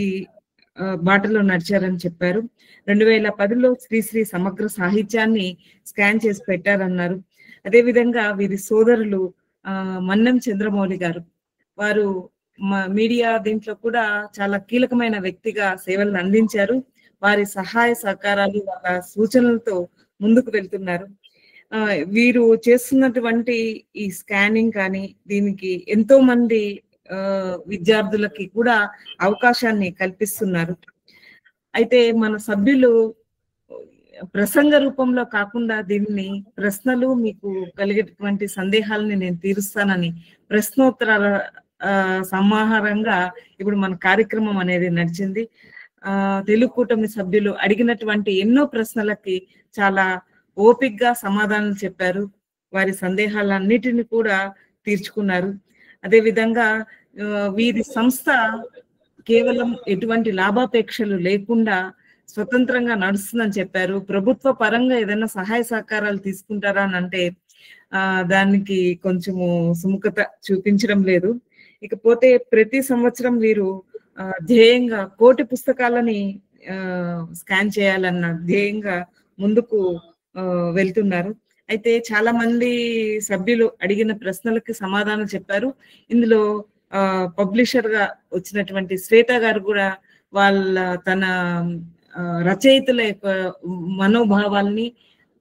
బాటలో నడిచారని చెప్పారు. 2010లో శ్రీశ్రీ సమగ్ర సాహిత్యాన్ని స్కాన్ చేసి పెట్టారన్నారు. అదేవిధంగా వీరి సోదరులు మన్నం చంద్రమౌళి గారు, వారు మీడియా దీంట్లో కూడా చాలా కీలకమైన వ్యక్తిగా సేవలను అందించారు. వారి సహాయ సహకారాలు, వాళ్ళ సూచనలతో ముందుకు వెళ్తున్నారు. వీరు చేస్తున్నటువంటి ఈ స్కానింగ్ కానీ దీనికి ఎంతో మంది విద్యార్థులకి కూడా అవకాశాన్ని కల్పిస్తున్నారు. అయితే మన సభ్యులు ప్రసంగ రూపంలో కాకుండా దీన్ని ప్రశ్నలు, మీకు కలిగేటువంటి సందేహాలని నేను తీరుస్తానని ప్రశ్నోత్తరాల సమాహారంగా ఇప్పుడు మన కార్యక్రమం అనేది నడిచింది. తెలుగు కూటమి సభ్యులు అడిగినటువంటి ఎన్నో ప్రశ్నలకి చాలా ఓపికగా సమాధానాలు చెప్పారు. వారి సందేహాలన్నిటిని కూడా తీర్చుకున్నారు. అదేవిధంగా వీరి సంస్థ కేవలం ఎటువంటి లాభాపేక్షలు లేకుండా స్వతంత్రంగా నడుస్తుందని చెప్పారు. ప్రభుత్వ పరంగా ఏదైనా సహాయ సహకారాలు తీసుకుంటారా అని అంటే దానికి కొంచెము సుముఖత చూపించడం లేదు. ఇకపోతే ప్రతి సంవత్సరం వీరు ధ్యేయంగా 1,000,000 పుస్తకాలని స్కాన్ చేయాలన్న ధ్యేయంగా ముందుకు వెళ్తున్నారు. అయితే చాలా మంది సభ్యులు అడిగిన ప్రశ్నలకి సమాధానం చెప్పారు. ఇందులో పబ్లిషర్ గా వచ్చినటువంటి శ్వేత గారు కూడా తన రచయితల యొక్క మనోభావాల్ని,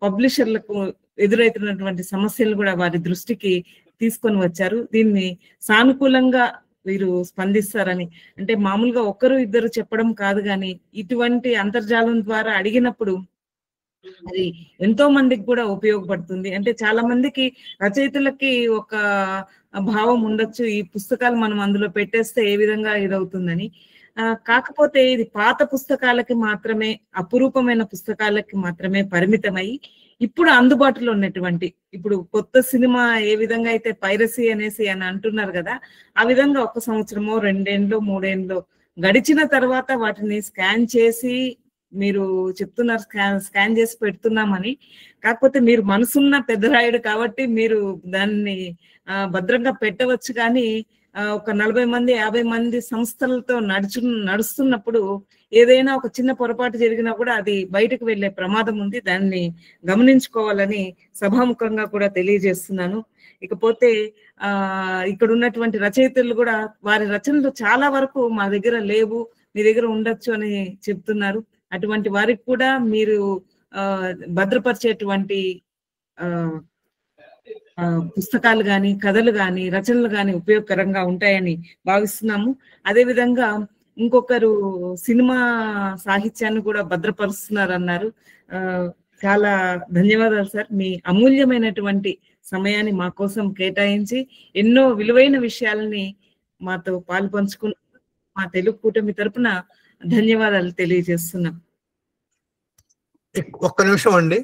పబ్లిషర్లకు ఎదురవుతున్నటువంటి సమస్యలు కూడా వారి దృష్టికి తీసుకొని వచ్చారు. దీన్ని సానుకూలంగా వీరు స్పందిస్తారని, అంటే మామూలుగా 1-2 చెప్పడం కాదు కానీ ఇటువంటి అంతర్జాలం ద్వారా అడిగినప్పుడు అది ఎంతో మందికి కూడా ఉపయోగపడుతుంది. అంటే చాలా మందికి రచయితలకి ఒక భావం ఉండొచ్చు, ఈ పుస్తకాలు మనం అందులో పెట్టేస్తే ఏ విధంగా ఇదవుతుందని. కాకపోతే ఇది పాత పుస్తకాలకి మాత్రమే, అపురూపమైన పుస్తకాలకి మాత్రమే పరిమితమై ఇప్పుడు అందుబాటులో ఉన్నటువంటి, ఇప్పుడు కొత్త సినిమా ఏ విధంగా అయితే పైరసీ అనేసి అని అంటున్నారు కదా, ఆ విధంగా 1 సంవత్సరమో 2 ఏళ్ళు 3 ఏళ్ళు గడిచిన తర్వాత వాటిని స్కాన్ చేసి మీరు చెప్తున్నారు స్కాన్ చేసి పెడుతున్నామని. కాకపోతే మీరు మనసున్న పెద్దరాయుడు కాబట్టి మీరు దాన్ని భద్రంగా పెట్టవచ్చు. కానీ ఒక 40 మంది 50 మంది సంస్థలతో నడుస్తున్నప్పుడు ఏదైనా ఒక చిన్న పొరపాటు జరిగినా కూడా అది బయటకు వెళ్లే ప్రమాదం ఉంది. దాన్ని గమనించుకోవాలని సభాముఖంగా కూడా తెలియజేస్తున్నాను. ఇకపోతే ఇక్కడ ఉన్నటువంటి రచయితలు కూడా వారి రచనలు చాలా వరకు మా దగ్గర లేవు, మీ దగ్గర ఉండొచ్చు అని చెప్తున్నారు. అటువంటి వారికి కూడా మీరు భద్రపరిచేటువంటి పుస్తకాలు కానీ, కథలు కానీ, రచనలు కానీ ఉపయోగకరంగా ఉంటాయని భావిస్తున్నాము. అదేవిధంగా ఇంకొకరు సినిమా సాహిత్యాన్ని కూడా భద్రపరుస్తున్నారు అన్నారు. చాలా ధన్యవాదాలు సార్. మీ అమూల్యమైనటువంటి సమయాన్ని మా కోసం కేటాయించి ఎన్నో విలువైన విషయాలని మాతో పాలుపంచుకున్న మా తెలుగు కూటమి తరపున ధన్యవాదాలు తెలియజేస్తున్నాం. ఒక్క నిమిషం అండి.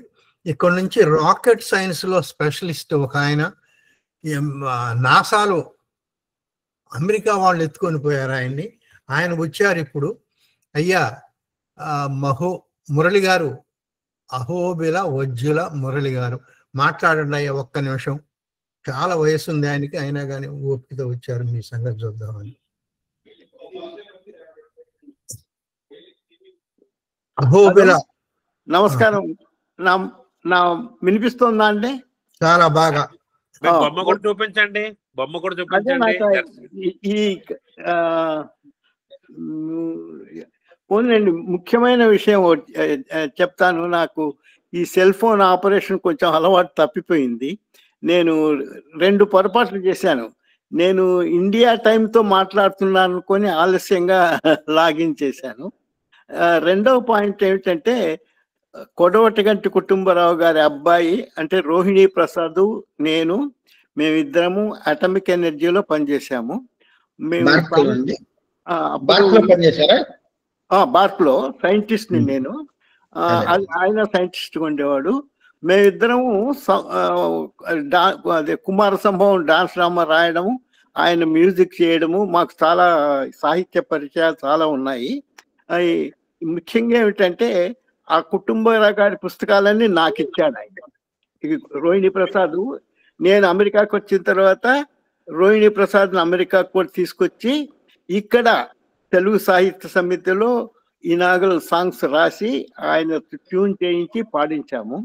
ఇక్కడ నుంచి రాకెట్ సైన్స్ లో స్పెషలిస్ట్ ఒక ఆయన, నాసాలో అమెరికా వాళ్ళు ఎత్తుకొని పోయారు ఆయన్ని. ఆయన వచ్చారు ఇప్పుడు. అయ్యా మురళి గారు, అహోబిల వజ్జుల మురళి గారు, మాట్లాడండి అయ్యా ఒక్క నిమిషం. చాలా వయసు ఉంది ఆయనకి, అయినా కానీ ఓపికతో వచ్చారు. మీ సంగతి చూద్దామని. అహోబిల, నమస్కారం. నా వినిపిస్తుందా అండి? చాలా బాగా. బొమ్మ కూడా చూపించండి, బొమ్మ కూడా చూపించండి. ఈ పోనండి, ముఖ్యమైన విషయం చెప్తాను. నాకు ఈ సెల్ ఫోన్ ఆపరేషన్ కొంచెం అలవాటు తప్పిపోయింది. నేను 2 పొరపాట్లు చేశాను. నేను ఇండియా టైంతో మాట్లాడుతున్నాను అనుకొని ఆలస్యంగా లాగిన్ చేశాను. రెండవ పాయింట్ ఏమిటంటే, కొడవటిగంటి కుటుంబరావు గారి అబ్బాయి అంటే రోహిణీ ప్రసాద్, మేమిద్దరము అటామిక్ ఎనర్జీలో పనిచేసాము. బార్క్ లో సైంటిస్ట్ ని నేను, ఆయన సైంటిస్ట్ ఉండేవాడు. మేమిద్దరము అదే కుమార సంభవం డాన్స్ డ్రామా రాయడము, ఆయన మ్యూజిక్ చేయడము, మాకు చాలా సాహిత్య పరిచయాలు చాలా ఉన్నాయి. ముఖ్యంగా ఏమిటంటే, ఆ కుటుంబరావు గారి పుస్తకాలన్నీ నాకు ఇచ్చాడు ఆయన. రోహిణీ ప్రసాద్, నేను అమెరికాకు వచ్చిన తర్వాత రోహిణీ ప్రసాద్ని అమెరికాకు కూడా తీసుకొచ్చి ఇక్కడ తెలుగు సాహిత్య సమితిలో ఇనాగల్ సాంగ్స్ రాసి ఆయన ట్యూన్ చేయించి పాడించాము.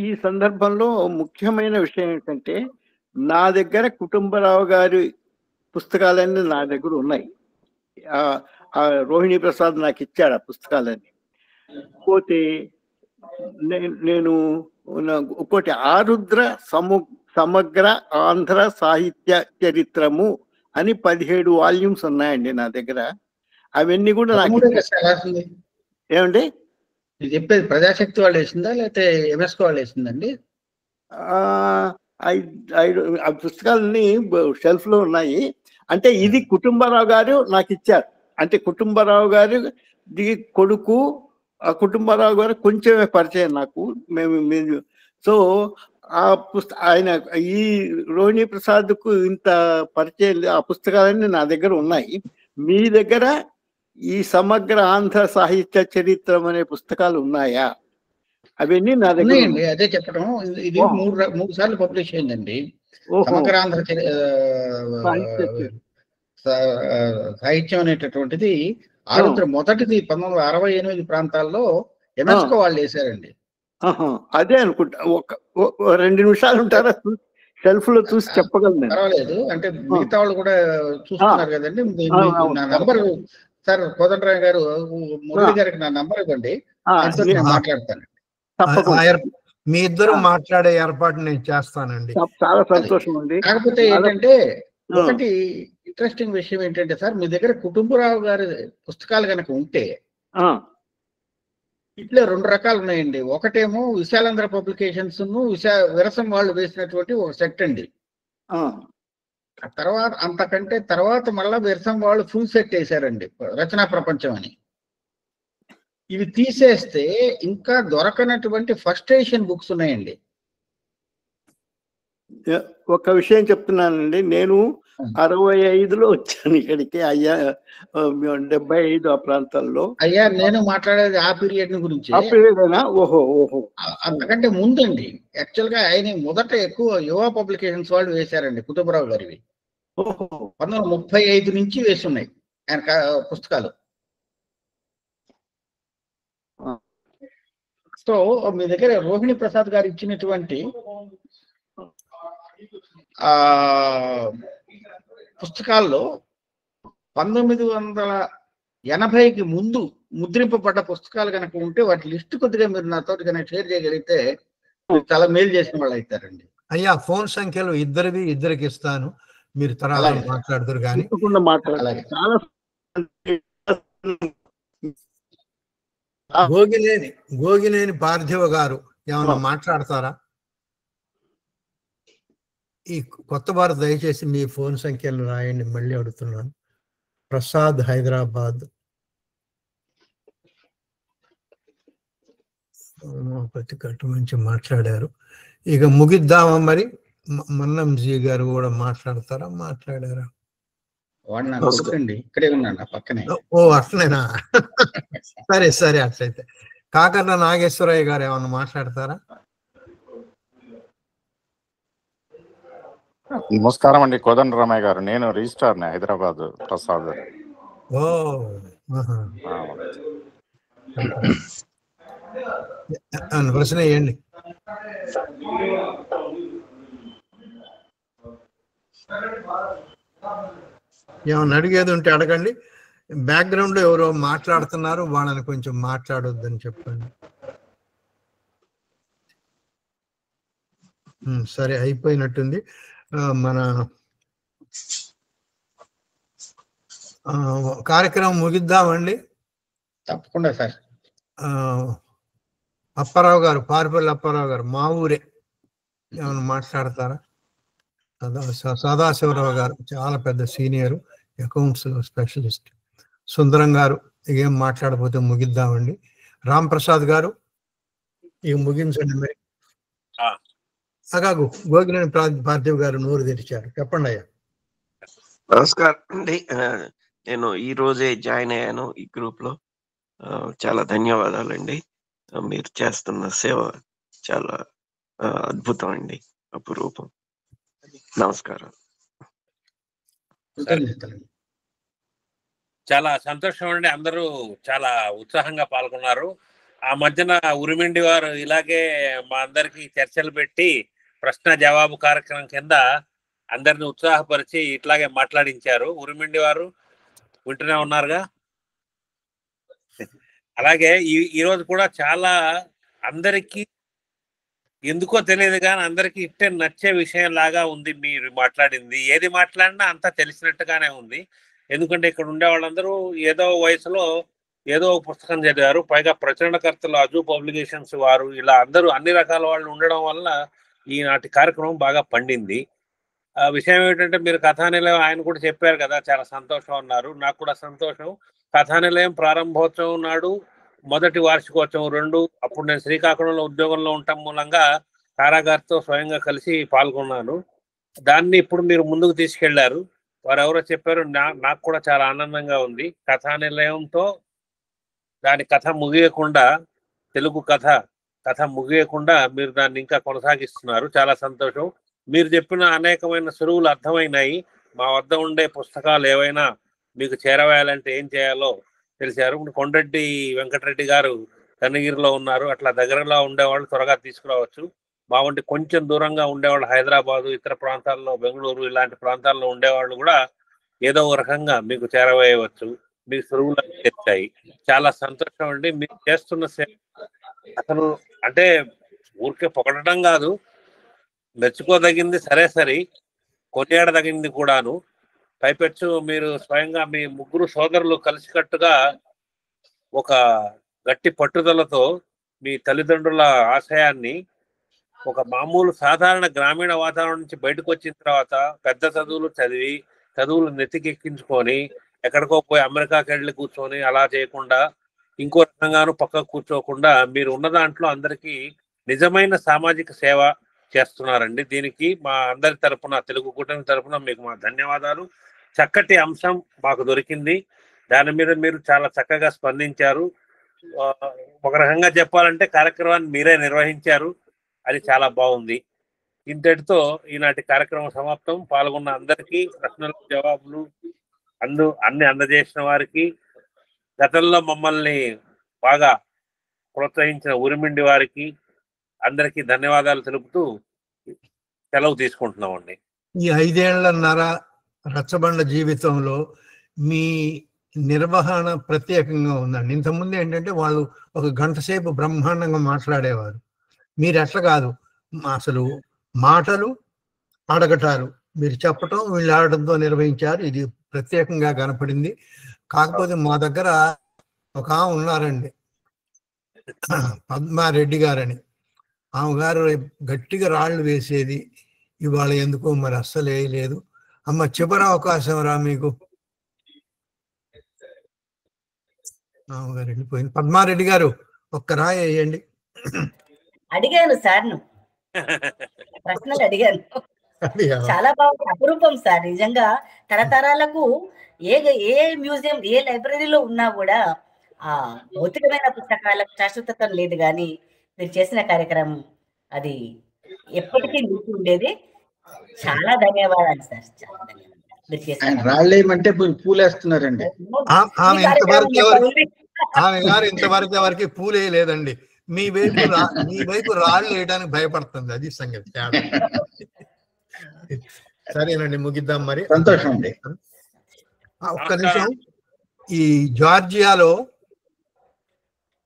ఈ సందర్భంలో ముఖ్యమైన విషయం ఏంటంటే, నా దగ్గర కుటుంబరావు గారి పుస్తకాలన్నీ నా దగ్గర ఉన్నాయి. రోహిణీ ప్రసాద్ నాకు ఇచ్చాడు ఆ పుస్తకాలన్నీ. పోతే నేను ఒకటి ఆరుద్ర సమగ్ర ఆంధ్ర సాహిత్య చరిత్రము అని 17 వాల్యూమ్స్ ఉన్నాయండి నా దగ్గర. అవన్నీ కూడా నాకు ఏమండి చెప్పేది ప్రజాశక్తి వాళ్ళు వేసిందా లేకపోతే ఎంఎస్కో వాళ్ళు వేసిందండి? ఆ పుస్తకాలన్నీ షెల్ఫ్ లో ఉన్నాయి. అంటే ఇది కుటుంబరావు గారు నాకు ఇచ్చారు. అంటే కుటుంబరావు గారు కొడుకు, ఆ కుటుంబరావు గారు కొంచెమే పరిచయం నాకు. సో ఆయన ఈ రోహిణీ ప్రసాద్ కు ఇంత పరిచయం, ఆ పుస్తకాలన్నీ నా దగ్గర ఉన్నాయి. మీ దగ్గర ఈ సమగ్ర ఆంధ్ర సాహిత్య చరిత్రం అనే పుస్తకాలు ఉన్నాయా? అవన్నీ నా దగ్గర ఉన్నాయండి. అదే చెప్పడం, ఇది మూడు సార్లు పబ్లిష్ అయిందండి. సమగ్ర ఆంధ్ర సాహిత్యం అనేటటువంటిది ఆరుద్ర మొదటిది 1968 ప్రాంతాల్లో ఎంఎస్కో వాళ్ళు వేశారండి. అదే అనుకుంటా. 2 నిమిషాలు ఉంటారా? షెల్ఫ్ లో చూసి చెప్పగలను. పర్వాలేదు, అంటే మిగతా వాళ్ళు కూడా చూస్తున్నారు కదండి. నా నంబర్ సార్ కోదండరావు గారు, మురళి గారికి నా నంబర్ ఇవ్వండి, మాట్లాడతాను. మీ ఇద్దరు మాట్లాడే ఏర్పాటు నేను చేస్తానండి. చాలా సంతోషం అండి. కాకపోతే ఏంటంటే, ఒకటి ఇంట్రెస్టింగ్ విషయం ఏంటంటే సార్, మీ దగ్గర కుటుంబరావు గారి పుస్తకాలు కనుక ఉంటే ఇట్లా 2 రకాలు ఉన్నాయండి. ఒకటేమో విశాలాంధ్ర పబ్లికేషన్స్, విరసం వాళ్ళు వేసినటువంటి ఒక సెట్ అండి. తర్వాత అంతకంటే తర్వాత మళ్ళా విరసం వాళ్ళు ఫుల్ సెట్ వేశారండి, రచనా ప్రపంచం అని. ఇవి తీసేస్తే ఇంకా దొరకనటువంటి ఫస్ట్ ఎడిషన్ బుక్స్ ఉన్నాయండి. ఒక విషయం చెప్తున్నానండి. నేను 65లో వచ్చాను ఇక్కడికి. అయ్యా 75 ఆ ప్రాంతాల్లో. అయ్యా నేను మాట్లాడేది ఆ పీరియడ్ గురించి. ఆ పీరియడేనా? ఓహో ఓహో. అంతకంటే ముందండి. యాక్చువల్ గా ఆయన మొదట ఎక్కువ యువ పబ్లికేషన్స్ వాళ్ళు వేశారండి, కుతుబరావు గారివి. 1935 నుంచి వేసున్నాయి ఆయన పుస్తకాలు. సో మీ దగ్గర రోహిణి ప్రసాద్ గారు ఇచ్చినటువంటి పుస్తకాల్లో 1980కి ముందు ముద్రింపబడ్డ పుస్తకాలు కనుక ఉంటే వాటి లిస్ట్ కొద్దిగా మీరు నాతో కనుక షేర్ చేయగలిగితే చాలా మేలు చేసిన వాళ్ళు అవుతారండి. అయ్యా ఫోన్ సంఖ్యలు ఇద్దరికి ఇస్తాను, మీరు తర్వాత మాట్లాడుతారు కానీ. గోగినేని పార్థివ గారు ఏమన్నా మాట్లాడతారా? ఈ కొత్త వారు దయచేసి మీ ఫోన్ సంఖ్యలు రాయండి, మళ్ళీ అడుగుతున్నాను. ప్రసాద్ హైదరాబాద్, ప్రతి కట్టు నుంచి మాట్లాడారు. ఇక ముగిద్దామా మరి? మన్నంజీ గారు కూడా మాట్లాడతారా? మాట్లాడారా? ఇక్కడే ఉన్నాను పక్కనే. ఓ అట్లేనా? సరే సరే, అట్లయితే కాకర్ల నాగేశ్వరయ్య గారు ఏమన్నా మాట్లాడతారా? నమస్కారం అండి కోదండరామయ్య గారు, నేను రిజిస్ట్రార్ని హైదరాబాద్ ప్రసాద్. ఓ ప్రశ్న వేయండి. ఏమన్నా అడిగేది ఉంటే అడగండి. బ్యాక్గ్రౌండ్ లో ఎవరో మాట్లాడుతున్నారు, వాళ్ళని కొంచెం మాట్లాడొద్దని చెప్పండి. సరే, అయిపోయినట్టుంది. మన కార్యక్రమం ముగిద్దామండి. తప్పకుండా సార్. అప్పారావు గారు, పారిపల్లి అప్పారావు గారు, మా ఊరే, ఏమైనా మాట్లాడతారా? సదాశివరావు గారు చాలా పెద్ద సీనియర్ అకౌంట్స్ స్పెషలిస్ట్. సుందరం గారు ఏం మాట్లాడకపోతే ముగిద్దామండి. రామ్ ప్రసాద్ గారు ఇక ముగించండి మరి. అగాగు గోగినేని పార్థివ్ గారు నోరు తెరిచారు, చెప్పండి అయ్యా. నమస్కారం అండి, నేను ఈ రోజే జాయిన్ అయ్యాను ఈ గ్రూప్ లో. చాలా ధన్యవాదాలండి. మీరు చేస్తున్న సేవ చాలా అద్భుతం అండి, అపురూపం. నమస్కారం. చాలా సంతోషం అండి, అందరూ చాలా ఉత్సాహంగా పాల్గొన్నారు. ఆ మధ్యన ఉరిమిండి వారు ఇలాగే మా అందరికి చర్చలు పెట్టి ప్రశ్న జవాబు కార్యక్రమం కింద అందరిని ఉత్సాహపరిచి ఇట్లాగే మాట్లాడించారు. ఉరిమిండి వారు వింటూనే ఉన్నారుగా. అలాగే ఈ రోజు కూడా చాలా అందరికీ ఎందుకో తెలియదు కానీ అందరికీ ఇట్టే నచ్చే విషయం లాగా ఉంది. మీరు మాట్లాడింది ఏది మాట్లాడినా అంతా తెలిసినట్టుగానే ఉంది. ఎందుకంటే ఇక్కడ ఉండే వాళ్ళందరూ ఏదో వయసులో ఏదో పుస్తకం చదివారు, పైగా ప్రచురణకర్తలు అజు పబ్లికేషన్స్ వారు ఇలా అందరూ అన్ని రకాల వాళ్ళు ఉండడం వల్ల ఈనాటి కార్యక్రమం బాగా పండింది. ఆ విషయం ఏమిటంటే మీరు కథానిలయం ఆయన కూడా చెప్పారు కదా, చాలా సంతోషం అన్నారు. నాకు కూడా సంతోషం. కథానిలయం ప్రారంభోత్సవం నాడు మొదటి వార్షికోత్సవం 2, అప్పుడు నేను శ్రీకాకుళంలో ఉద్యోగంలో ఉండటం మూలంగా కారాగారితో స్వయంగా కలిసి పాల్గొన్నాను. దాన్ని ఇప్పుడు మీరు ముందుకు తీసుకెళ్లారు. వారు ఎవరో చెప్పారు, నాకు కూడా చాలా ఆనందంగా ఉంది. కథానిలయంతో దాని కథ ముగియకుండా, తెలుగు కథ ముగియకుండా మీరు దాన్ని ఇంకా కొనసాగిస్తున్నారు. చాలా సంతోషం. మీరు చెప్పిన అనేకమైన సులువులు అర్థమైనాయి. మా వద్ద ఉండే పుస్తకాలు ఏవైనా మీకు చేరవేయాలంటే ఏం చేయాలో తెలిసారు. కొండరెడ్డి వెంకటరెడ్డి గారు కన్నగిరిలో ఉన్నారు, అట్లా దగ్గరలో ఉండేవాళ్ళు త్వరగా తీసుకురావచ్చు. మా వంటి కొంచెం దూరంగా ఉండేవాళ్ళు హైదరాబాదు, ఇతర ప్రాంతాల్లో, బెంగళూరు ఇలాంటి ప్రాంతాల్లో ఉండేవాళ్ళు కూడా ఏదో ఒక రకంగా మీకు చేరవేయవచ్చు. మీకు సులువులు తెచ్చాయి. చాలా సంతోషం అండి. మీరు చేస్తున్న సేవ అసలు అంటే ఊరికే పొగడటం కాదు, మెచ్చుకోదగింది సరే, కొనియాడదగింది కూడాను. పైపెచ్చు మీరు స్వయంగా మీ ముగ్గురు సోదరులు కలిసికట్టుగా ఒక గట్టి పట్టుదలతో మీ తల్లిదండ్రుల ఆశయాన్ని ఒక మామూలు సాధారణ గ్రామీణ వాతావరణం నుంచి బయటకు వచ్చిన తర్వాత పెద్ద చదువులు నెత్తికెక్కించుకొని ఎక్కడికో పోయి అమెరికాకి వెళ్ళి కూర్చొని అలా చేయకుండా, ఇంకో రకంగాను పక్కకు కూర్చోకుండా మీరు ఉన్న దాంట్లో అందరికీ నిజమైన సామాజిక సేవ, చేస్తున్నారండి. దీనికి మా అందరి తరపున, తెలుగు కూటమి తరపున మీకు మా ధన్యవాదాలు. చక్కటి అంశం మాకు దొరికింది, దాని మీద మీరు చాలా చక్కగా స్పందించారు. ఒక రకంగా చెప్పాలంటే కార్యక్రమాన్ని మీరే నిర్వహించారు, అది చాలా బాగుంది. ఇంతటితో ఈనాటి కార్యక్రమం సమాప్తం. పాల్గొన్న అందరికీ, ప్రశ్నలకు జవాబులు అన్ని అందజేసిన వారికి, గతంలో మమ్మల్ని బాగా ప్రోత్సహించిన ఊరిమిండి వారికి అందరికీ ధన్యవాదాలు తెలుపుతూ సెలవు తీసుకుంటున్నామండి. ఈ 5 ఏళ్లన్నర రచ్చబండ జీవితంలో మీ నిర్వహణ ప్రత్యేకంగా ఉందండి. ఇంతకుముందు ఏంటంటే వాళ్ళు ఒక గంట సేపు బ్రహ్మాండంగా మాట్లాడేవారు. మీరు అట్లా కాదు, అసలు మాటలు అడగటాలు మీరు చెప్పటం, వీళ్ళు ఆడటంతో నిర్వహించారు. ఇది ప్రత్యేకంగా కనపడింది. కాకపోతే మా దగ్గర ఒక ఆమె ఉన్నారండి, పద్మారెడ్డి గారని. ఆమె గారు గట్టిగా రాళ్ళు వేసేది, ఇవాళ ఎందుకో మరి అస్సలు వేయలేదు. అమ్మ చివరి అవకాశం రా మీకు. ఆమె గారు వెళ్ళిపోయింది. పద్మారెడ్డి గారు ఒక్క రాయి వేయండి. అడిగాను సార్, ప్రశ్నలు అడిగాను. చాలా బాగుంది, అపురూపం సార్ నిజంగా. తరతరాలకు ఏ మ్యూజియం, ఏ లైబ్రరీలో ఉన్నా కూడా ఆ భౌతికమైన పుస్తకాలకు శాశ్వతత్వం లేదు, కానీ మీరు చేసిన కార్యక్రమం అది ఎప్పటికీ నిలిచి ఉండేది. చాలా ధన్యవాదాలు సార్, చాలా ధన్యవాదాలు. మీరు చేసిన రాళ్ళేమంటే పూలేస్తున్నారండి. ఆమె గారు ఇంతవరకు ఎవరికి పూలే లేదండి. మీ వైపు రాళ్ళు వేయడానికి భయపడుతుంది, అది సంగతి. సరేనండి, ముగిద్దాం మరి. సంతోషం అండి. ఒక్క నిమిషం. ఈ జార్జియాలో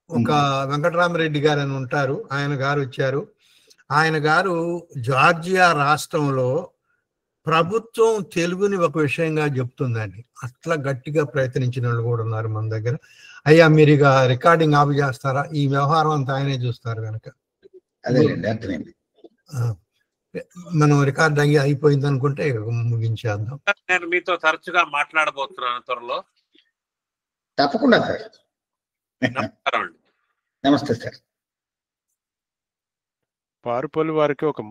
ఒక వెంకటరామరెడ్డి గారు అని ఉంటారు, ఆయన గారు వచ్చారు. ఆయన గారు జార్జియా రాష్ట్రంలో ప్రభుత్వం తెలుగుని ఒక విషయంగా చెప్తుందండి. అట్లా గట్టిగా ప్రయత్నించిన వాళ్ళు కూడా ఉన్నారు మన దగ్గర. అయ్యా మీరు ఇక రికార్డింగ్ ఆఫ్ చేస్తారా? ఈ వ్యవహారం అంతా ఆయనే చూస్తారు కనుక మనం రికార్డ్ అయిపోయింది అనుకుంటే ముగించేద్దాం. నేను మీతో తరచుగా మాట్లాడబోతున్నాను త్వరలో. తప్పకుండా సార్. నమస్కారం అండి. నమస్తే సార్. పారుపల్లి వారికి ఒక